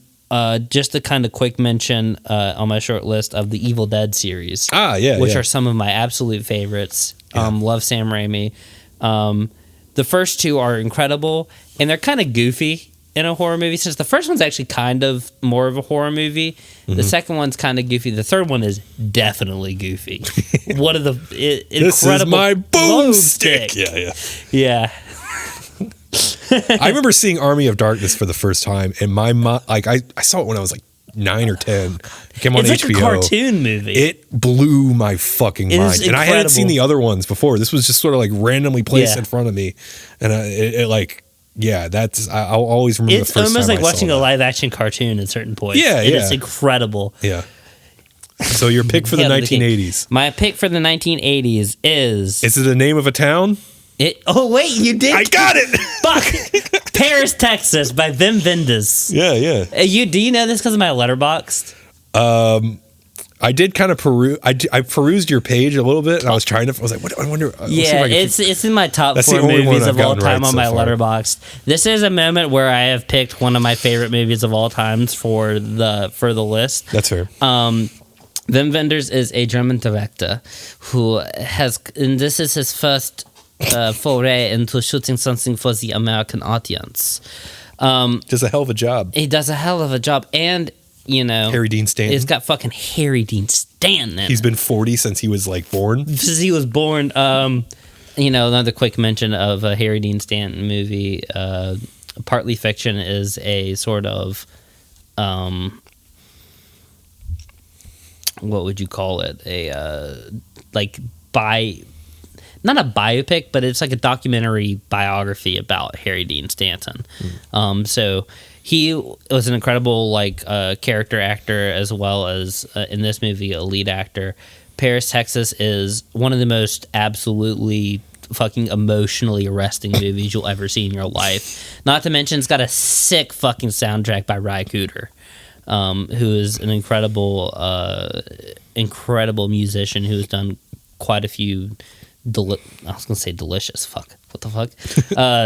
just a kind of quick mention on my short list of the Evil Dead series. Which are some of my absolute favorites. Love Sam Raimi. The first two are incredible, and they're kind of goofy in a horror movie, since the first one's actually kind of more of a horror movie. The second one's kind of goofy. The third one is definitely goofy. One of the incredible... This is my boomstick! Yeah. I remember seeing Army of Darkness for the first time, and my mom, like I saw it when I was like 9 or 10. It came on it's HBO. It's like a cartoon movie. It blew my fucking mind. And I hadn't seen the other ones before. This was just sort of like randomly placed in front of me. And I'll always remember the first time. It's almost like watching a live action cartoon at certain points. It's incredible. Yeah. So your pick for the 1980s. My pick for the 1980s is... Is it the name of a town? Oh, wait, you did? I got it! Fuck! Paris, Texas by Wim Wenders. Yeah. Do you know this because of my Letterboxd? I did kind of peruse. I perused your page a little bit, and I was like, what? I wonder. It's in my top 4 movies of all time on my Letterboxd. This is a moment where I have picked one of my favorite movies of all times for the list. That's fair. Wim Wenders is a German director who has, and this is his first foray into shooting something for the American audience. Does a hell of a job. He does a hell of a job, and Harry Dean Stanton. He's got fucking Harry Dean Stanton. He's been 40 since he was like born. Since he was born. Another quick mention of a Harry Dean Stanton movie. Partly Fiction is a sort of, what would you call it? Not a biopic, but it's like a documentary biography about Harry Dean Stanton. So he was an incredible character actor, as well as in this movie a lead actor. Paris, Texas is one of the most absolutely fucking emotionally arresting movies you'll ever see in your life. Not to mention, it's got a sick fucking soundtrack by Ry Cooder, who is an incredible musician who has done quite a few. I was gonna say delicious. Fuck. What the fuck?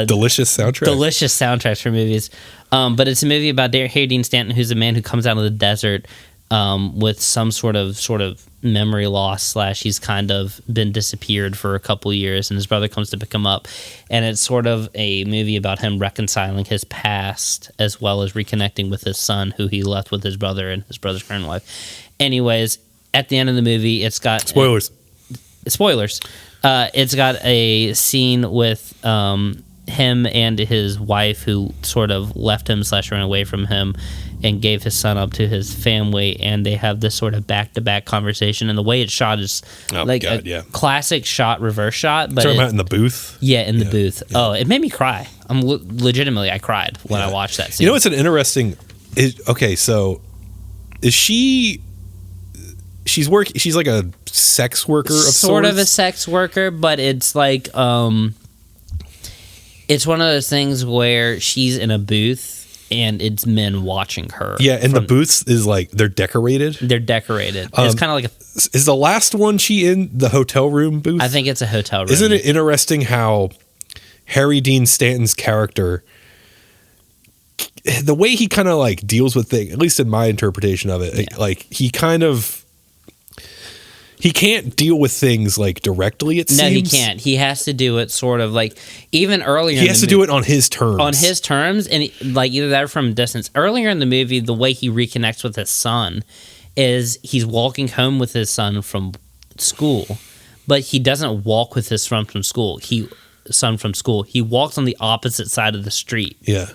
Delicious soundtrack. Delicious soundtracks for movies. But it's a movie about Harry Dean Stanton, who's a man who comes out of the desert with some sort of memory loss / he's kind of been disappeared for a couple years, and his brother comes to pick him up, and it's sort of a movie about him reconciling his past as well as reconnecting with his son, who he left with his brother and his brother's current wife. Anyways, at the end of the movie, it's got spoilers. It's got a scene with him and his wife, who sort of left him / ran away from him and gave his son up to his family, and they have this sort of back-to-back conversation, and the way it's shot is classic shot, reverse shot. But talking about in the booth? Yeah, in the booth. Yeah. Oh, it made me cry. Legitimately, I cried when I watched that scene. You know, it's an interesting... so is she... She's like a sex worker of sort sorts? of a sex worker, but it's like... it's one of those things where she's in a booth and it's men watching her. Yeah, and the booths is like they're decorated. They're decorated. It's kind of like is the last one she in the hotel room booth? I think it's a hotel room. Isn't it interesting how Harry Dean Stanton's character, the way he kind of like deals with things, at least in my interpretation of it, like he kind of... He can't deal with things like directly, it seems. No, he can't. He has to do it sort of like even earlier. He has to do it on his terms. On his terms, and like either that or from a distance. Earlier in the movie, the way he reconnects with his son is he's walking home with his son from school, but he doesn't walk with his son from school. He walks on the opposite side of the street. Yeah.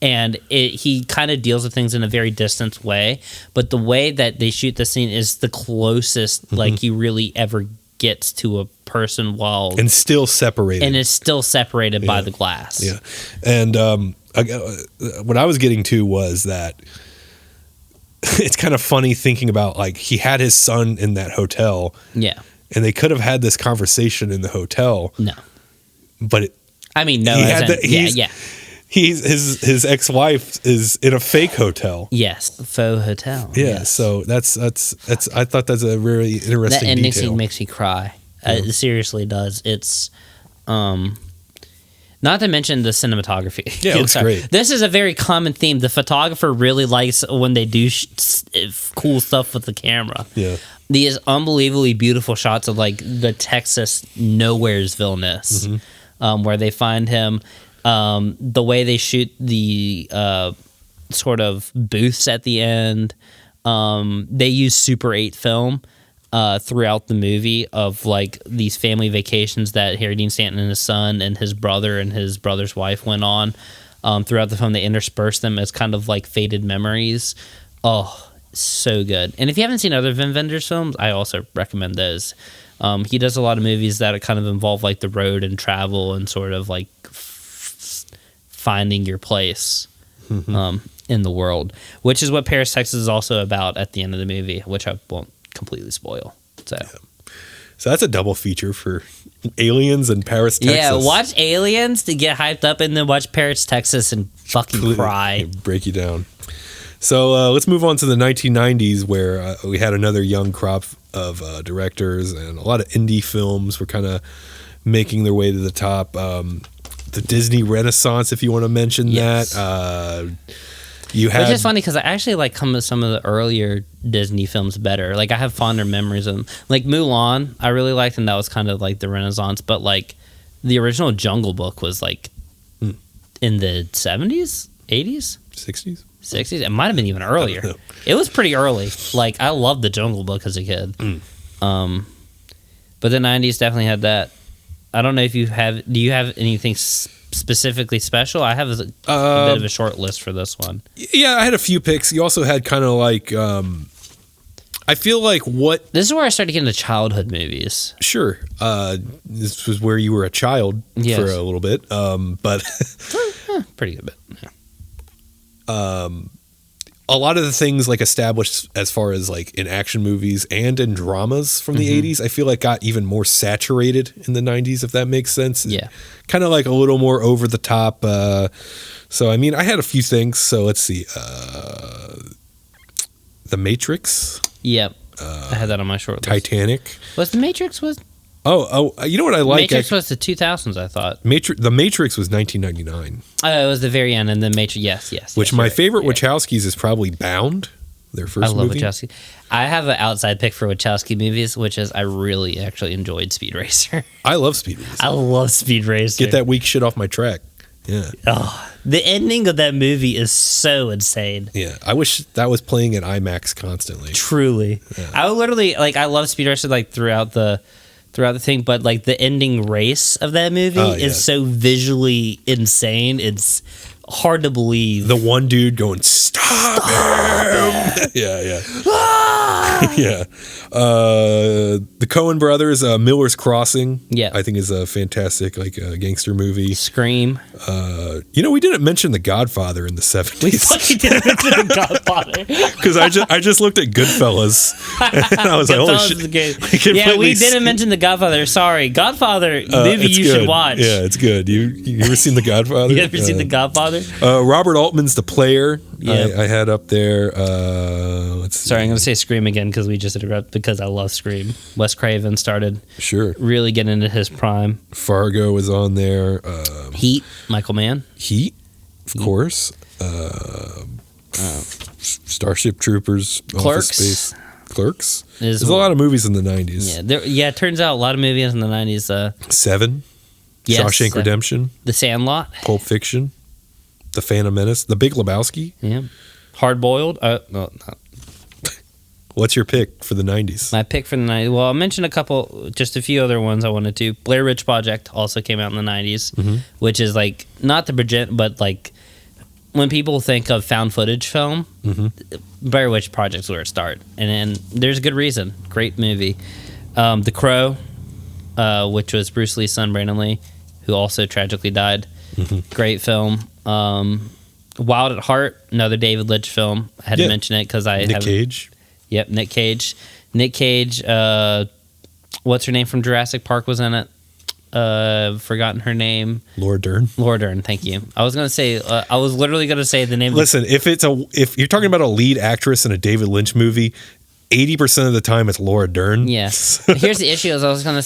And he kind of deals with things in a very distant way, but the way that they shoot the scene is the closest like he really ever gets to a person and still separated, and is still separated by the glass. Yeah, and what I was getting to was that it's kind of funny thinking about like he had his son in that hotel, and they could have had this conversation in the hotel. No, but yeah. His ex-wife is in a fake hotel. Yes, faux hotel. Yeah, yes. So that's I thought that's a really interesting that ending detail. Scene makes me cry. It seriously does. It's not to mention the cinematography. Yeah, it looks great. This is a very common theme. The photographer really likes when they do cool stuff with the camera. Yeah. These unbelievably beautiful shots of like the Texas nowheresville-ness, where they find him. The way they shoot the sort of booths at the end, they use Super 8 film throughout the movie of like these family vacations that Harry Dean Stanton and his son and his brother and his brother's wife went on. Throughout the film, they intersperse them as kind of like faded memories. Oh, so good. And if you haven't seen other Wim Wenders films, I also recommend those. He does a lot of movies that kind of involve like the road and travel and sort of like finding your place in the world, which is what Paris, Texas is also about at the end of the movie, which I won't completely spoil. So that's a double feature for Aliens and Paris, Texas. Yeah, watch Aliens to get hyped up and then watch Paris, Texas and fucking cry. Break you down. So let's move on to the 1990s where we had another young crop of directors and a lot of indie films were kind of making their way to the top. The Disney Renaissance, if you want to mention that. Which is funny because I actually like some of the earlier Disney films better. Like I have fonder memories of them. Like Mulan, I really liked, and that was kind of like the Renaissance. But like the original Jungle Book was like in the 70s, 80s, 60s. It might have been even earlier. It was pretty early. Like I loved the Jungle Book as a kid. But the 90s definitely had that. I don't know if you have. Do you have anything specifically special? I have a bit of a short list for this one. Yeah, I had a few picks. You also had kind of like. I feel like what. This is where I started getting into childhood movies. Sure. This was where you were a child for a little bit. But pretty good bit. Yeah. a lot of the things like established as far as like in action movies and in dramas from the 80s, I feel like got even more saturated in the 90s, if that makes sense. Yeah. Kind of like a little more over the top. So, I mean, I had a few things. So let's see. The Matrix. Yep. I had that on my short list. Titanic. Was The Matrix was... Oh, you know what I like? Matrix was the 2000s, I thought. The Matrix was 1999. It was the very end, and the Matrix, yes. Which my favorite Wachowskis is probably Bound, their first movie. I love Wachowski. I have an outside pick for Wachowski movies, which is I really actually enjoyed Speed Racer. I love Speed Racer. I love Speed Racer. Get that weak shit off my track. Yeah. Oh, the ending of that movie is so insane. Yeah, I wish that was playing at IMAX constantly. Truly. Yeah. I literally, like, I love Speed Racer, like, throughout the thing, but like the ending race of that movie is so visually insane. It's hard to believe. The one dude going, stop him! Yeah. Yeah. The Coen brothers, Miller's Crossing. Yeah, I think is a fantastic gangster movie. Scream. We didn't mention The Godfather in the 70s. We fucking didn't mention The Godfather because I just looked at Goodfellas and I was like, holy shit! Yeah, we didn't mention The Godfather. Sorry, Godfather movie you should watch. Yeah, it's good. You ever seen The Godfather? You ever seen The Godfather? Robert Altman's The Player. Yeah, I had up there. Let's see. Sorry, I'm going to say Scream again because we just interrupted because I love Scream. Wes Craven started really getting into his prime. Fargo was on there. Heat, Michael Mann. Heat, of course. Starship Troopers. Clerks. Clerks. There's a lot of movies in the 90s. Yeah, it turns out a lot of movies in the 90s. Seven. Yes, Shawshank Redemption. The Sandlot. Pulp Fiction. The Phantom Menace. The Big Lebowski. Yeah. Hard Boiled. No. What's your pick for the 90s? My pick for the 90s. Well, I'll mention just a few other ones I wanted to. Blair Witch Project also came out in the 90s, which is like not the but like when people think of found footage film, Blair Witch Project's where it started. And there's a good reason. Great movie. The Crow, which was Bruce Lee's son, Brandon Lee, who also tragically died. Great film. Wild at Heart, another David Lynch film. I had to mention it because I Nick Cage. Yep, Nick Cage. Nick Cage, what's her name from Jurassic Park was in it? Forgotten her name. Laura Dern. Laura Dern, thank you. I was literally going to say the name. Listen, if you're talking about a lead actress in a David Lynch movie, 80% of the time it's Laura Dern. Yes. Here's the issue: I was going to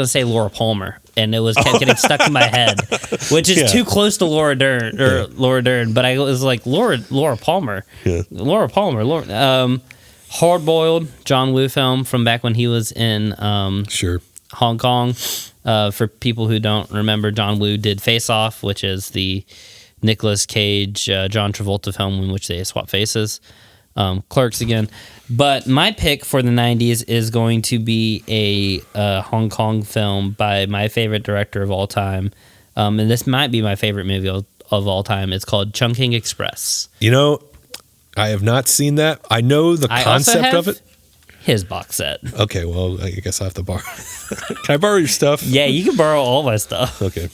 say Laura Palmer, and it kept getting stuck in my head, which is too close to Laura Dern Laura Dern. But I was like Laura Palmer. Yeah. Laura Palmer. Hard Boiled, John Woo film from back when he was in Hong Kong. For people who don't remember, John Woo did Face Off, which is the Nicolas Cage, John Travolta film in which they swap faces. Clerks again. But my pick for the 90s is going to be a Hong Kong film by my favorite director of all time. And this might be my favorite movie of all time. It's called Chungking Express. I have not seen that. I know the concept of it. His box set. Okay, well, I guess I have to borrow. Can I borrow your stuff? Yeah, you can borrow all my stuff. Okay.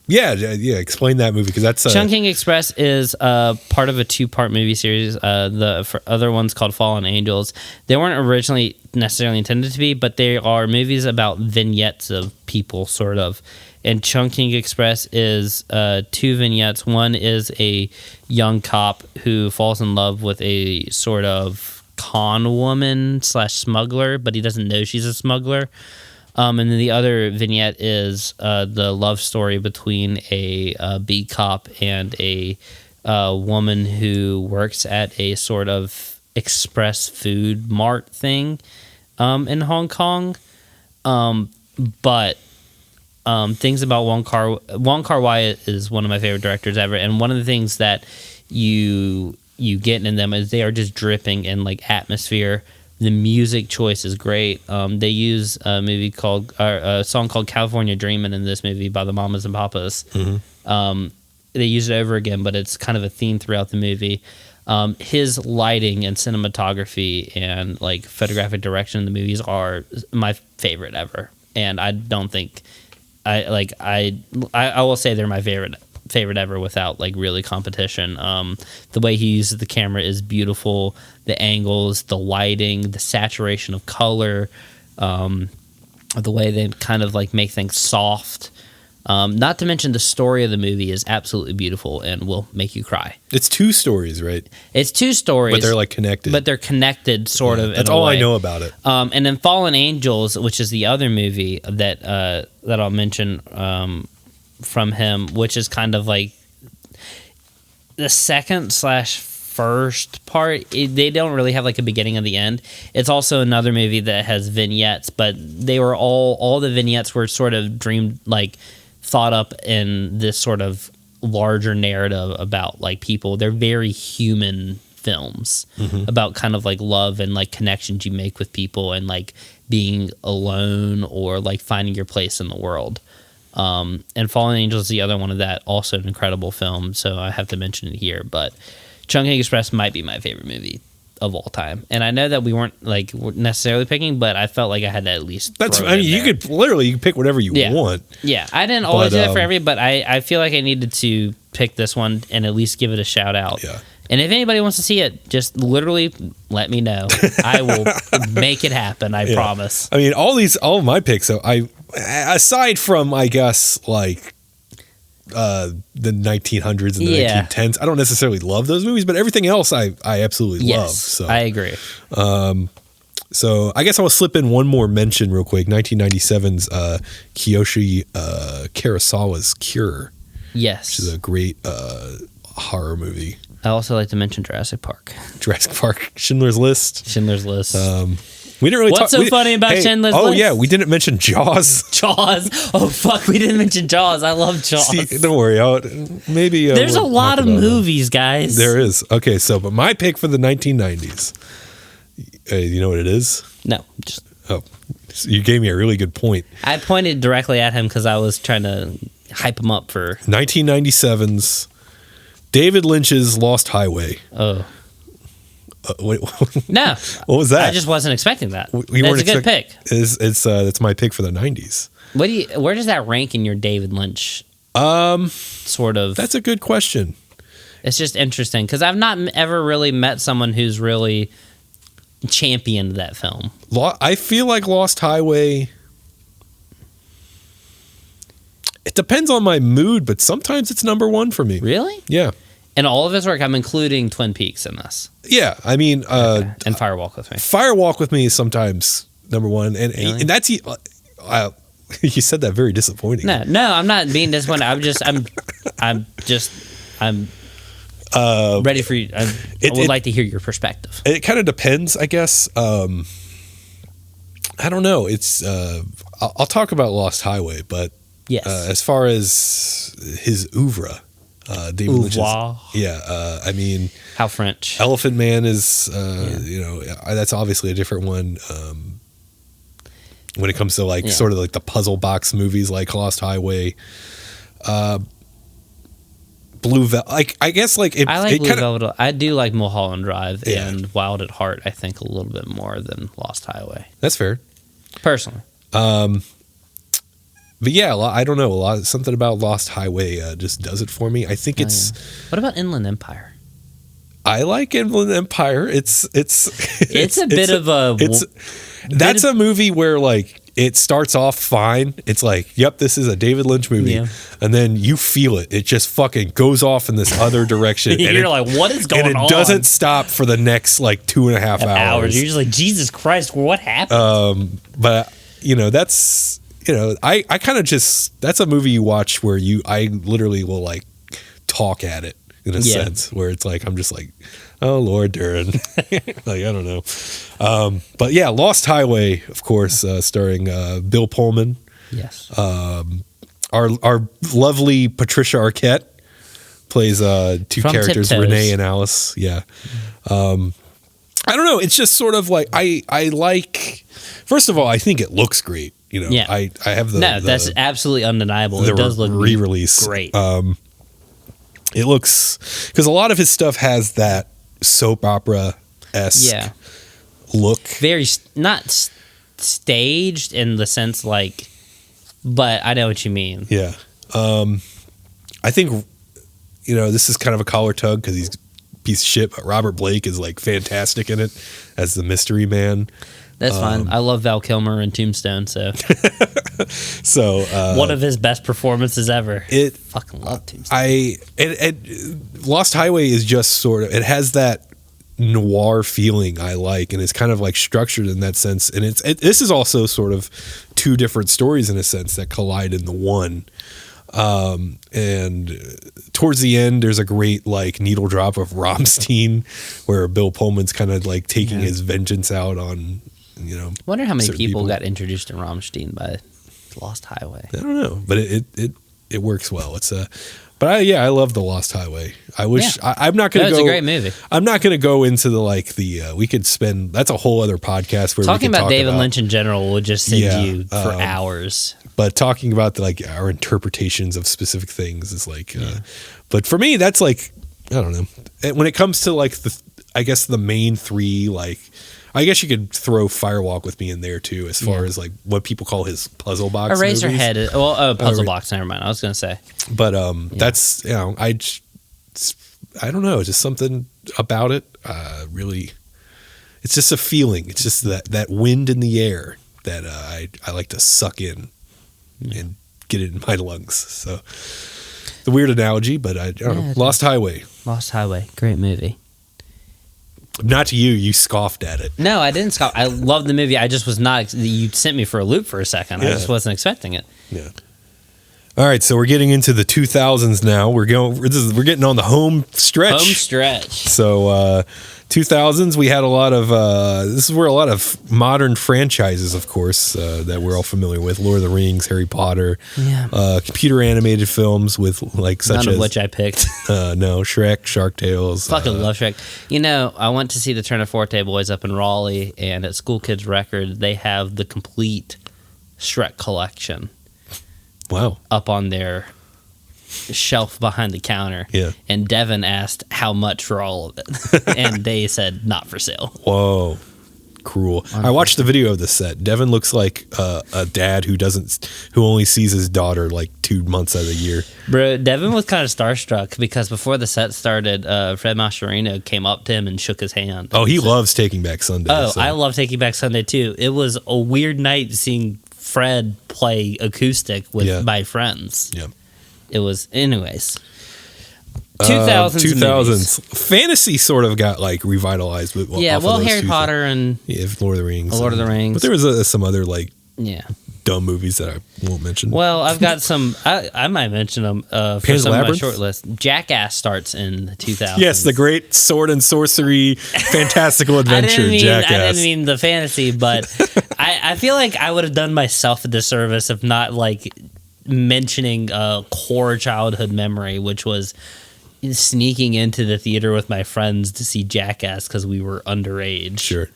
Yeah. Explain that movie because that's Chungking Express is part of a 2-part movie series. The other one's called Fallen Angels. They weren't originally necessarily intended to be, but they are movies about vignettes of people, sort of. And Chungking Express is 2 vignettes. One is a young cop who falls in love with a sort of con woman / smuggler, but he doesn't know she's a smuggler. And then the other vignette is the love story between a B cop and a woman who works at a sort of express food mart thing in Hong Kong. But things about Wong Kar-wai is one of my favorite directors ever, and one of the things that you get in them is they are just dripping in like atmosphere. The music choice is great. They use a song called California Dreamin' in this movie by the Mamas and Papas. They use it over again, but it's kind of a theme throughout the movie. His lighting and cinematography and like photographic direction in the movies are my favorite ever, and I don't think I will say they're my favorite favorite ever without like really competition. The way he uses the camera is beautiful. The angles, the lighting, the saturation of color, the way they kind of like make things soft. Not to mention the story of the movie is absolutely beautiful and will make you cry. It's 2 stories, right? It's 2 stories. But they're like connected. But they're connected sort of. That's all I know about it. And then Fallen Angels, which is the other movie that I'll mention from him, which is kind of like the second/first part. They don't really have like a beginning and the end. It's also another movie that has vignettes, but they were all the vignettes were sort of thought up in this sort of larger narrative about like people. They're very human films about kind of like love and like connections you make with people and like being alone or like finding your place in the world. And Fallen Angels is the other one of that, also an incredible film, so I have to mention it here. But Chungking Express might be my favorite movie of all time, and I know that we weren't like necessarily picking, but I felt like I had to at least. That's. I mean, you could pick whatever you want. Yeah, I didn't always do that for every, but I feel like I needed to pick this one and at least give it a shout out. Yeah. And if anybody wants to see it, just literally let me know. I will make it happen. I promise. I mean, all of my picks. So aside from, I guess, like the 1900s and the 1910s, I don't necessarily love those movies, but everything else I absolutely love. So I agree. So I guess I'll slip in one more mention real quick. 1997's Kiyoshi Kurosawa's Cure. Yes, which is a great horror movie. I also like to mention Jurassic Park. Jurassic Park, Schindler's List. Schindler's List. We didn't really What's so funny about Schindler's List? Oh yeah, we didn't mention Jaws. Jaws. Oh fuck, we didn't mention Jaws. I love Jaws. See, don't worry. Maybe there's a lot of movies, guys. There is. Okay, but my pick for the 1990s. You know what it is? No. So you gave me a really good point. I pointed directly at him because I was trying to hype him up for 1997's David Lynch's Lost Highway. Oh. Wait, no. What was that? I just wasn't expecting that. That's a good pick. That's my pick for the 90s. Where does that rank in your David Lynch sort of? That's a good question. It's just interesting because I've not ever really met someone who's really championed that film. I feel like Lost Highway, it depends on my mood, but sometimes it's number 1 for me. Really? Yeah. In all of his work, I'm including Twin Peaks in this. Yeah, I mean, and Fire Walk with Me. Fire Walk with Me is sometimes number 1, and that's you said that very disappointing. No, I'm not being disappointed. I'm ready for you. I would like to hear your perspective. It kind of depends, I guess. I don't know. It's I'll talk about Lost Highway, but yes, as far as his oeuvre. David Lynch's. I mean, how French. Elephant Man is, that's obviously a different one. When it comes to sort of like the puzzle box movies like Lost Highway, Blue Velvet. I guess I like Blue Velvet. I do like Mulholland Drive and Wild at Heart. I think a little bit more than Lost Highway. That's fair, personally. But yeah, I don't know. Something about Lost Highway just does it for me. I think it's. What about Inland Empire? I like Inland Empire. It's a movie where it starts off fine. It's like, yep, this is a David Lynch movie, and then you feel it. It just fucking goes off in this other direction. And you're like, what is going on? And it doesn't stop for the next 2.5 hours. You're just like, Jesus Christ, what happened? But that's. I kind of just, that's a movie you watch where I literally will talk at it in a sense where it's I'm just like, oh Lord, Darren. I don't know. But yeah, Lost Highway, of course, starring Bill Pullman. Yes. Our lovely Patricia Arquette plays 2 From characters, Tiptoes. Renee and Alice. Yeah. I don't know. It's just sort of I like, first of all, I think it looks great. I have that's absolutely undeniable. It does look re-release great. It looks, because a lot of his stuff has that soap opera-esque look. Very not staged in the sense but I know what you mean. Yeah. I think this is kind of a collar tug because he's a piece of shit, but Robert Blake is like fantastic in it as the mystery man. That's fine. I love Val Kilmer in Tombstone, so one of his best performances ever. Fucking love Tombstone. Lost Highway is just sort of, it has that noir feeling I like, and it's kind of like structured in that sense. And this is also sort of two different stories in a sense that collide in the one. And towards the end, there's a great like needle drop of Rammstein, where Bill Pullman's kind of like taking his vengeance out on. Wonder how many people got introduced to Rammstein by Lost Highway. I don't know, but it works well. I love the Lost Highway. I wish I'm not going to go. It's a great movie. I'm not going to go into the we could spend. That's a whole other podcast where talking about David Lynch in general will just send you for hours. But talking about our interpretations of specific things is like. But for me, that's like I don't know. When it comes to like I guess the main three like. I guess you could throw Firewalk with me in there too, as far as like what people call his puzzle box. Eraserhead. Puzzle box. Never mind. I was going to say, but that's I don't know, just something about it. Really, it's just a feeling. It's just that wind in the air that I like to suck in and get it in my lungs. So the weird analogy, but I don't know. Lost Highway. Lost Highway. Great movie. Not to you. You scoffed at it. No, I didn't scoff. I loved the movie. I just was not. You sent me for a loop for a second. I just wasn't expecting it. Yeah. All right, so we're getting into the 2000s now. We're getting on the home stretch. So 2000s, we had a lot of. This is where a lot of modern franchises, of course, that we're all familiar with: Lord of the Rings, Harry Potter, computer animated films with such none as of which I picked. No, Shrek, Shark Tales. Fucking love Shrek. I went to see the Turner Forte Boys up in Raleigh, and at School Kids Record, they have the complete Shrek collection. Wow. Up on their shelf behind the counter. Yeah. And Devin asked how much for all of it. And they said not for sale. Whoa. Cruel. I watched the video of the set. Devin looks like a dad who only sees his daughter like 2 months out of the year. Bro, Devin was kind of starstruck because before the set started, Fred Mascherino came up to him and shook his hand. Oh, he loves Taking Back Sunday. Oh, so. I love Taking Back Sunday too. It was a weird night seeing Fred play acoustic with my friends. Yeah. It was, anyways. 2000s. Fantasy sort of got like revitalized with Harry Potter and Lord of the Rings. But there was some other dumb movies that I won't mention. Well, I've got some. I might mention them for some of my short list. Jackass starts in the 2000s. Yes, the great sword and sorcery fantastical adventure. Jackass. I didn't mean the fantasy, but I feel like I would have done myself a disservice if not mentioning a core childhood memory, which was sneaking into the theater with my friends to see Jackass because we were underage. Sure.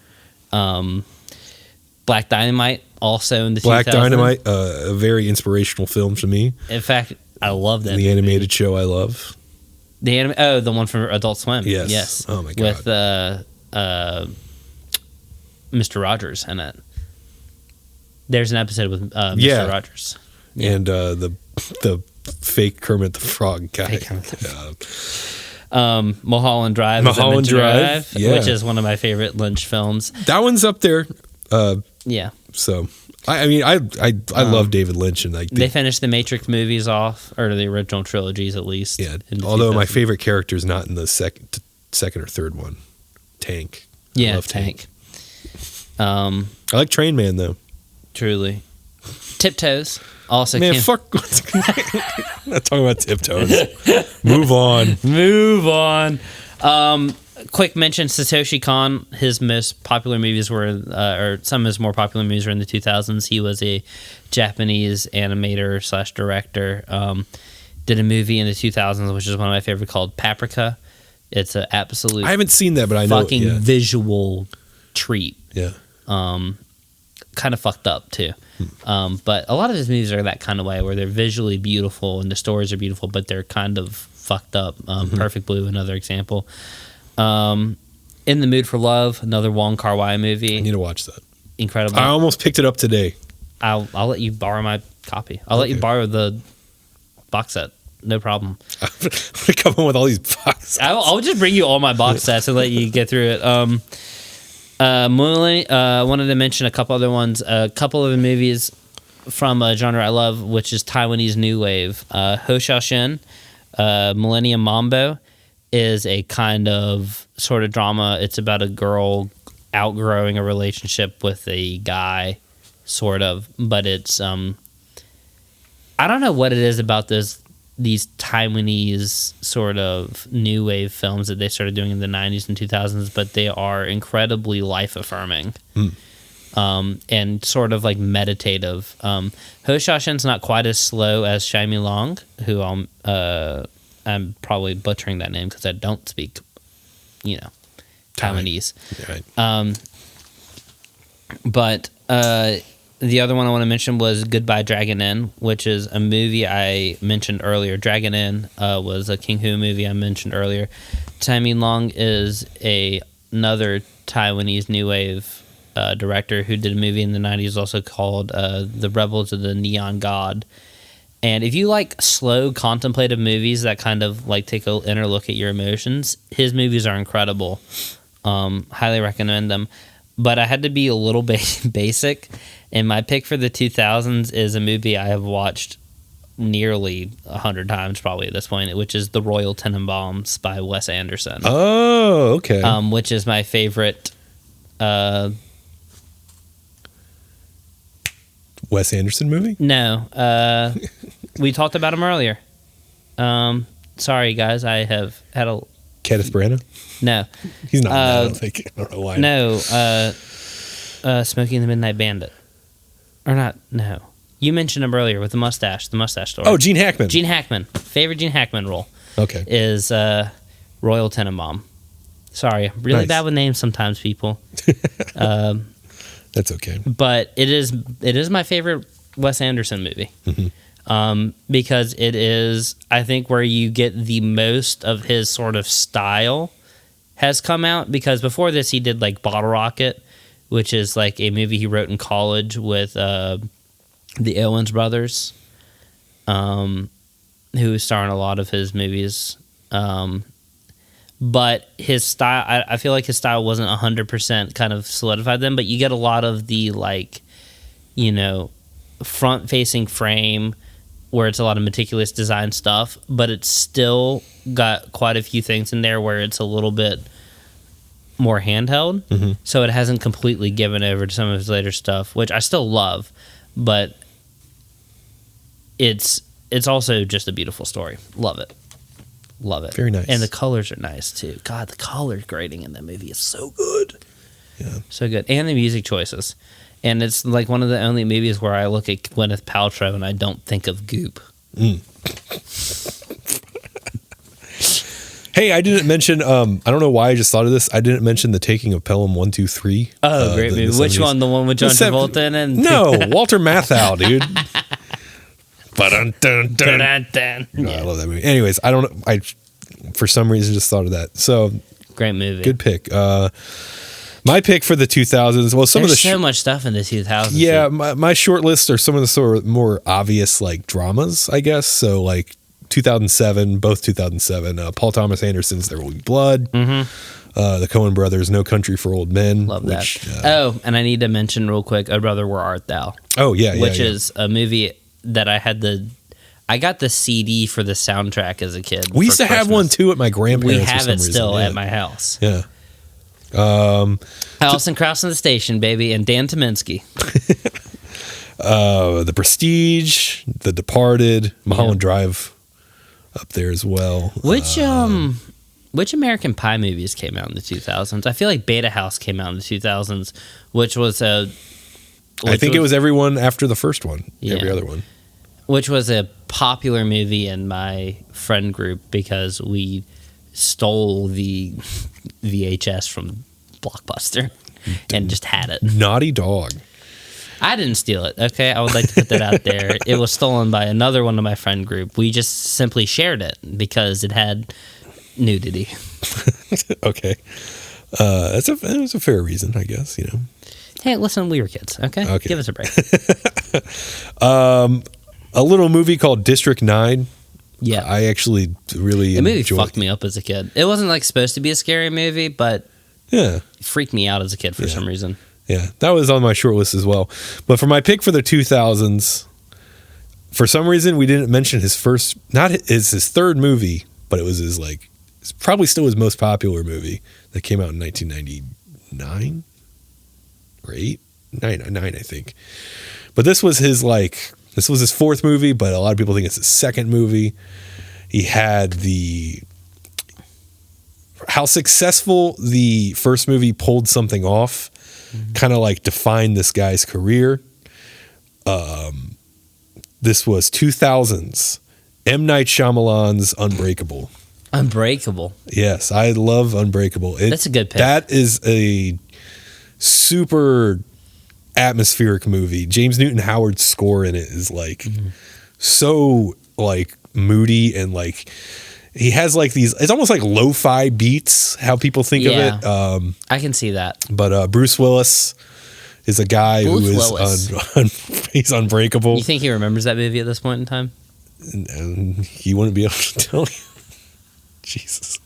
Black Dynamite also in the 2000s. Black Dynamite, a very inspirational film to me. In fact, I love that. The animated show I love. The one from Adult Swim. Yes. Oh my god. With Mr. Rogers in it. There's an episode with Mr. Rogers. Yeah. And the fake Kermit the Frog guy. Mulholland Drive. Which is one of my favorite Lynch films. That one's up there. So I love David Lynch, and they finished the Matrix movies off, or the original trilogies at least. Yeah. Although my favorite character is not in the second or third one, Tank. Yeah, I love Tank. I like Train Man though. Truly. Tiptoes. Also, fuck. I'm not talking about Tiptoes. Move on. Quick mention: Satoshi Kon. His most popular movies were, or some of his more popular movies were in the 2000s. He was a Japanese animator / director. Did a movie in the 2000s, which is one of my favorite, called Paprika. It's an absolute. I haven't seen that, but I know. Fucking visual treat. Yeah. Kind of fucked up too. But a lot of his movies are that kind of way, where they're visually beautiful and the stories are beautiful, but they're kind of fucked up. Perfect Blue, another example. In the Mood for Love, another Wong Kar-wai movie. I need to watch that. Incredible. I almost picked it up today. I'll let you borrow my copy. I'll let you borrow the box set. No problem. I'm gonna come in with all these boxes. I'll just bring you all my box sets and let you get through it. Wanted to mention a couple other ones. A couple of the movies from a genre I love, which is Taiwanese New Wave. Ho Xiaoxian, Millennium Mambo, is a kind of sort of drama. It's about a girl outgrowing a relationship with a guy, sort of. But it's I don't know what it is about these Taiwanese sort of new wave films that they started doing in the 90s and 2000s, but they are incredibly life affirming. And sort of like meditative. Ho Xiaoxian's not quite as slow as Shai Mi Long, who I'm probably butchering that name because I don't speak, Taiwanese. Right. But the other one I want to mention was Goodbye Dragon Inn, which is a movie I mentioned earlier. Dragon Inn was a King Hu movie I mentioned earlier. Tsai Ming-long is another Taiwanese new wave director who did a movie in the 90s also called The Rebels of the Neon God. And if you like slow, contemplative movies that kind of like take an inner look at your emotions, his movies are incredible. Highly recommend them. But I had to be a little basic, and my pick for the 2000s is a movie I have watched nearly 100 times probably at this point, which is The Royal Tenenbaums by Wes Anderson. Oh, okay. Which is my favorite. Wes Anderson movie? No. We talked about him earlier. Sorry, guys. I have had a... Kenneth Branagh? No. He's not. I don't think. I don't know why. No. Smokey and the Midnight Bandit. Or not. No. You mentioned him earlier with the mustache story. Oh, Gene Hackman. Gene Hackman. Favorite Gene Hackman role. Okay. Is Royal Tenenbaum. Sorry. Really bad with names sometimes, people. That's okay. But it is my favorite Wes Anderson movie. Mm-hmm. Because it is, I think, where you get the most of his sort of style has come out. Because before this, he did like Bottle Rocket, which is like a movie he wrote in college with the Owens brothers, who star in a lot of his movies. But his style, I feel like his style wasn't 100% kind of solidified then, but you get a lot of the like, front-facing frame where it's a lot of meticulous design stuff, but it's still got quite a few things in there where it's a little bit more handheld. Mm-hmm. So it hasn't completely given over to some of his later stuff, which I still love, but it's also just a beautiful story. Love it. Very nice. And the colors are nice too. God, the color grading in that movie is so good. Yeah. So good. And the music choices. And it's like one of the only movies where I look at Gwyneth Paltrow and I don't think of Goop. Hey, I didn't mention, I don't know why I just thought of this. I didn't mention The Taking of Pelham 1, 2, 3. Oh, great movie. Which one? The one with John Travolta in it? No, Walter Matthau, dude. Dun. I love that movie. Anyways, I don't know. I, for some reason, just thought of that. So, great movie. Good pick. My pick for the 2000s. Well, There's so much stuff in the 2000s. Yeah, my short list are some of the sort of more obvious like dramas, I guess. So like 2007, both 2007. Paul Thomas Anderson's There Will Be Blood. Mm-hmm. The Coen Brothers' No Country for Old Men. Love that. And I need to mention real quick, Oh Brother, Where Art Thou? Oh yeah, which is a movie that I got the CD for the soundtrack as a kid. We used to have one too at my grandparents'. We have it still at my house. Yeah. Alison Krauss on the Station, baby, and Dan Tyminski. The Prestige, The Departed, Mulholland Drive, up there as well. Which American Pie movies came out in the 2000s? I feel like Beta House came out in the 2000s, which was I think it was everyone after the first one. Yeah. Every other one. Which was a popular movie in my friend group because we stole the VHS from Blockbuster and just had it. Naughty dog. I didn't steal it, okay? I would like to put that out there. It was stolen by another one of my friend group. We just simply shared it because it had nudity. Okay. That was a fair reason, I guess, Hey, listen, we were kids, okay? Give us a break. A little movie called District 9. Yeah. I actually really The movie enjoyed fucked me up as a kid. It wasn't like supposed to be a scary movie, but it freaked me out as a kid for some reason. Yeah, that was on my short list as well. But for my pick for the 2000s, for some reason we didn't mention his first, not his third movie, but it was his it's probably still his most popular movie that came out in 1999 or 9, I think. But this was his fourth movie, but a lot of people think it's his second movie. He had how successful the first movie pulled something off, kind of like defined this guy's career. This was 2000's M. Night Shyamalan's Unbreakable. Unbreakable. Yes, I love Unbreakable. That's a good pick. That is a super atmospheric movie. James Newton Howard's score in it is so moody and he has these, it's almost like lo-fi beats, how people think of it. I can see that. But Bruce Willis is a guy who is he's unbreakable. You think he remembers that movie at this point in time? And he wouldn't be able to tell you. Jesus.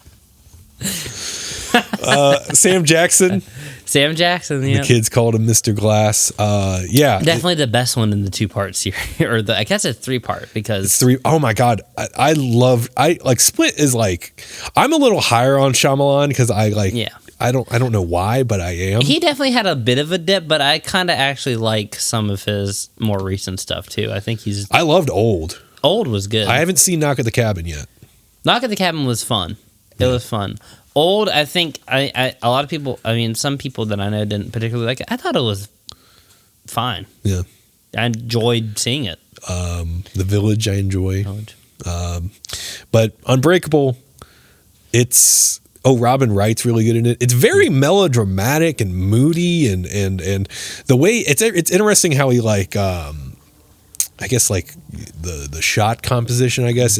Sam Jackson. Sam Jackson, yeah. The kids called him Mr. Glass. Yeah. Definitely the best one in the 2-part series. Or I guess it's 3-part because... It's 3. Oh my God. I Split is I'm a little higher on Shyamalan because I don't know why, but I am. He definitely had a bit of a dip, but I kind of actually like some of his more recent stuff too. I think I loved Old. Old was good. I haven't seen Knock at the Cabin yet. Knock at the Cabin was fun. It was fun. Old, I think a lot of people, some people that I know didn't particularly like it. I thought it was fine. Yeah. I enjoyed seeing it. The Village, I enjoy. But Unbreakable, Robin Wright's really good in it. It's very melodramatic and moody and the way it's interesting how he I guess the shot composition, I guess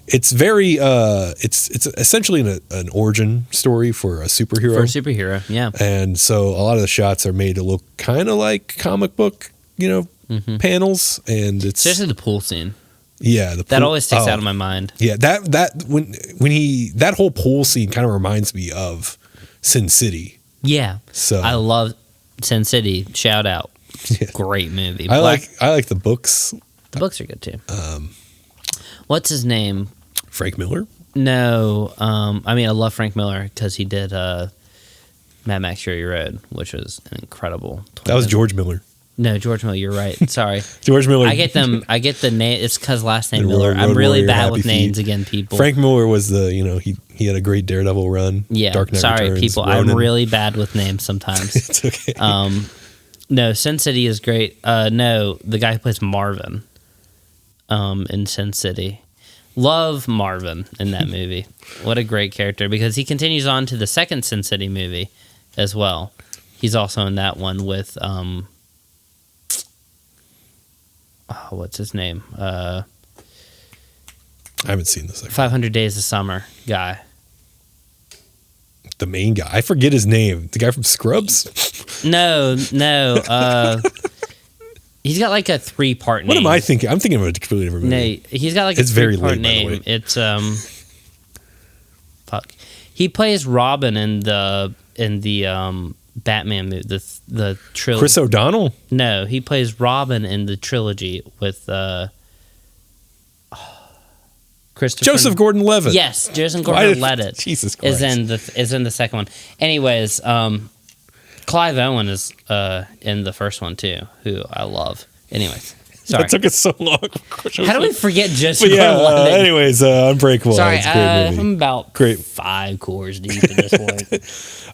it's very it's essentially an origin story for a superhero. For a superhero, yeah. And so a lot of the shots are made to look kind of like comic book, panels, and it's especially the pool scene. Yeah, that always sticks out in my mind. Yeah, that whole pool scene kind of reminds me of Sin City. Yeah. So I love Sin City. Shout out. Yeah. Great movie. I like the books. The books are good too. What's his name? Frank Miller? No. I love Frank Miller because he did Mad Max Fury Road, which was an incredible. That was George Miller. No, George Miller. You're right. Sorry, George Miller. I get the name. It's because last name Miller. I'm really bad with names again, people. Frank Miller was he had a great Daredevil run. Yeah. Dark Knight Returns, people. Ronin. I'm really bad with names sometimes. It's okay. No, Sin City is great. No, the guy who plays Marvin, in Sin City. Love Marvin in that movie. What a great character, because he continues on to the second Sin City movie as well. He's also in that one with what's his name? I haven't seen this. 500 Days of Summer guy. The main guy. I forget his name. The guy from Scrubs? No. He's got a 3-part name. What am I thinking? I'm thinking of a completely different movie. No, he's got it's a 3-part name. It's fuck. He plays Robin in the Batman movie, the trilogy. Chris O'Donnell? No, he plays Robin in the trilogy with Christopher Joseph Gordon-Levitt. Yes, Joseph Gordon-Levitt. Jesus Christ. is in the second one. Anyways, Clive Owen is in the first one too, who I love. Anyways, sorry. That took us so long. How do we forget Joseph Gordon-Levitt? Anyways, Unbreakable. Sorry, it's a great movie. I'm about great. 5 cores deep at this point.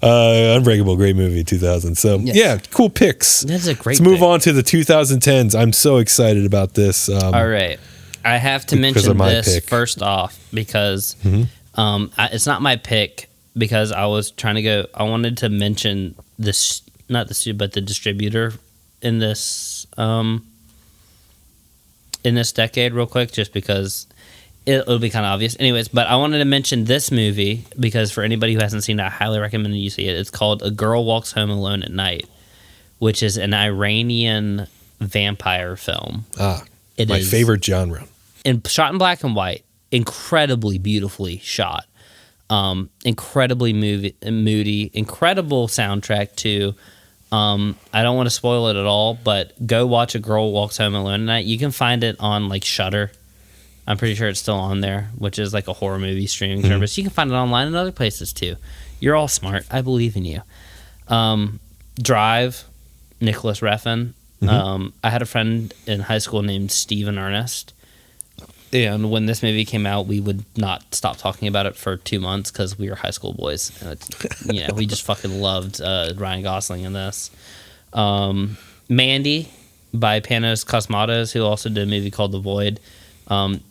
Unbreakable, great movie, 2000. So yeah, cool picks. That's a great. Let's move on to the 2010s. I'm so excited about this. All right. I have to mention this first off because it's not my pick, because I was trying to go. I wanted to mention this, not the studio, but the distributor in this decade, real quick, just because it'll be kind of obvious. Anyways, but I wanted to mention this movie because for anybody who hasn't seen it, I highly recommend you see it. It's called A Girl Walks Home Alone at Night, which is an Iranian vampire film. My favorite genre. Shot in black and white. incredibly beautifully shot, incredibly moody, incredible soundtrack too. I don't want to spoil it at all, but go watch A Girl Walks Home Alone Tonight. You can find it on like Shudder. I'm pretty sure it's still on there, which is like a horror movie streaming service. You can find it online in other places too. You're all smart. I believe in you. Drive, Nicholas Refn. I had a friend in high school named Steven Ernest. And when this movie came out, we would not stop talking about it for 2 months because we were high school boys. And we just fucking loved Ryan Gosling in this. Mandy by Panos Cosmatos, who also did a movie called The Void.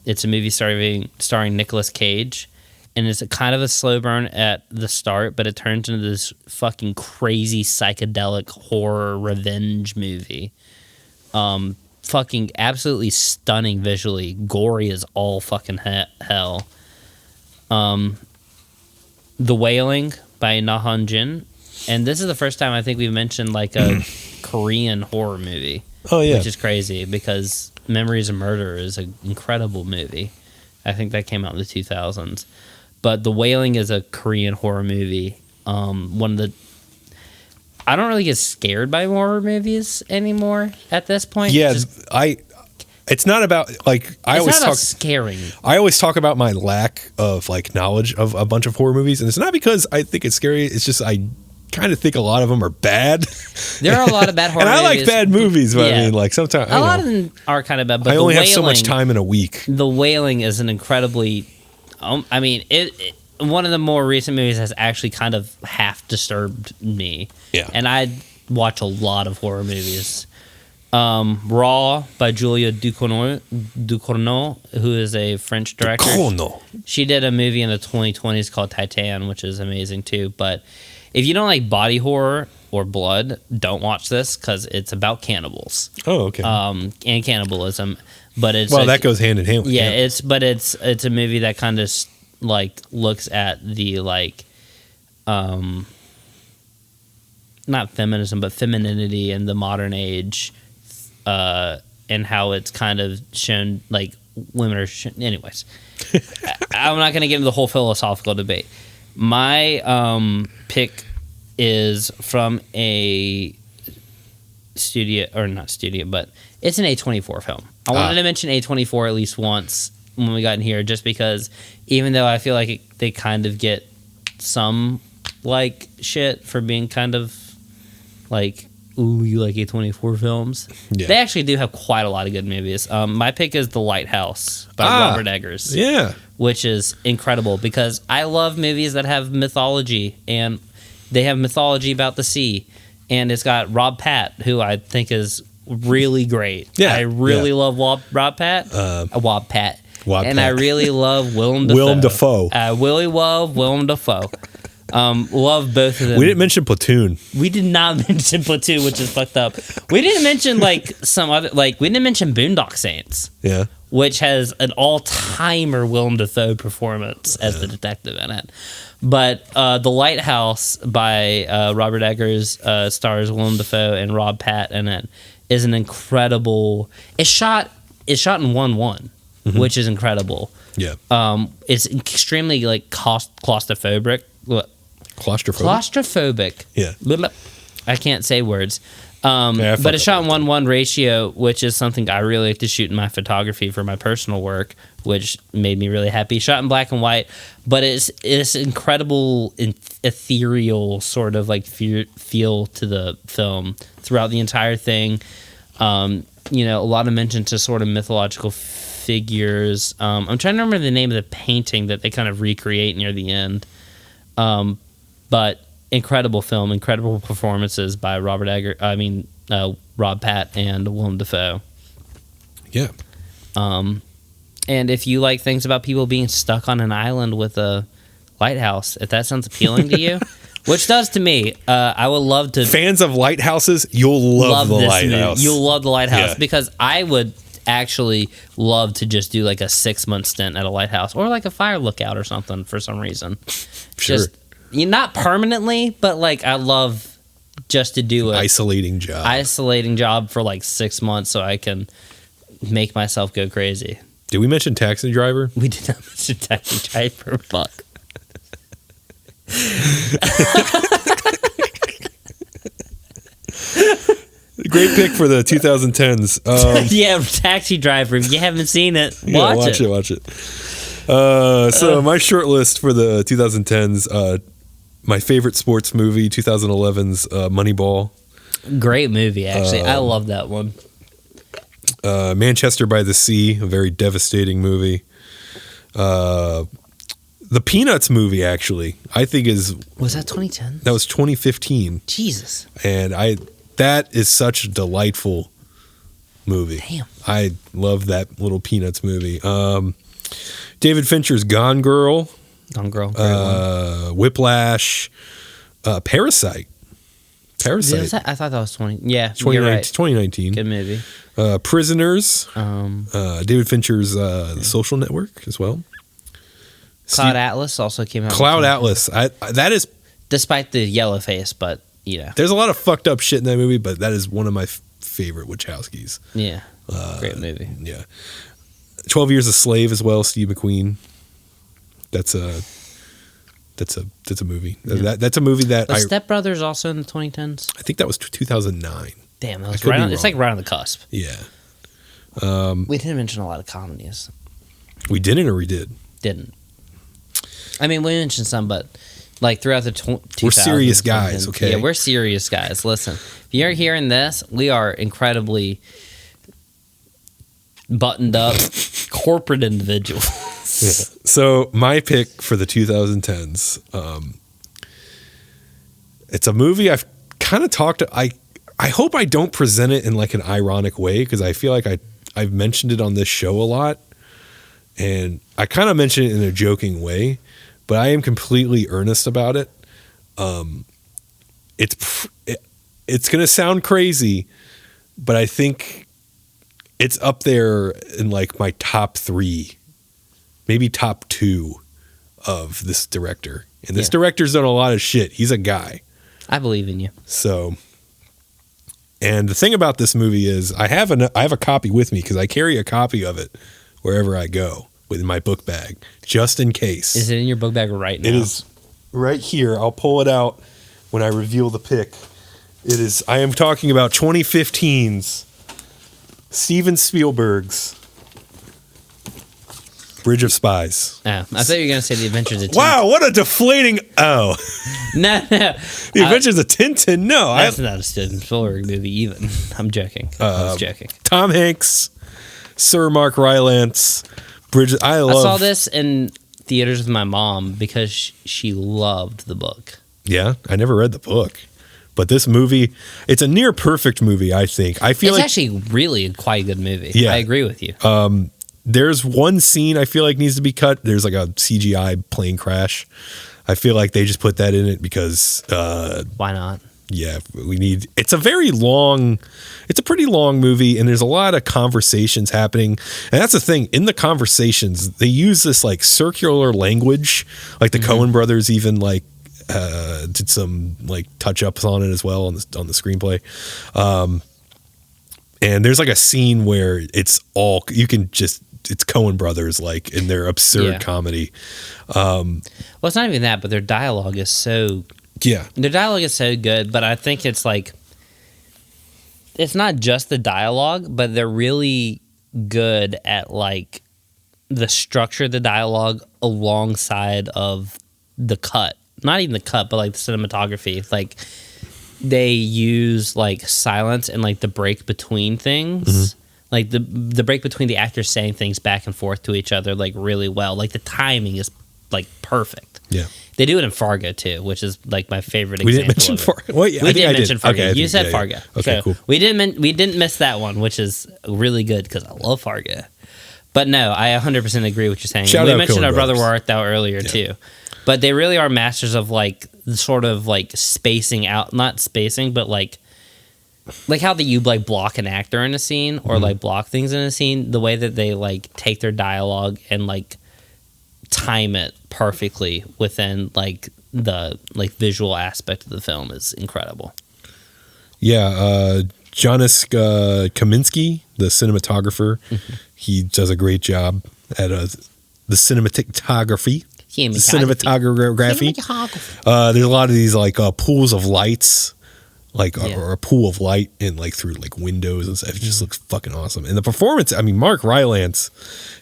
It's a movie starring Nicolas Cage. And it's kind of a slow burn at the start, but it turns into this fucking crazy psychedelic horror revenge movie. Fucking absolutely stunning visually. Gory as all fucking hell. The Wailing by Na Han Jin. And this is the first time I think we've mentioned like a Korean horror movie. Oh, yeah. Which is crazy because Memories of Murder is an incredible movie. I think that came out in the 2000s. But The Wailing is a Korean horror movie. I don't really get scared by horror movies anymore at this point. Yeah, it's not about like I always talk scaring. I always talk about my lack of like knowledge of a bunch of horror movies, and it's not because I think it's scary. It's just I kind of think a lot of them are bad. There are a lot of bad horror and movies. I like bad movies, but I mean, like sometimes a lot of them are kind of bad. But I only have so much time in a week. The Wailing is an incredibly, it one of the more recent movies has actually kind of half disturbed me. Yeah. And I watch a lot of horror movies. Raw by Julia Ducournau, who is a French director. She did a movie in the 2020s called Titan, which is amazing too. But if you don't like body horror or blood, don't watch this because it's about cannibals. Oh, okay. And cannibalism. But it's that goes hand in hand with it's a movie that kind of like looks at the like not feminism but femininity in the modern age, and how it's kind of shown like women are anyways. I'm not going to get into the whole philosophical debate. My pick is from a studio, or not studio, but it's an A24 film. I wanted to mention A24 at least once when we got in here, just because even though I feel like they kind of get some like shit for being kind of like, ooh, you like A24 films? Yeah. They actually do have quite a lot of good movies. My pick is The Lighthouse by Robert Eggers. Yeah. Which is incredible because I love movies that have mythology, and they have mythology about the sea. And it's got Rob Pat, who I think is really great. Yeah. I really love Rob Pat. Wob Pat. I really love Willem Dafoe. I really love Willem Dafoe. Love both of them. We didn't mention Platoon. We did not mention Platoon, which is fucked up. We didn't mention like some other, like we didn't mention Boondock Saints. Yeah. Which has an all-timer Willem Dafoe performance as the detective in it. But The Lighthouse by Robert Eggers stars Willem Dafoe and Rob Pat in it. Is an incredible. It's shot in 1:1, which is incredible. Yeah. It's extremely like claustrophobic. Claustrophobic. Yeah. I can't say words. But it's shot in 1:1 ratio, which is something I really like to shoot in my photography for my personal work, which made me really happy. Shot in black and white, but it's incredible, ethereal sort of like feel to the film throughout the entire thing. A lot of mention to sort of mythological figures. I'm trying to remember the name of the painting that they kind of recreate near the end. But incredible film, incredible performances by Rob Pat and Willem Dafoe. Yeah. And if you like things about people being stuck on an island with a lighthouse, if that sounds appealing to you, which does to me, I would love to. Fans of lighthouses, you'll love The Lighthouse. You'll love The Lighthouse because I would actually love to just do like a 6-month stint at a lighthouse or like a fire lookout or something for some reason. Sure. Just, not permanently, but like I love just to do an isolating job. For like 6 months so I can make myself go crazy. Did we mention Taxi Driver? We did not mention Taxi Driver. Fuck. Great pick for the 2010s. Yeah, Taxi Driver. If you haven't seen it, watch it. So my short list for the 2010s, my favorite sports movie, 2011's Moneyball. Great movie, actually. I love that one. Manchester by the Sea, a very devastating movie. The Peanuts movie, actually, I think Was that 2010? That was 2015. Jesus. And that is such a delightful movie. Damn. I love that little Peanuts movie. David Fincher's Gone Girl. Gone Girl. Whiplash. Parasite. I thought that was 20. Yeah, 2019. you're right. 2019. Good movie. Prisoners. David Fincher's The Social Network as well. Cloud Atlas also came out. Cloud Atlas. That is, despite the yellow face, but there's a lot of fucked up shit in that movie, but that is one of my favorite Wachowskis. Yeah, great movie. Yeah, 12 Years a Slave as well. Steve McQueen. That's a movie. Yeah. That's a movie that Was Step Brothers also in the 2010s? I think that was 2009. Damn, that was right on, it's like right on the cusp. Yeah. We didn't mention a lot of comedies. We didn't, or we did? Didn't. I mean, we mentioned some, but like throughout the 2000s. We're serious guys, okay? Yeah, we're serious guys. Listen, if you're hearing this, we are incredibly buttoned up corporate individuals. Yeah. So my pick for the 2010s, it's a movie I've kind of talked. I hope I don't present it in like an ironic way, because I feel like I've mentioned it on this show a lot, and I kind of mention it in a joking way, but I am completely earnest about it. It's gonna sound crazy, but I think it's up there in like my top 3, maybe top 2 of this director. And this director's done a lot of shit. He's a guy. I believe in you. So, and the thing about this movie is I have a copy with me, because I carry a copy of it wherever I go in my book bag, just in case. Is it in your book bag right now? It is right here. I'll pull it out when I reveal the pick. It is. I am talking about 2015's Steven Spielberg's Bridge of Spies. Oh, I thought you were going to say The Adventures of Tintin. Wow, what a deflating... Oh. No. The Adventures of Tintin? No. That's not a Steven Spielberg movie even. I'm joking. I was joking. Tom Hanks, Sir Mark Rylance, Bridge... I saw this in theaters with my mom because she loved the book. Yeah, I never read the book. But this movie, it's a near perfect movie, I think. I feel it's actually really quite a good movie. Yeah. I agree with you. There's one scene I feel like needs to be cut. There's like a CGI plane crash. I feel like they just put that in it because... why not? Yeah, it's a pretty long movie, and there's a lot of conversations happening. And that's the thing, in the conversations, they use this like circular language, like the Coen brothers even like did some like touch ups on it as well on the screenplay. And there's like a scene where it's Coen brothers like in their absurd comedy. Well, it's not even that, but their dialogue is so... Yeah. Their dialogue is so good, but I think it's like... It's not just the dialogue, but they're really good at like the structure of the dialogue alongside of the cut. Not even the cut, but like the cinematography. Like they use like silence and like the break between things. Like the break between the actors saying things back and forth to each other like really well. Like the timing is like perfect. Yeah. They do it in Fargo too, which is like my favorite example. We didn't mention Fargo. Well, yeah, we did mention Fargo. Okay, you said Fargo. Okay, cool. We didn't miss that one, which is really good because I love Fargo. But no, I 100% agree with what you're saying. We mentioned Our Brother Where Art Thou earlier too. But they really are masters of like sort of like spacing out, not spacing, but like how you like block an actor in a scene or like block things in a scene. The way that they like take their dialogue and like time it perfectly within like the like visual aspect of the film is incredible. Yeah, Janusz Kaminski, the cinematographer. He does a great job at the cinematography. Cinematography. There's a lot of these like pools of lights, like or a pool of light in like through like windows and stuff. It just looks fucking awesome. And the performance, I mean, Mark Rylance,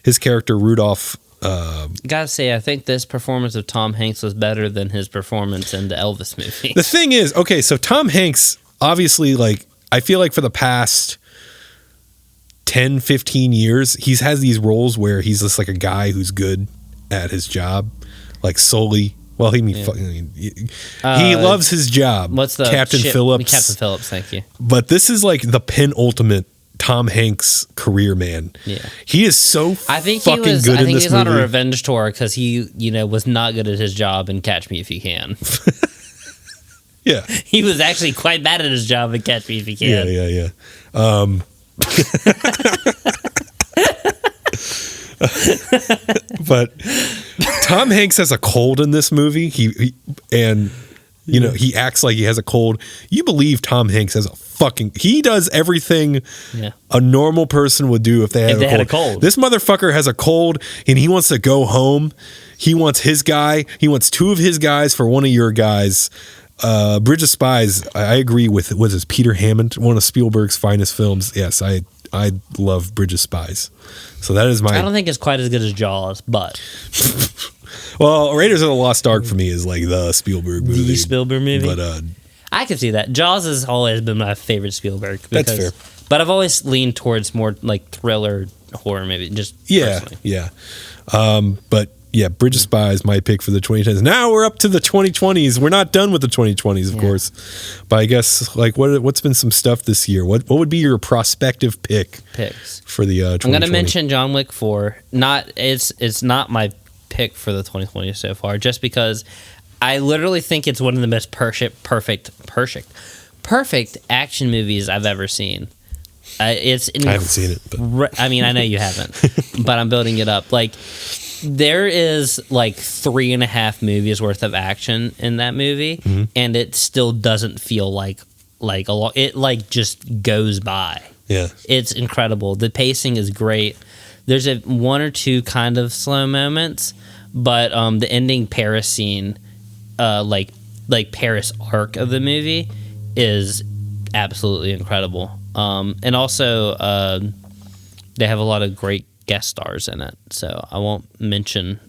his character Rudolph. Gotta say, I think this performance of Tom Hanks was better than his performance in the Elvis movie. The thing is, okay, so Tom Hanks, obviously, like, I feel like for the past 10, 15 years, he's has these roles where he's just like a guy who's good at his job, like solely. Well, he loves his job. What's the Captain Phillips? Captain Phillips, thank you. But this is like the penultimate Tom Hanks career, man. Yeah, he is so fucking good in this movie. I think he's on a revenge tour because he, was not good at his job in Catch Me If You Can. Yeah, he was actually quite bad at his job in Catch Me If You Can. Yeah. But Tom Hanks has a cold in this movie. He acts like he has a cold. You believe Tom Hanks has a he does everything a normal person would do if they had a cold. This motherfucker has a cold and he wants to go home. He wants his guy. He wants two of his guys for one of your guys. Bridge of Spies, I agree with. What is this, Peter Hammond, one of Spielberg's finest films. Yes, I love Bridge of Spies. So that is my... I don't think it's quite as good as Jaws, but... Well, Raiders of the Lost Ark for me is like the Spielberg movie. The Spielberg movie? But I can see that. Jaws has always been my favorite Spielberg. That's fair. But I've always leaned towards more like thriller, horror movie, just personally. Yeah. But yeah, Bridge of Spies, my pick for the 2010s. Now we're up to the 2020s. We're not done with the 2020s, of course. But I guess, like, what's been some stuff this year? What would be your prospective picks for the 2020s? I'm going to mention John Wick 4. It's not my pick for the 2020s so far, just because I literally think it's one of the most perfect action movies I've ever seen. I haven't seen it. But. I mean, I know you haven't, but I'm building it up. Like, there is like 3.5 movies worth of action in that movie, and it still doesn't feel like a lot. It like just goes by. Yeah, it's incredible. The pacing is great. There's one or two kind of slow moments, but the ending Paris scene, like Paris arc of the movie, is absolutely incredible. And also, they have a lot of great guest stars in it, so I won't mention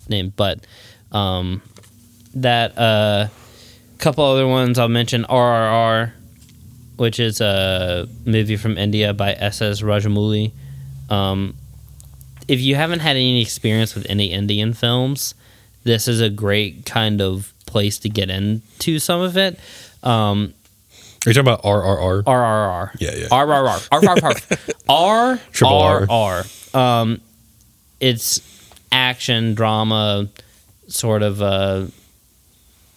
name, but that couple other ones I'll mention. RRR, which is a movie from India by S.S. Rajamouli. If you haven't had any experience with any Indian films, this is a great kind of place to get into some of it. Are you talking about RRR? RRR. Yeah. RRR. RRR. It's action, drama, sort of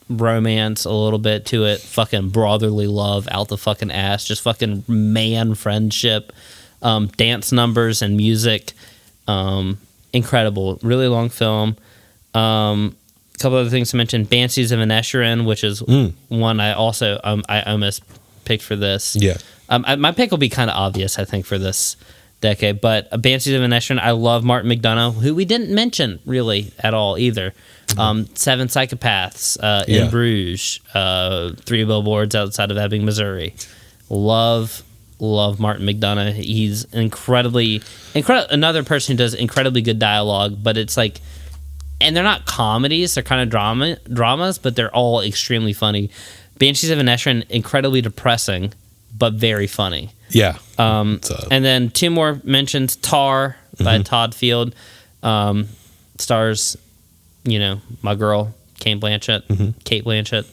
romance a little bit to it. Fucking brotherly love out the fucking ass. Just fucking man friendship. Dance numbers and music. Incredible. Really long film. A couple other things to mention. Banshees of Inisherin, which is one I also I almost picked for this. Yeah. My pick will be kind of obvious, I think, for this decade. But Banshees of Inisherin, I love Martin MacDonald, who we didn't mention really at all either. Seven Psychopaths, In Bruges, 3 Billboards Outside of Ebbing, Missouri. Love Martin MacDonagh. He's incredible. Another person who does incredibly good dialogue, but it's like, and they're not comedies, they're kind of dramas, but they're all extremely funny. Banshees of Inisherin, incredibly depressing, but very funny. Yeah. And then 2 more mentions. Tar by Todd Field. Stars, my girl, Kate Blanchett.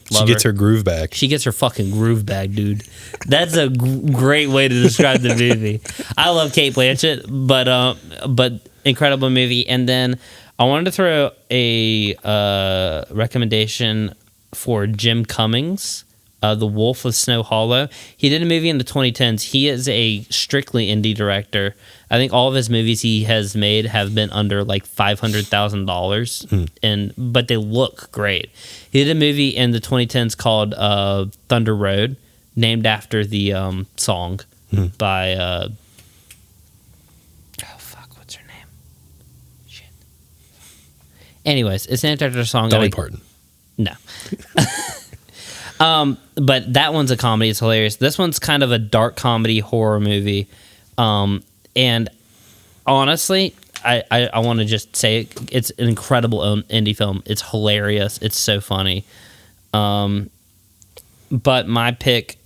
She gets her groove back. She gets her fucking groove back, dude. That's a great way to describe the movie. I love Kate Blanchett, but incredible movie. And then I wanted to throw a recommendation for Jim Cummings, The Wolf of Snow Hollow. He did a movie in the 2010s. He is a strictly indie director. I think all of his movies he has made have been under like $500,000, but they look great. He did a movie in the 2010s called Thunder Road, named after the song by Anyways, it's named after a song. Dolly Parton. No. But that one's a comedy. It's hilarious. This one's kind of a dark comedy horror movie. And honestly, I want to just say it's an incredible indie film. It's hilarious. It's so funny. But my pick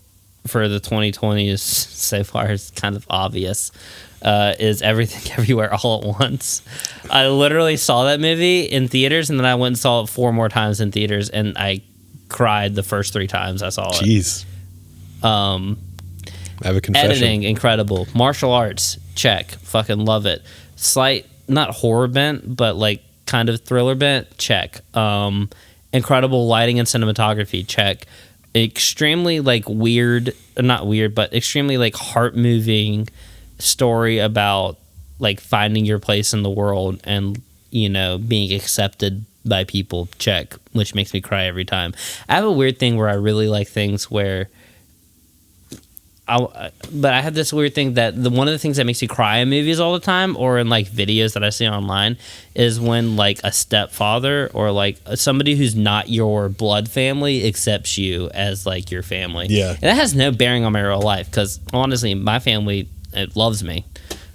for the 2020s so far is kind of obvious. Is Everything Everywhere All at Once. I literally saw that movie in theaters, and then I went and saw it 4 more times in theaters, and I cried the first 3 times I saw it. Jeez. I have a confession. Editing, incredible. Martial arts, check. Fucking love it. Slight, not horror bent, but like kind of thriller bent, check. Incredible lighting and cinematography, check. Extremely like weird, not weird, but extremely like heart-moving story about like finding your place in the world and, you know, being accepted by people, check, which makes me cry every time. I have a weird thing where I really like things where but I have this weird thing that one of the things that makes me cry in movies all the time or in like videos that I see online is when like a stepfather or like somebody who's not your blood family accepts you as like your family. Yeah. And that has no bearing on my real life because honestly, my family loves me.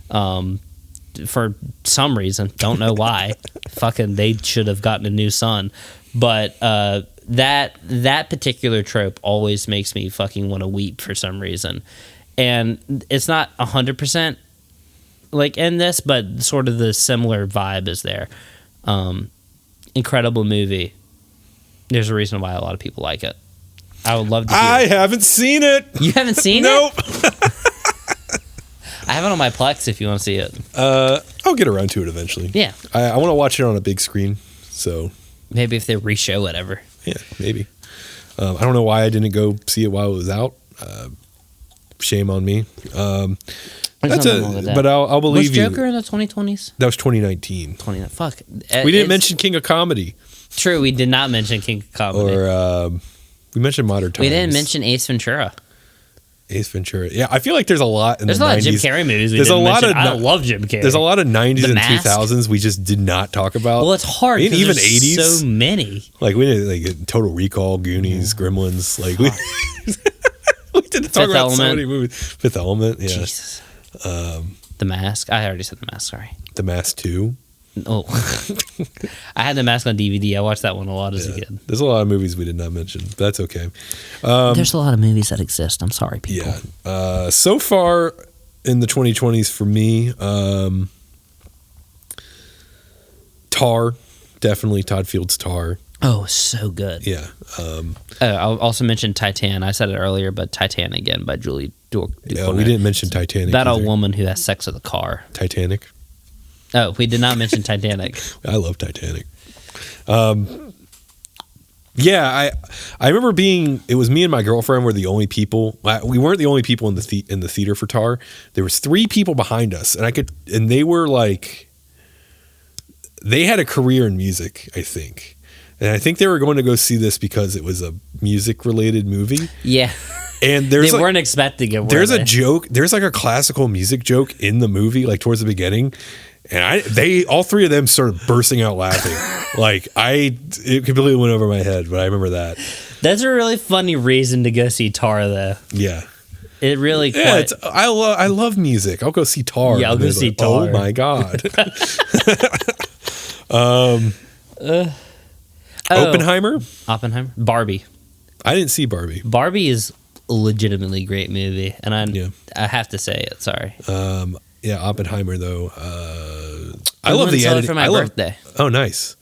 For some reason, don't know why. Fucking, they should have gotten a new son. But that particular trope always makes me fucking want to weep for some reason. And it's not 100% like in this, but sort of the similar vibe is there. Incredible movie. There's a reason why a lot of people like it. I would love to hear I haven't seen it. You haven't seen nope. it? I have it on my Plex if you want to see it. I'll get around to it eventually. Yeah. I want to watch it on a big screen, so... Maybe if they re-show it ever. Yeah, maybe. I don't know why I didn't go see it while it was out. Shame on me. But I'll believe was you. Was Joker in the 2020s? That was 2019. Fuck. We didn't mention King of Comedy. True, we did not mention King of Comedy. Or we mentioned Modern Times. We didn't mention Ace Ventura. Ace Ventura. Yeah, I feel like there's a lot in the 90s. There's a lot of Jim Carrey movies I love Jim Carrey. There's a lot of 90s and Mask. 2000s we just did not talk about. Well, it's hard because even there's 80s. so many. Like we did like Total Recall, Goonies, Gremlins. Like we didn't talk about so many movies. Fifth Element, yeah. Jesus. The Mask. I already said The Mask, sorry. The Mask 2. Oh. I had The Mask on DVD. I watched that one a lot as a kid. There's a lot of movies we did not mention. But that's okay. There's a lot of movies that exist. I'm sorry, people. Yeah. So far in the 2020s for me, Tar. Definitely Todd Field's Tar. Oh, so good. Yeah. I'll also mention Titan. I said it earlier, but Titan again by Julie Ducournau. No, we didn't mention Titanic. About a woman who has sex with a car. Titanic. Oh, we did not mention Titanic. I love Titanic. Yeah, I remember it was me and my girlfriend were the only people. We weren't the only people in the theater for Tar. There was 3 people behind us, and they were like, they had a career in music, I think. And I think they were going to go see this because it was a music related movie. Yeah. And they weren't expecting it. There's a joke. There's like a classical music joke in the movie, like towards the beginning. And all 3 of them started bursting out laughing. It completely went over my head, but I remember that. That's a really funny reason to go see Tar, though. Yeah. It really. Yeah, I love music. I'll go see Tar. Yeah, I'll go see Tar. Oh my god. Oppenheimer. Barbie. I didn't see Barbie. Barbie is a legitimately great movie, and I have to say it. Sorry. Yeah, Oppenheimer though. I love the editing for my birthday. Oh, nice.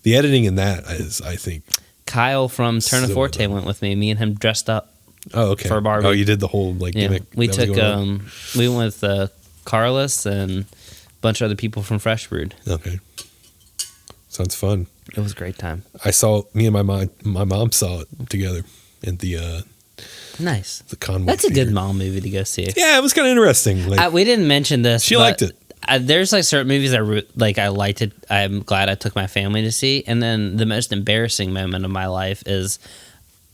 The editing in that is, I think. Kyle from Turn of Forte went with me. Me and him dressed up. Oh, okay. For Barbie. Oh, you did the whole gimmick. We took we went with Carlos and a bunch of other people from Fresh Brewed. Okay. Sounds fun. It was a great time. Me and my mom saw it together in the nice. The Conway That's a Theater. good mom movie to go see. Yeah, it was kind of interesting. We didn't mention this. She liked it. There's certain movies I liked it. I'm glad I took my family to see. And then the most embarrassing moment of my life is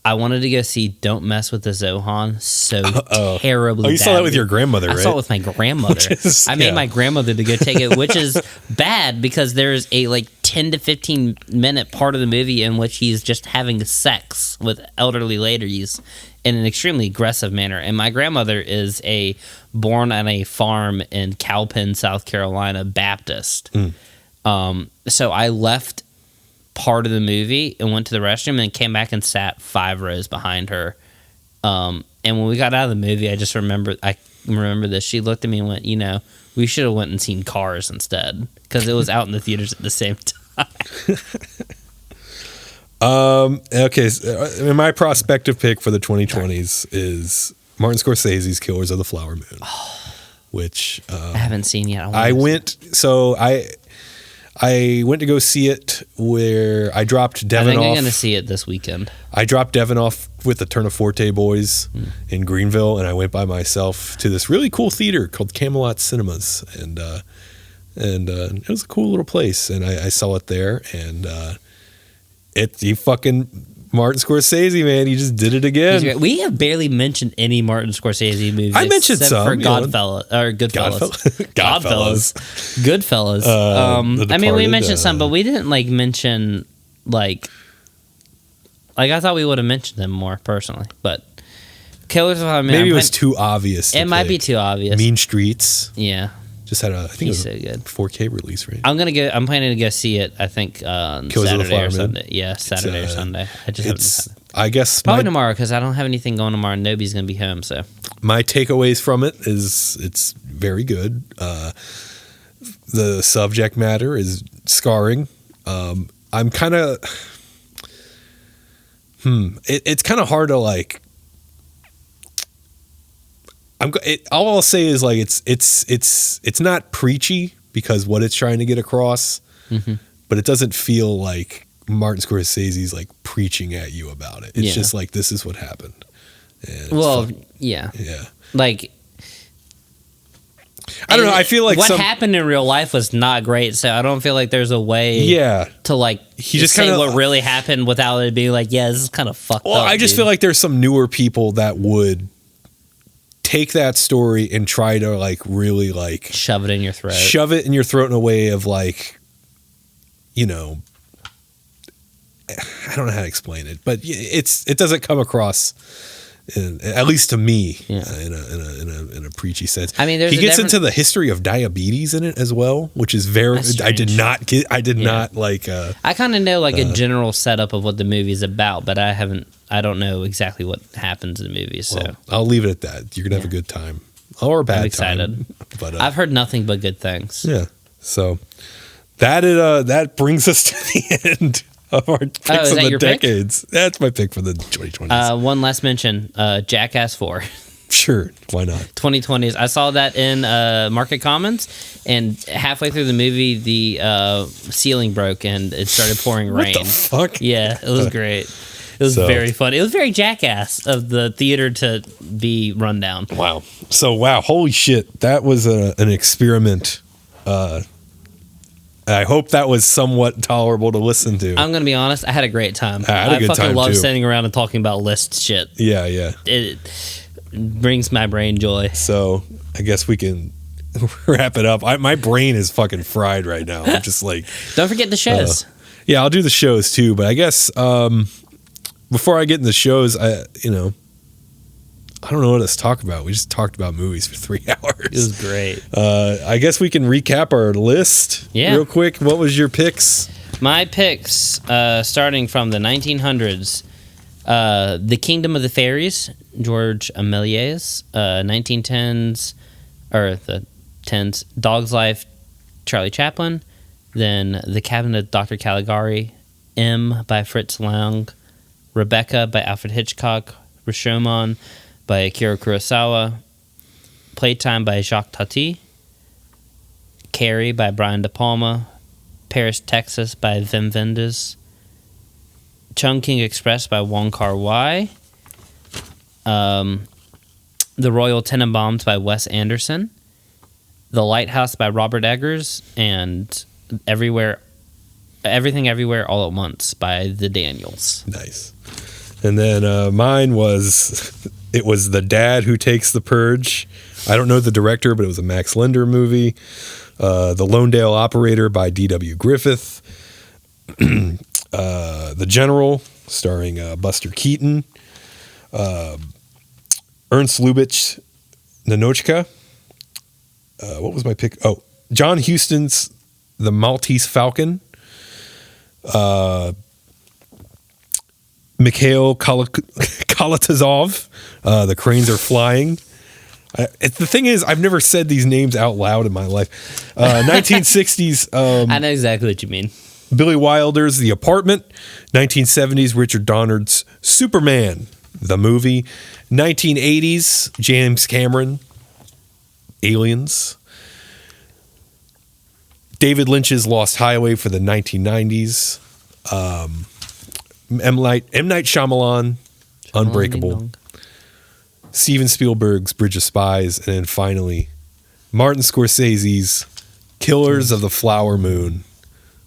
I wanted to go see Don't Mess with the Zohan so terribly. Oh, you saw that with your grandmother, right? I saw it with my grandmother. I made my grandmother to go take it, which is bad because there's a 10 to 15 minute part of the movie in which he's just having sex with elderly ladies in an extremely aggressive manner. And my grandmother is born on a farm in Cowpen, South Carolina, Baptist. So I left part of the movie and went to the restroom and came back and sat 5 rows behind her. And when we got out of the movie, I remember this. She looked at me and went, we should have went and seen Cars instead, because it was out in the theaters at the same time. Okay, so my prospective pick for the 2020s is Martin Scorsese's Killers of the Flower Moon, which I haven't seen yet. I went to go see it where I dropped Devin off. I think I'm going to see it this weekend. I dropped Devin off with the Turn of Forte boys in Greenville, and I went by myself to this really cool theater called Camelot Cinemas, and it was a cool little place, and I saw it there, and he fucking Martin Scorsese, man, he just did it again. We have barely mentioned any Martin Scorsese movies. I mentioned some for Goodfellas. Goodfellas. I mean, we mentioned some, but we didn't mention I thought we would have mentioned them more personally, but Killers of the Flower Moon. Maybe it was too obvious. It might be too obvious. Mean Streets. Yeah. Just had I think it was so good 4K release, right? I'm planning to go see it. I think Saturday or Sunday. Yeah, Saturday or Sunday. I guess probably tomorrow, because I don't have anything going tomorrow. Nobody's gonna be home, so my takeaways from it is it's very good. The subject matter is scarring. I'm kind of it's kind of hard to all I'll say is it's not preachy, because what it's trying to get across, but it doesn't feel like Martin Scorsese's preaching at you about it. It's just this is what happened. Yeah. I don't know. I feel like what happened in real life was not great, so I don't feel like there's a way to he just say what really happened without it being this is kind of fucked up. I just feel like there's some newer people that would take that story and try to really shove it in your throat. Shove it in your throat in a way of I don't know how to explain it, but it doesn't come across, at least to me, in a preachy sense. I mean, he gets into the history of diabetes in it as well, which is very. I did not like. I kind of know a general setup of what the movie is about, but I don't know exactly what happens in the movie. So I'll leave it at that. You're gonna have a good time or a bad I'm excited. time. But I've heard nothing but good things. Yeah. So that brings us to the end of our picks of the decades. Pick? That's my pick for the 2020s. One last mention, Jackass 4. Sure, why not? 2020s. I saw that in Market Commons, and halfway through the movie, the ceiling broke and it started pouring rain. What the fuck? Yeah, it was great. It was very fun. It was very Jackass of the theater to be run down. Wow. Holy shit. That was an experiment. I hope that was somewhat tolerable to listen to. I'm going to be honest. I had a great time. I fucking love sitting around and talking about list shit. Yeah, yeah. It brings my brain joy. So I guess we can wrap it up. My brain is fucking fried right now. I'm just Don't forget the shows. Yeah, I'll do the shows too. But I guess before I get into the shows, I don't know what to talk about. We just talked about movies for 3 hours. It was great. I guess we can recap our list real quick. What was your picks? My picks, starting from the 1900s, The Kingdom of the Fairies, George Méliès, 1910s, or the 10s, Dog's Life, Charlie Chaplin, then The Cabinet of Dr. Caligari, M by Fritz Lang, Rebecca by Alfred Hitchcock, Rashomon by Akira Kurosawa, Playtime by Jacques Tati, Carrie by Brian De Palma, Paris, Texas by Wim Wenders, Chungking Express by Wong Kar-wai, The Royal Tenenbaums by Wes Anderson, The Lighthouse by Robert Eggers, and Everything Everywhere All at Once by the Daniels. Nice. And then mine was, it was The Dad Who Takes the Purge. I don't know the director, but it was a Max Linder movie. The Lone Dale Operator by D.W. Griffith. The General, starring Buster Keaton, Ernst Lubitsch, Nanochka. What was my pick? Oh, John Huston's The Maltese Falcon. Mikhail Kalatazov, The Cranes Are Flying. The thing is, I've never said these names out loud in my life. 1960s. I know exactly what you mean. Billy Wilder's The Apartment. 1970s, Richard Donner's Superman, the movie. 1980s, James Cameron, Aliens. David Lynch's Lost Highway for the 1990s. M. Night Shyamalan, Unbreakable. Steven Spielberg's Bridge of Spies. And then finally, Martin Scorsese's Killers of the Flower Moon.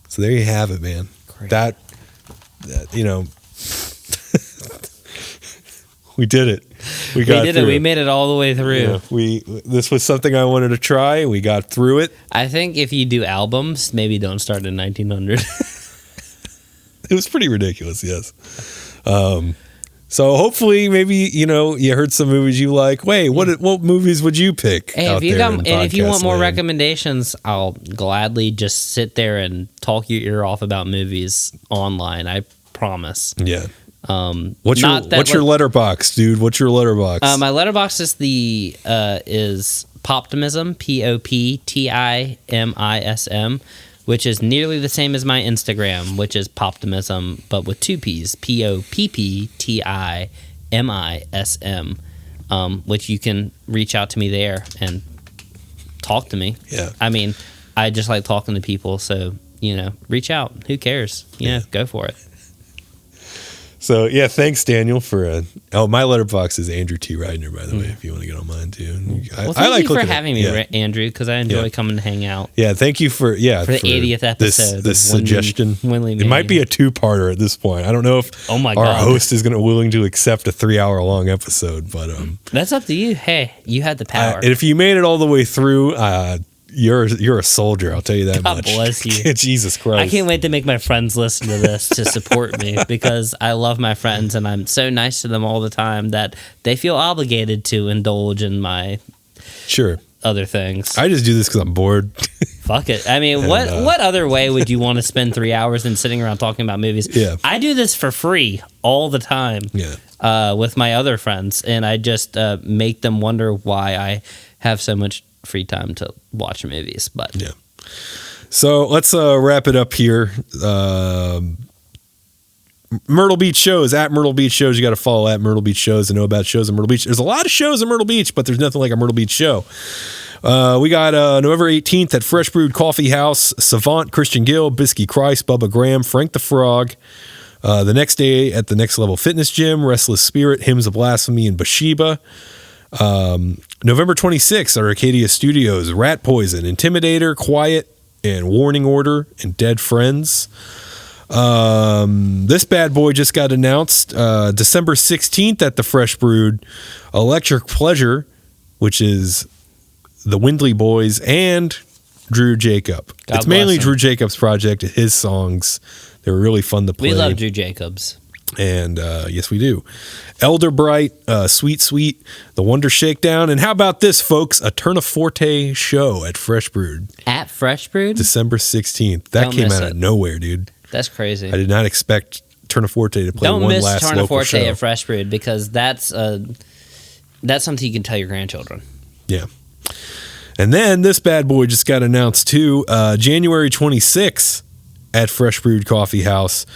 So there you have it, man. Great. That you know, we did it. We did it. We made it all the way through. Yeah, this was something I wanted to try. We got through it. I think if you do albums, maybe don't start in 1900. It was pretty ridiculous, yes. So hopefully, maybe you heard some movies you like. Wait, what movies would you pick? Hey, if you want more recommendations, I'll gladly just sit there and talk your ear off about movies online. I promise. Yeah. What's your letterbox, dude? What's your letterbox? My letterbox is is Poptimism, Poptimism, which is nearly the same as my Instagram, which is Poptimism, but with two P's, Poptimism, which you can reach out to me there and talk to me. Yeah. I mean, I just like talking to people, so, reach out. Who cares? Go for it. So, yeah, thanks, Daniel, for... my letterbox is Andrew T. Ridner, by the way, if you want to get on mine, too. Thank you for having me, Andrew, because I enjoy coming to hang out. Yeah, thank you for the 80th episode. This suggestion. It might be a two-parter at this point. I don't know if our host is willing to accept a 3-hour-long episode, but... That's up to you. Hey, you had the power. And if you made it all the way through... You're a soldier, I'll tell you that much. God bless you. Jesus Christ. I can't wait to make my friends listen to this to support me because I love my friends and I'm so nice to them all the time that they feel obligated to indulge in my other things. I just do this because I'm bored. Fuck it. I mean, what other way would you want to spend 3 hours than sitting around talking about movies? Yeah. I do this for free all the time with my other friends, and I just make them wonder why I have so much free time to watch movies. But so let's wrap it up here. Myrtle Beach shows, at Myrtle Beach shows. You got to follow at Myrtle Beach shows to know about shows in Myrtle Beach. There's a lot of shows in Myrtle Beach, but there's nothing like a Myrtle Beach show. We got November 18th at Fresh Brewed Coffee House, Savant, Christian Gill, Bisky Christ, Bubba Graham, Frank the Frog. The next day at the Next Level Fitness Gym, Restless Spirit, Hymns of Blasphemy, and Bathsheba. November 26th at Arcadia Studios, Rat Poison, Intimidator, Quiet, and Warning Order, and Dead Friends. This bad boy just got announced December 16th at the Fresh Brewed, Electric Pleasure, which is the Windley Boys and Drew Jacob. It's mainly Drew Jacob's project, his songs. They were really fun to play. We love Drew Jacobs. And yes, we do. Elder Bright, Sweet Sweet, The Wonder Shakedown. And how about this, folks? A Turn of Forte show at Fresh Brewed. At Fresh Brewed? December 16th. That came out of nowhere, dude. That's crazy. I did not expect Turn of Forte to play one last local show. Don't miss Turn of Forte at Fresh Brewed because that's something you can tell your grandchildren. Yeah. And then this bad boy just got announced too. January 26th at Fresh Brewed Coffee House.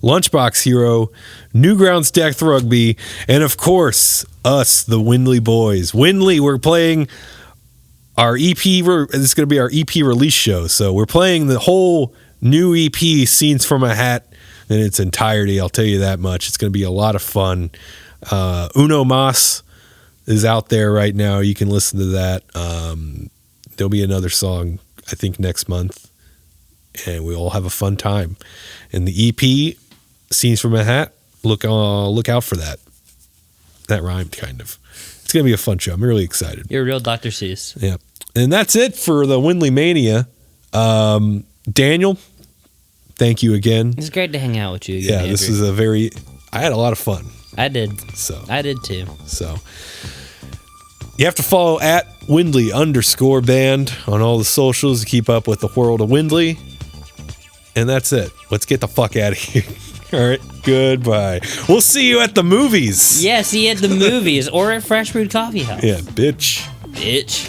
Lunchbox Hero, Newgrounds Death Rugby, and of course, us, the Windley Boys. Windley, we're playing our EP. This is going to be our EP release show. So we're playing the whole new EP, Scenes from a Hat, in its entirety. I'll tell you that much. It's going to be a lot of fun. Uno Mas is out there right now. You can listen to that. There'll be another song, I think, next month, and we all have a fun time. And the EP, Scenes from a Hat, look out for that. That rhymed, kind of. It's going to be a fun show. I'm really excited. You're a real Dr. Seuss. Yeah. And that's it for the Windley Mania. Daniel, thank you again. It's great to hang out with you again, Yeah, Andrew. this was I had a lot of fun. I did. So I did too. So you have to follow at Windley_band on all the socials to keep up with the world of Windley. And that's it. Let's get the fuck out of here. All right. Goodbye. We'll see you at the movies. Yeah, see you at the movies or at Fresh Brewed Coffee House. Yeah, bitch. Bitch.